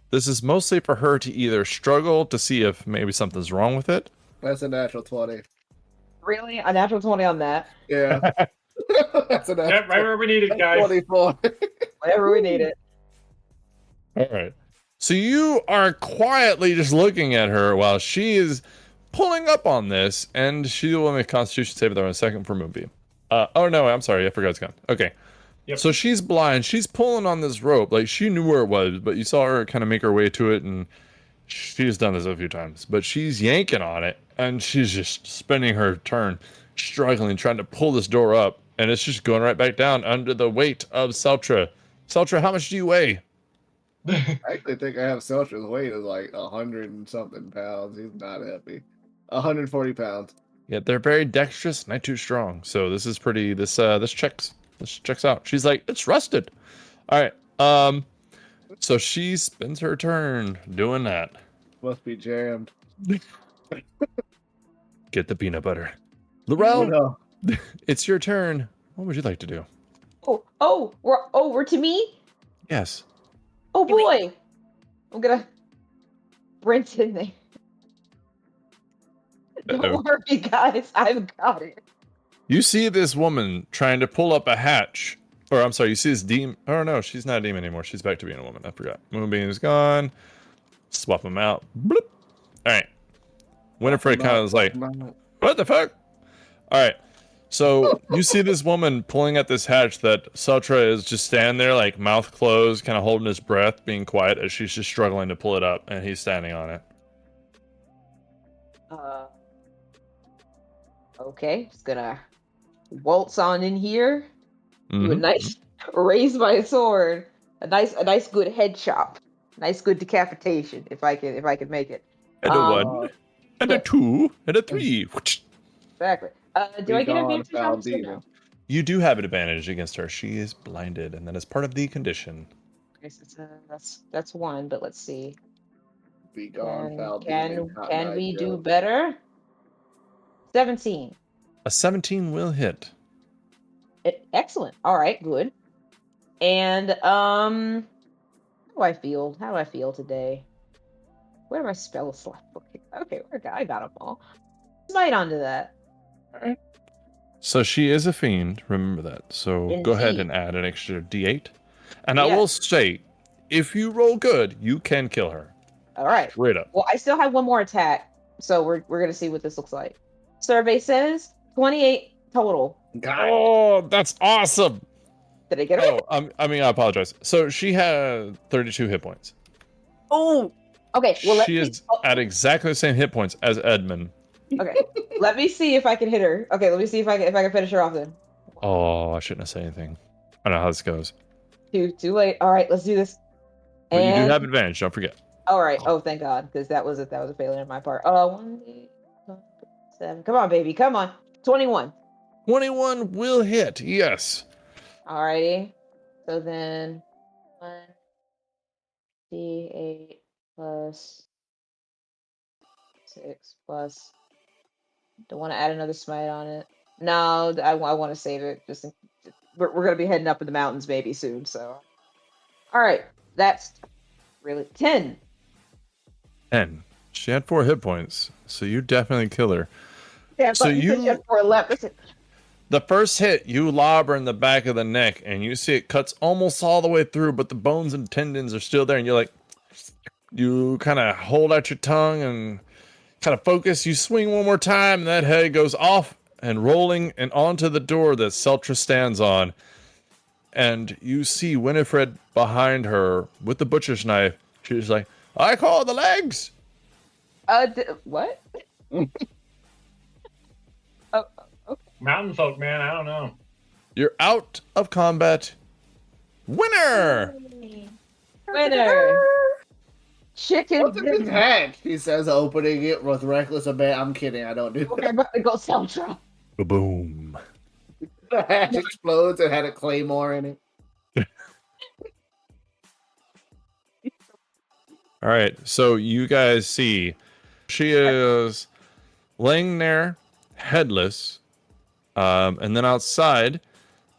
This is mostly for her to either struggle to see if maybe something's wrong with it. That's a natural 20. Really? A natural 20 on that. Yeah. That's a natural Yep, right where we need it, guys. 24. Whatever we need it. All right. So you are quietly just looking at her while she is pulling up on this, and she will make a Constitution save throw in a second for Moonbeam. Oh no, I'm sorry, I forgot it's gone. Okay. Yep. So she's blind. She's pulling on this rope. Like, she knew where it was, but you saw her kind of make her way to it, and she's done this a few times. But she's yanking on it, and she's just spinning her turn, struggling, trying to pull this door up, and it's just going right back down under the weight of Celtra. Celtra, how much do you weigh? I actually think I have Celtra's weight is like 100 and something pounds. He's not heavy. 140 pounds. Yeah, they're very dexterous, not too strong. So this is pretty. This checks. This checks out. She's like, it's rusted. All right. So she spends her turn doing that. Must be jammed. Get the peanut butter. Oh, Lorel, no. it's your turn. What would you like to do? We're to me? Yes. Oh boy. I'm gonna sprint in there. Uh-oh. Don't worry, guys. I've got it. You see this woman trying to pull up a hatch. Or, I'm sorry, you see this demon. Oh, no, she's not a demon anymore. She's back to being a woman. I forgot. Moonbeam is gone. Swap them out. Bloop. All right. Winifred kind of was like, what the fuck? All right. So you see this woman pulling at this hatch that Celtra is just standing there, like mouth closed, kind of holding his breath, being quiet as she's just struggling to pull it up, and he's standing on it. Okay, just gonna waltz on in here. Do a Mhm. nice raise my sword. A nice good head chop. Nice good decapitation, if I can make it. And a 1, and a 2, and a 3. Exactly. Do I get advantage on this or no? You do have an advantage against her. She is blinded, and that is part of the condition. Okay, so that's 1, but let's see. Be gone, foul Can demon, not can my we do joke. better? 17. A 17 will hit. Excellent. All right, good. And how do I feel? How do I feel today? Where are my spell slots? Okay, I got them all. Smite onto that. So she is a fiend, remember that. So go ahead Indeed. and add an extra d8. And I Yeah. will say, if you roll good, you can kill her. All right. Straight up. Well, I still have one more attack, so we're gonna see what this looks like. Survey says 28 total. God. Oh, that's awesome. Did I get it? Oh, I apologize. So she had 32 hit points. Oh, Okay. Well, She is at exactly the same hit points as Edmund. Okay. Let me see if I can hit her. Okay. Let me see if I can finish her off then. Oh, I shouldn't have said anything. I know how this goes. Too late. All right. Let's do this. But you do And have advantage, don't forget. all right. Oh, thank God, because that was a failure on my part. 1, 8, 7. Come on, baby. Come on. 21. 21 will hit, yes. Alrighty. So then 1d8 plus 6 plus. Don't want to add another smite on it. No, I want to save it. We're gonna be heading up in the mountains maybe soon. So, all right, that's really 10. And she had 4 hit points, so you definitely kill her. Yeah, So but you said you- you had 4 left. I said, The first hit, you lob her in the back of the neck, and you see it cuts almost all the way through, but the bones and tendons are still there, and you're like, you kind of hold out your tongue and kind of focus. You swing one more time, and that head goes off and rolling and onto the door that Celtra stands on. And you see Winifred behind her with the butcher's knife. She's like, I call the legs. what? Mountain folk, man. I don't know. You're out of combat. Winner! Winner. Chicken What's in his dinner. hat? He says, opening it with reckless abandon. I'm kidding. I don't do We're that. about to go Celtra. Boom. The hat explodes and had a claymore in it. All right, so you guys see she is laying there, headless, and then outside,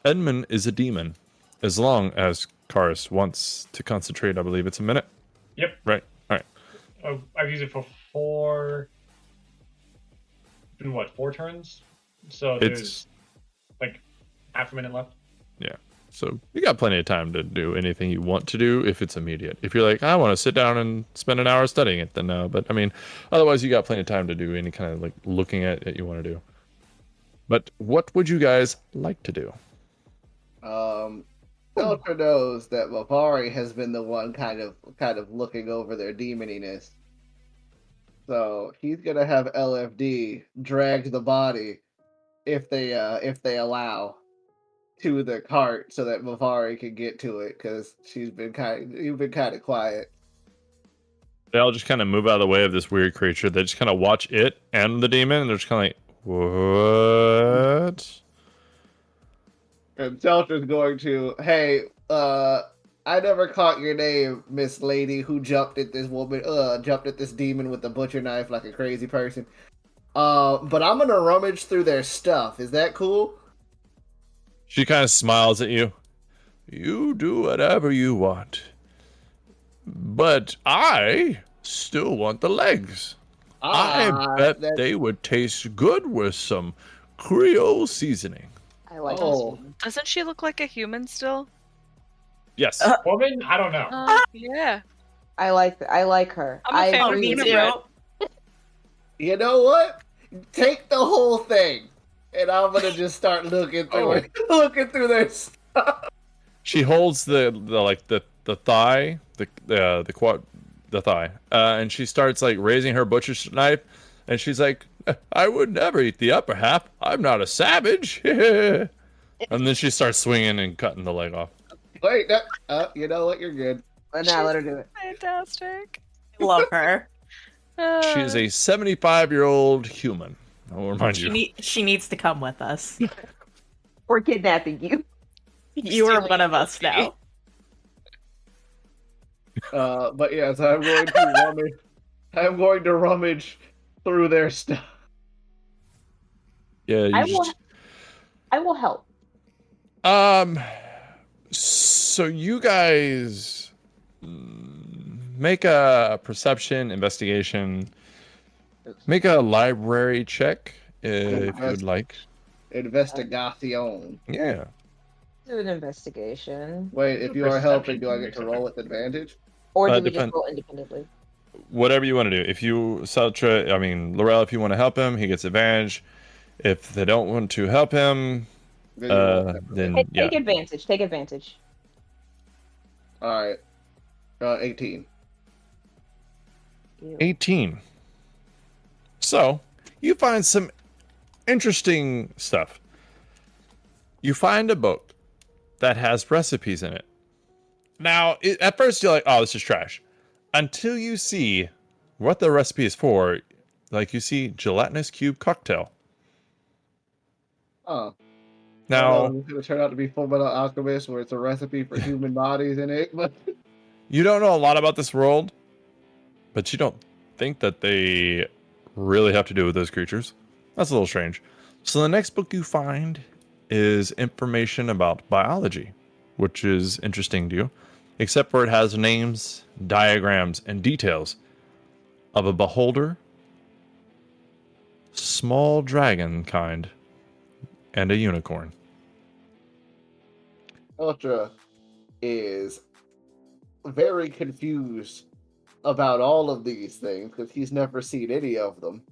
Edmund is a demon, as long as Karis wants to concentrate. I believe it's a minute. Yep. Right. All right. I've used it for 4. Been what, 4 turns? So there's It's like half a minute left. so you got plenty of time to do anything you want to do if it's immediate. If you're like, I want to sit down and spend an hour studying it, then no. But I mean, otherwise you got plenty of time to do any kind of like looking at it you want to do. But what would you guys like to do? Celtra knows that Mavari has been the one kind of looking over their demoniness. So he's gonna have LFD drag the body if they allow to the cart so that Mavari can get to it because you've been kind of quiet. They all just kind of move out of the way of this weird creature. They just kind of watch it and the demon, and they're just kind of like, what? And Celtra's going to, hey, I never caught your name, Miss Lady, who jumped at this demon with the butcher knife like a crazy person. But I'm gonna rummage through their stuff. Is that cool? She kind of smiles at you. You do whatever you want. But I still want the legs. I bet they would taste good with some Creole seasoning. I like Oh. this. Doesn't she look like a human still? Yes. Woman? I don't know. Yeah. I like her. I'm a fan of agree. Nina too. Bread. You know what? Take the whole thing, and I'm gonna just start looking through it, looking through their stuff. She holds the thigh, the thigh, and she starts like raising her butcher's knife, and she's like, I would never eat the upper half. I'm not a savage. And then she starts swinging and cutting the leg off. Wait, you know what? You're good. But now let her do it. Fantastic. Love her. She is a 75-year-old human. I'll remind you. She needs to come with us. We're kidnapping you. You are one of us now. But yes, I'm going to rummage through their stuff. Yeah. I will help. So you guys make a perception investigation. Make a library check if you would like. Investigation. Yeah. Do an investigation. Wait, if you are helping, do I get to roll with advantage? Or do we Depend- just roll independently? Whatever you want to do. If you Lorel, if you want to help him, he gets advantage. If they don't want to help him, Then you roll separately. then Take yeah. advantage. Take advantage. All right. 18. 18. So, you find some interesting stuff. You find a book that has recipes in it. Now, at first you're like, oh, this is trash. Until you see what the recipe is for. Like you see gelatinous cube cocktail. Oh. Now, it's going to turn out to be Full Metal Alchemist, where it's a recipe for human bodies in it. But you don't know a lot about this world, but you don't think that they really have to do with those creatures. That's a little strange. So the next book you find is information about biology, which is interesting to you, except for it has names, diagrams, and details of a beholder, small dragon kind, and a unicorn. Ultra is very confused about all of these things because he's never seen any of them.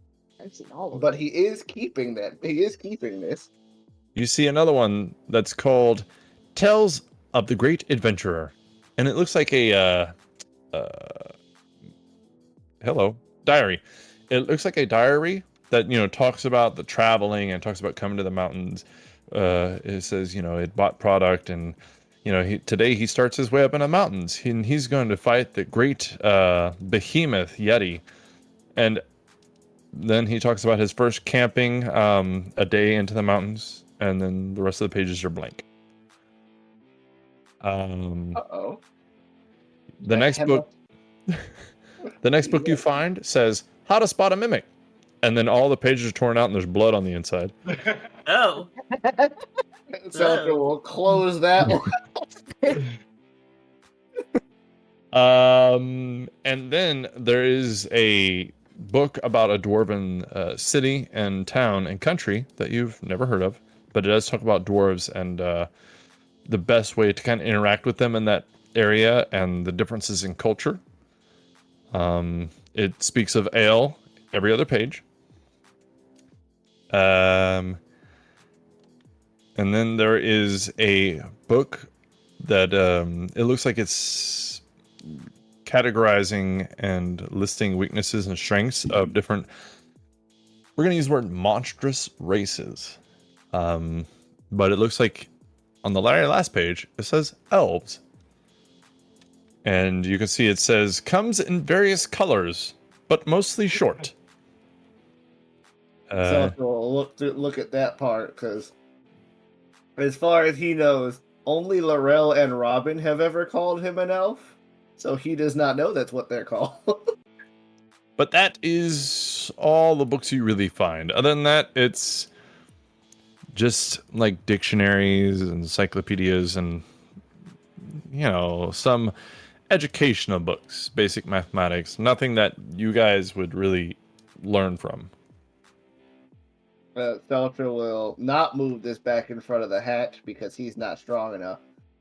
I've seen all of But them. he is keeping that. He is keeping this. You see another one that's called Tales of the Great Adventurer, and it looks like a diary. It looks like a diary that talks about the traveling and talks about coming to the mountains. It says it bought product, and today he starts his way up in the mountains. He's going to fight the great behemoth Yeti, and then he talks about his first camping a day into the mountains, and then the rest of the pages are blank. Uh-oh. The next book you find says how to spot a mimic, and then all the pages are torn out and there's blood on the inside. Oh. Celtra will close that one. And then there is a book about a dwarven city and town and country that you've never heard of, but it does talk about dwarves and the best way to kind of interact with them in that area and the differences in culture. It speaks of ale every other page. And then there is a book that it looks like it's categorizing and listing weaknesses and strengths of different, we're going to use the word monstrous races. But it looks like on the very last page, it says elves. And you can see it says, comes in various colors, but mostly short. Celtra will look at that part, because as far as he knows, only Lorel and Robin have ever called him an elf. So he does not know that's what they're called. But that is all the books you really find. Other than that, it's just like dictionaries and encyclopedias and, some educational books, basic mathematics, nothing that you guys would really learn from. Celtra will not move this back in front of the hatch because he's not strong enough.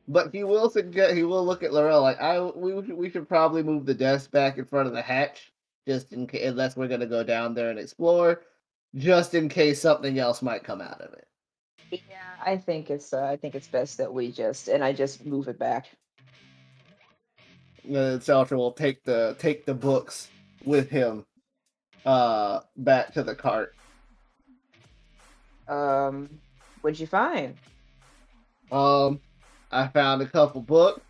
But he will look at Lorel like, we should probably move the desk back in front of the hatch, just in case, unless we're gonna go down there and explore, just in case something else might come out of it. Yeah, I think it's best that I just move it back. Celtra will take the books with him back to the cart. What'd you find? I found a couple books.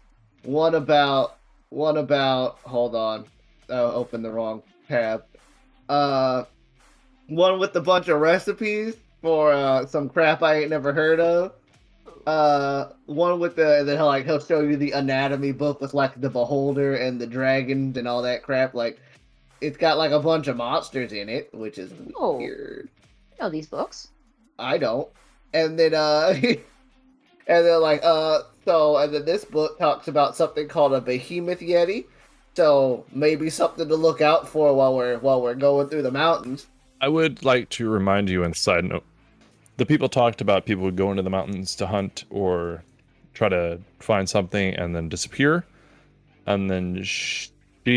One about hold on. I opened the wrong tab. One with a bunch of recipes for some crap I ain't never heard of. One with he'll show you the anatomy book with like the beholder and the dragon and all that crap. Like it's got like a bunch of monsters in it, which is weird. I know these books. I don't. And then and then this book talks about something called a behemoth yeti. So maybe something to look out for while we're going through the mountains. I would like to remind you, and side note, the people talked about people would go into the mountains to hunt or try to find something and then disappear. And then she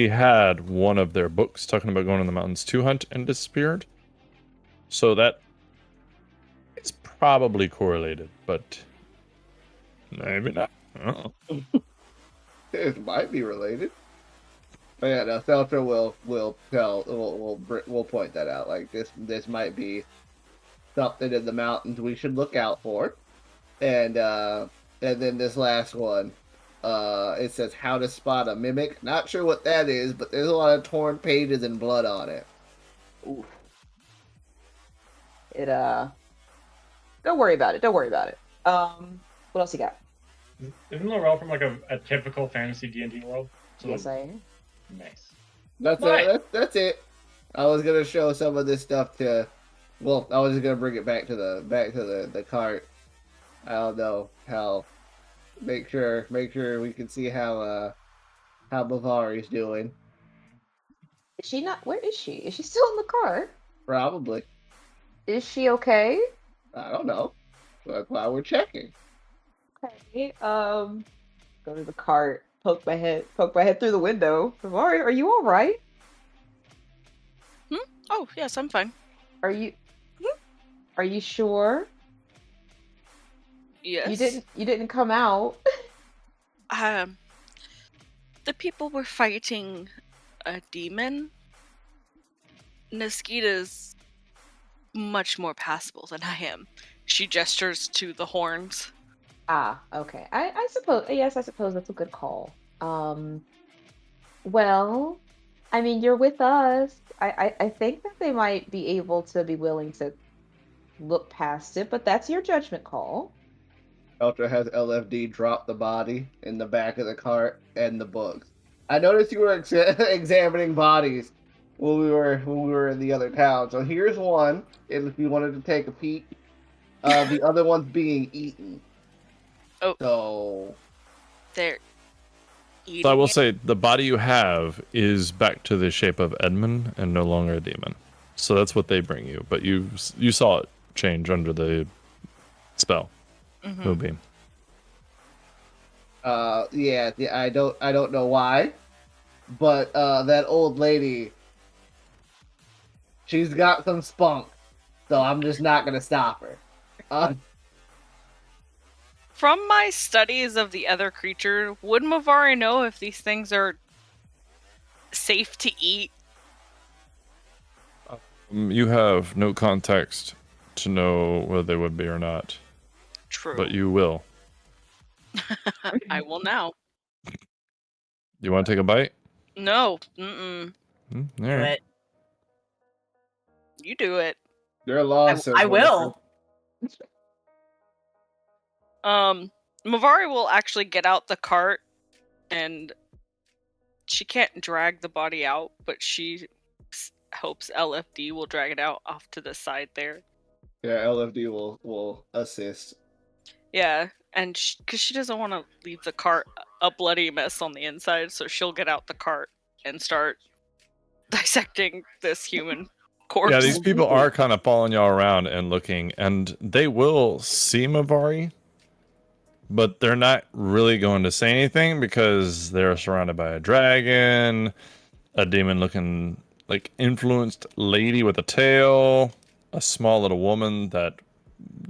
had one of their books talking about going in the mountains to hunt and disappeared. So that is probably correlated, but maybe not. I don't know. It might be related. But yeah, no, Celtra will point that out. Like this might be something in the mountains we should look out for. And then this last one, it says how to spot a mimic. Not sure what that is, but there's a lot of torn pages and blood on it. Ooh. Don't worry about it. What else you got? Isn't Lorel from like a typical fantasy D&D world? So Yes, I am. nice. That's it. I was gonna show some of this stuff to. Well, I was just gonna bring it back to the cart. I don't know how. Make sure we can see how Mavari's doing. Is she not? Where is she? Is she still in the car? Probably. Is she okay? I don't know. That's why we're checking. Okay. Go to the cart. Poke my head through the window. Mavari, are you all right? Oh, yes, I'm fine. Are you? Are you sure? Yes. You didn't come out. The people were fighting a demon. Naskita's much more passable than I am. She gestures to the horns. Ah, okay. I suppose, yes, I suppose that's a good call. Well, I mean, you're with us. I think that they might be able to be willing to look past it, but that's your judgment call. Celtra has LFD drop the body in the back of the cart and the books. I noticed you were examining bodies when we were in the other town. So here's one, if you wanted to take a peek. The other one's being eaten. Oh. So They're eating So I will it. say the body you have is back to the shape of Edmund and no longer a demon. So that's what they bring you. But you saw it change under the spell. Moonbeam. yeah, I don't know why, but that old lady, she's got some spunk, so I'm just not gonna stop her. From my studies of the other creature, would Mavari know if these things are safe to eat? You have no context to know whether they would be or not, True. but you will. I will now. You want to take a bite? No. Mm-mm. All Do right. it. You do it. They're lost. I will. Mavari will actually get out the cart, and she can't drag the body out, but she hopes LFD will drag it out off to the side there. Yeah, LFD will assist. Yeah, and because she doesn't want to leave the cart a bloody mess on the inside, so she'll get out the cart and start dissecting this human corpse. Yeah, these people are kind of following y'all around and looking, and they will see Mavari, but they're not really going to say anything because they're surrounded by a dragon, a demon-looking, like, influenced lady with a tail, a small little woman that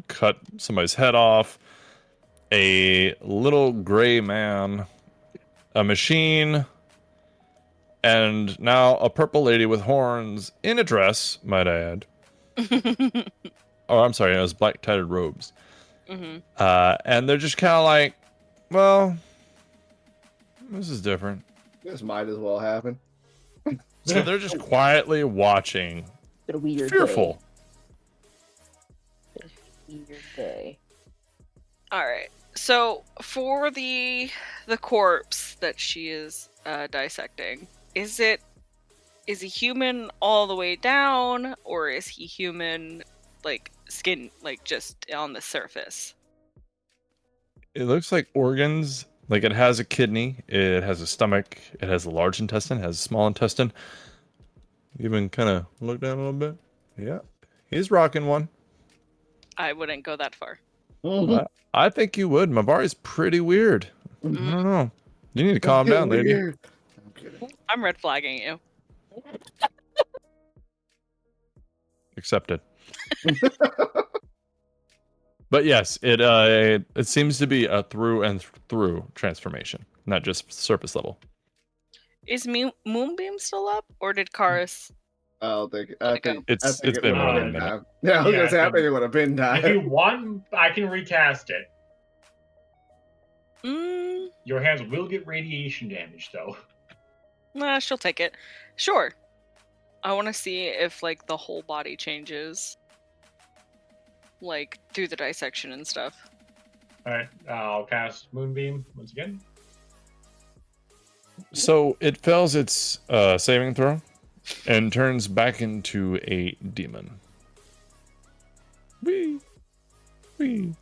cut somebody's head off, a little gray man, a machine, and now a purple lady with horns in a dress, might I add. Oh, I'm sorry, it was black tattered robes. And they're just kind of like, well, this is different. This might as well happen. So they're just quietly watching, Been a weird fearful. day. Weird day. All right. So for the corpse that she is dissecting, is he human all the way down, or is he human like skin, like just on the surface? It looks like organs. Like it has a kidney, it has a stomach, it has a large intestine, it has a small intestine. Even kind of look down a little bit. Yeah, he's rocking one. I wouldn't go that far. I think you would. Mavari's pretty weird. I don't know. You need to calm down, lady. I'm kidding. I'm red flagging you. Accepted. But yes, it seems to be a through and through transformation, not just surface level. Is Moonbeam still up, or did Karis? I think It's it been would more have than a minute. time. Yeah, I was Yeah, gonna say I it's think it would have been If you time. want, I can recast it. Mm, Your hands will get radiation damage, though. nah, she'll take it. Sure. I want to see if like the whole body changes, like through the dissection and stuff. Alright, I'll cast Moonbeam once again. So it fails its saving throw and turns back into a demon. Wee. Wee.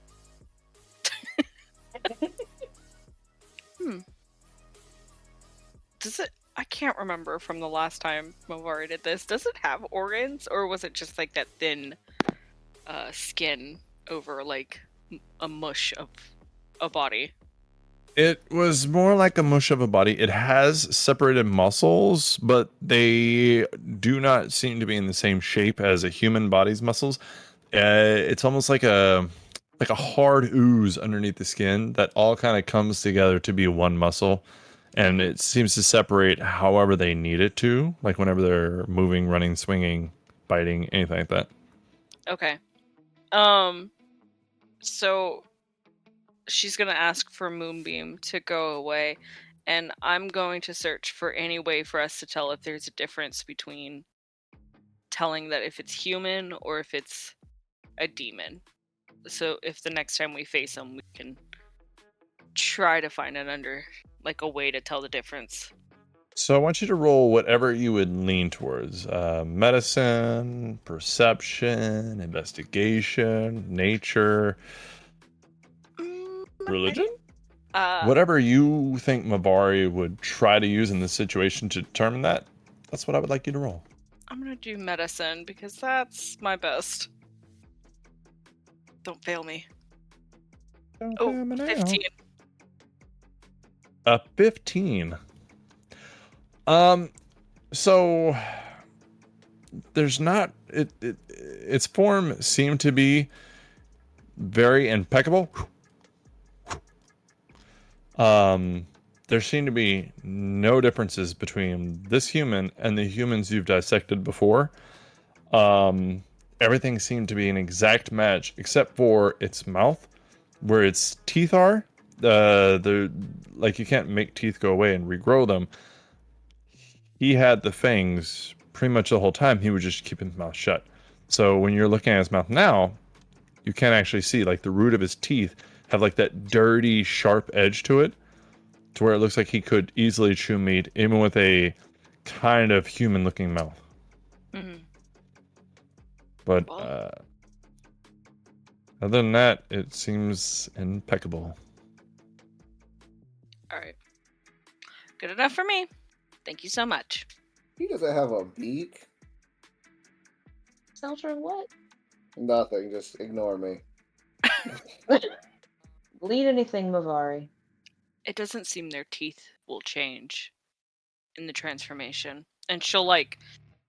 Does it? I can't remember from the last time Mavari did this. Does it have organs, or was it just like that thin skin over like a mush of a body? It was more like a mush of a body. It has separated muscles, but they do not seem to be in the same shape as a human body's muscles. It's almost like a hard ooze underneath the skin that all kind of comes together to be one muscle, and it seems to separate however they need it to, like whenever they're moving, running, swinging, biting, anything like that. Okay. So she's gonna ask for Moonbeam to go away, and I'm going to search for any way for us to tell if there's a difference between telling that if it's human or if it's a demon. So if the next time we face them, we can try to find a way to tell the difference. So I want you to roll whatever you would lean towards. Medicine, perception, investigation, nature, religion? Whatever you think Mavari would try to use in this situation to determine that, that's what I would like you to roll. I'm gonna do medicine because that's my best. Don't fail me. Don't Oh, fail me now. 15. A 15. So there's not its form seemed to be very impeccable. There seem to be no differences between this human and the humans you've dissected before. Everything seemed to be an exact match except for its mouth, where its teeth are. Like you can't make teeth go away and regrow them. He had the fangs pretty much the whole time. He would just keep his mouth shut. So when you're looking at his mouth now, you can't actually see, like, the root of his teeth have like that dirty, sharp edge to it, to where it looks like he could easily chew meat, even with a kind of human-looking mouth. Mm-hmm. But other than that, it seems impeccable. All right. Good enough for me. Thank you so much. He doesn't have a beak. Celtra, what? Nothing. Just ignore me. Lead anything, Mavari. It doesn't seem their teeth will change in the transformation. And she'll, like,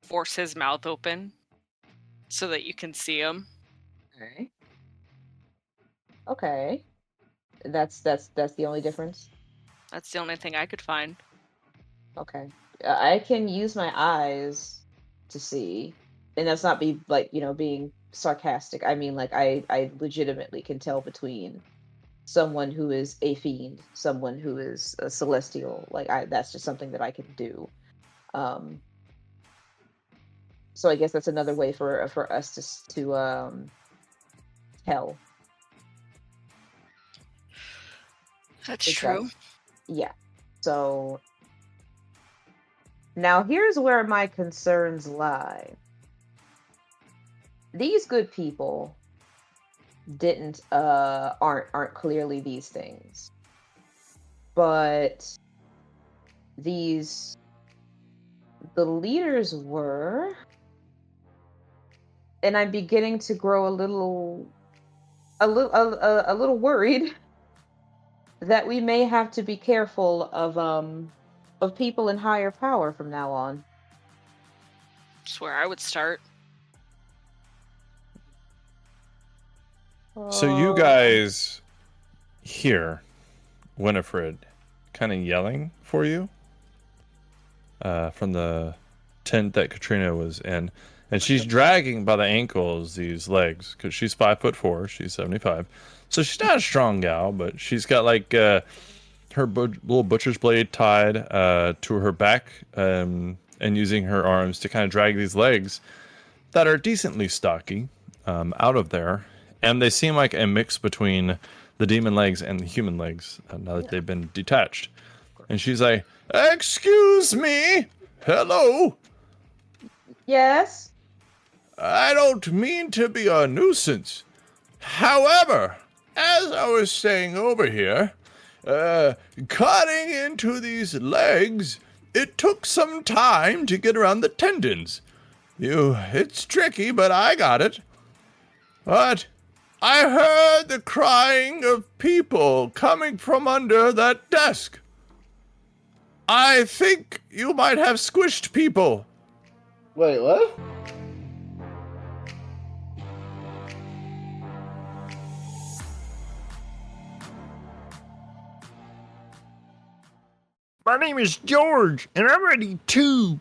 force his mouth open so that you can see him. Okay. Okay. That's the only difference? That's the only thing I could find. Okay. I can use my eyes to see. And that's not being sarcastic. I mean, like, I legitimately can tell between someone who is a fiend, someone who is a celestial. Like, that's just something that I can do. So I guess that's another way for us to tell. That's Exactly. true. Yeah. So now here's where my concerns lie. These good people aren't clearly these things. But the leaders were, and I'm beginning to grow a little worried that we may have to be careful of people in higher power from now on. That's where I would start. So you guys hear Winifred kind of yelling for you from the tent that Katrina was in. And she's dragging by the ankles these legs, because she's 5'4", she's 75. So she's not a strong gal, but she's got like her little butcher's blade tied to her back, and using her arms to kind of drag these legs that are decently stocky out of there. And they seem like a mix between the demon legs and the human legs now that they've been detached. And she's like, "Excuse me, hello. Yes? I don't mean to be a nuisance. However, as I was saying over here, cutting into these legs It took some time to get around the tendons. It's tricky, but I got it. But I heard the crying of people coming from under that desk. I think you might have squished people. Wait, what? My name is George, and I'm ready to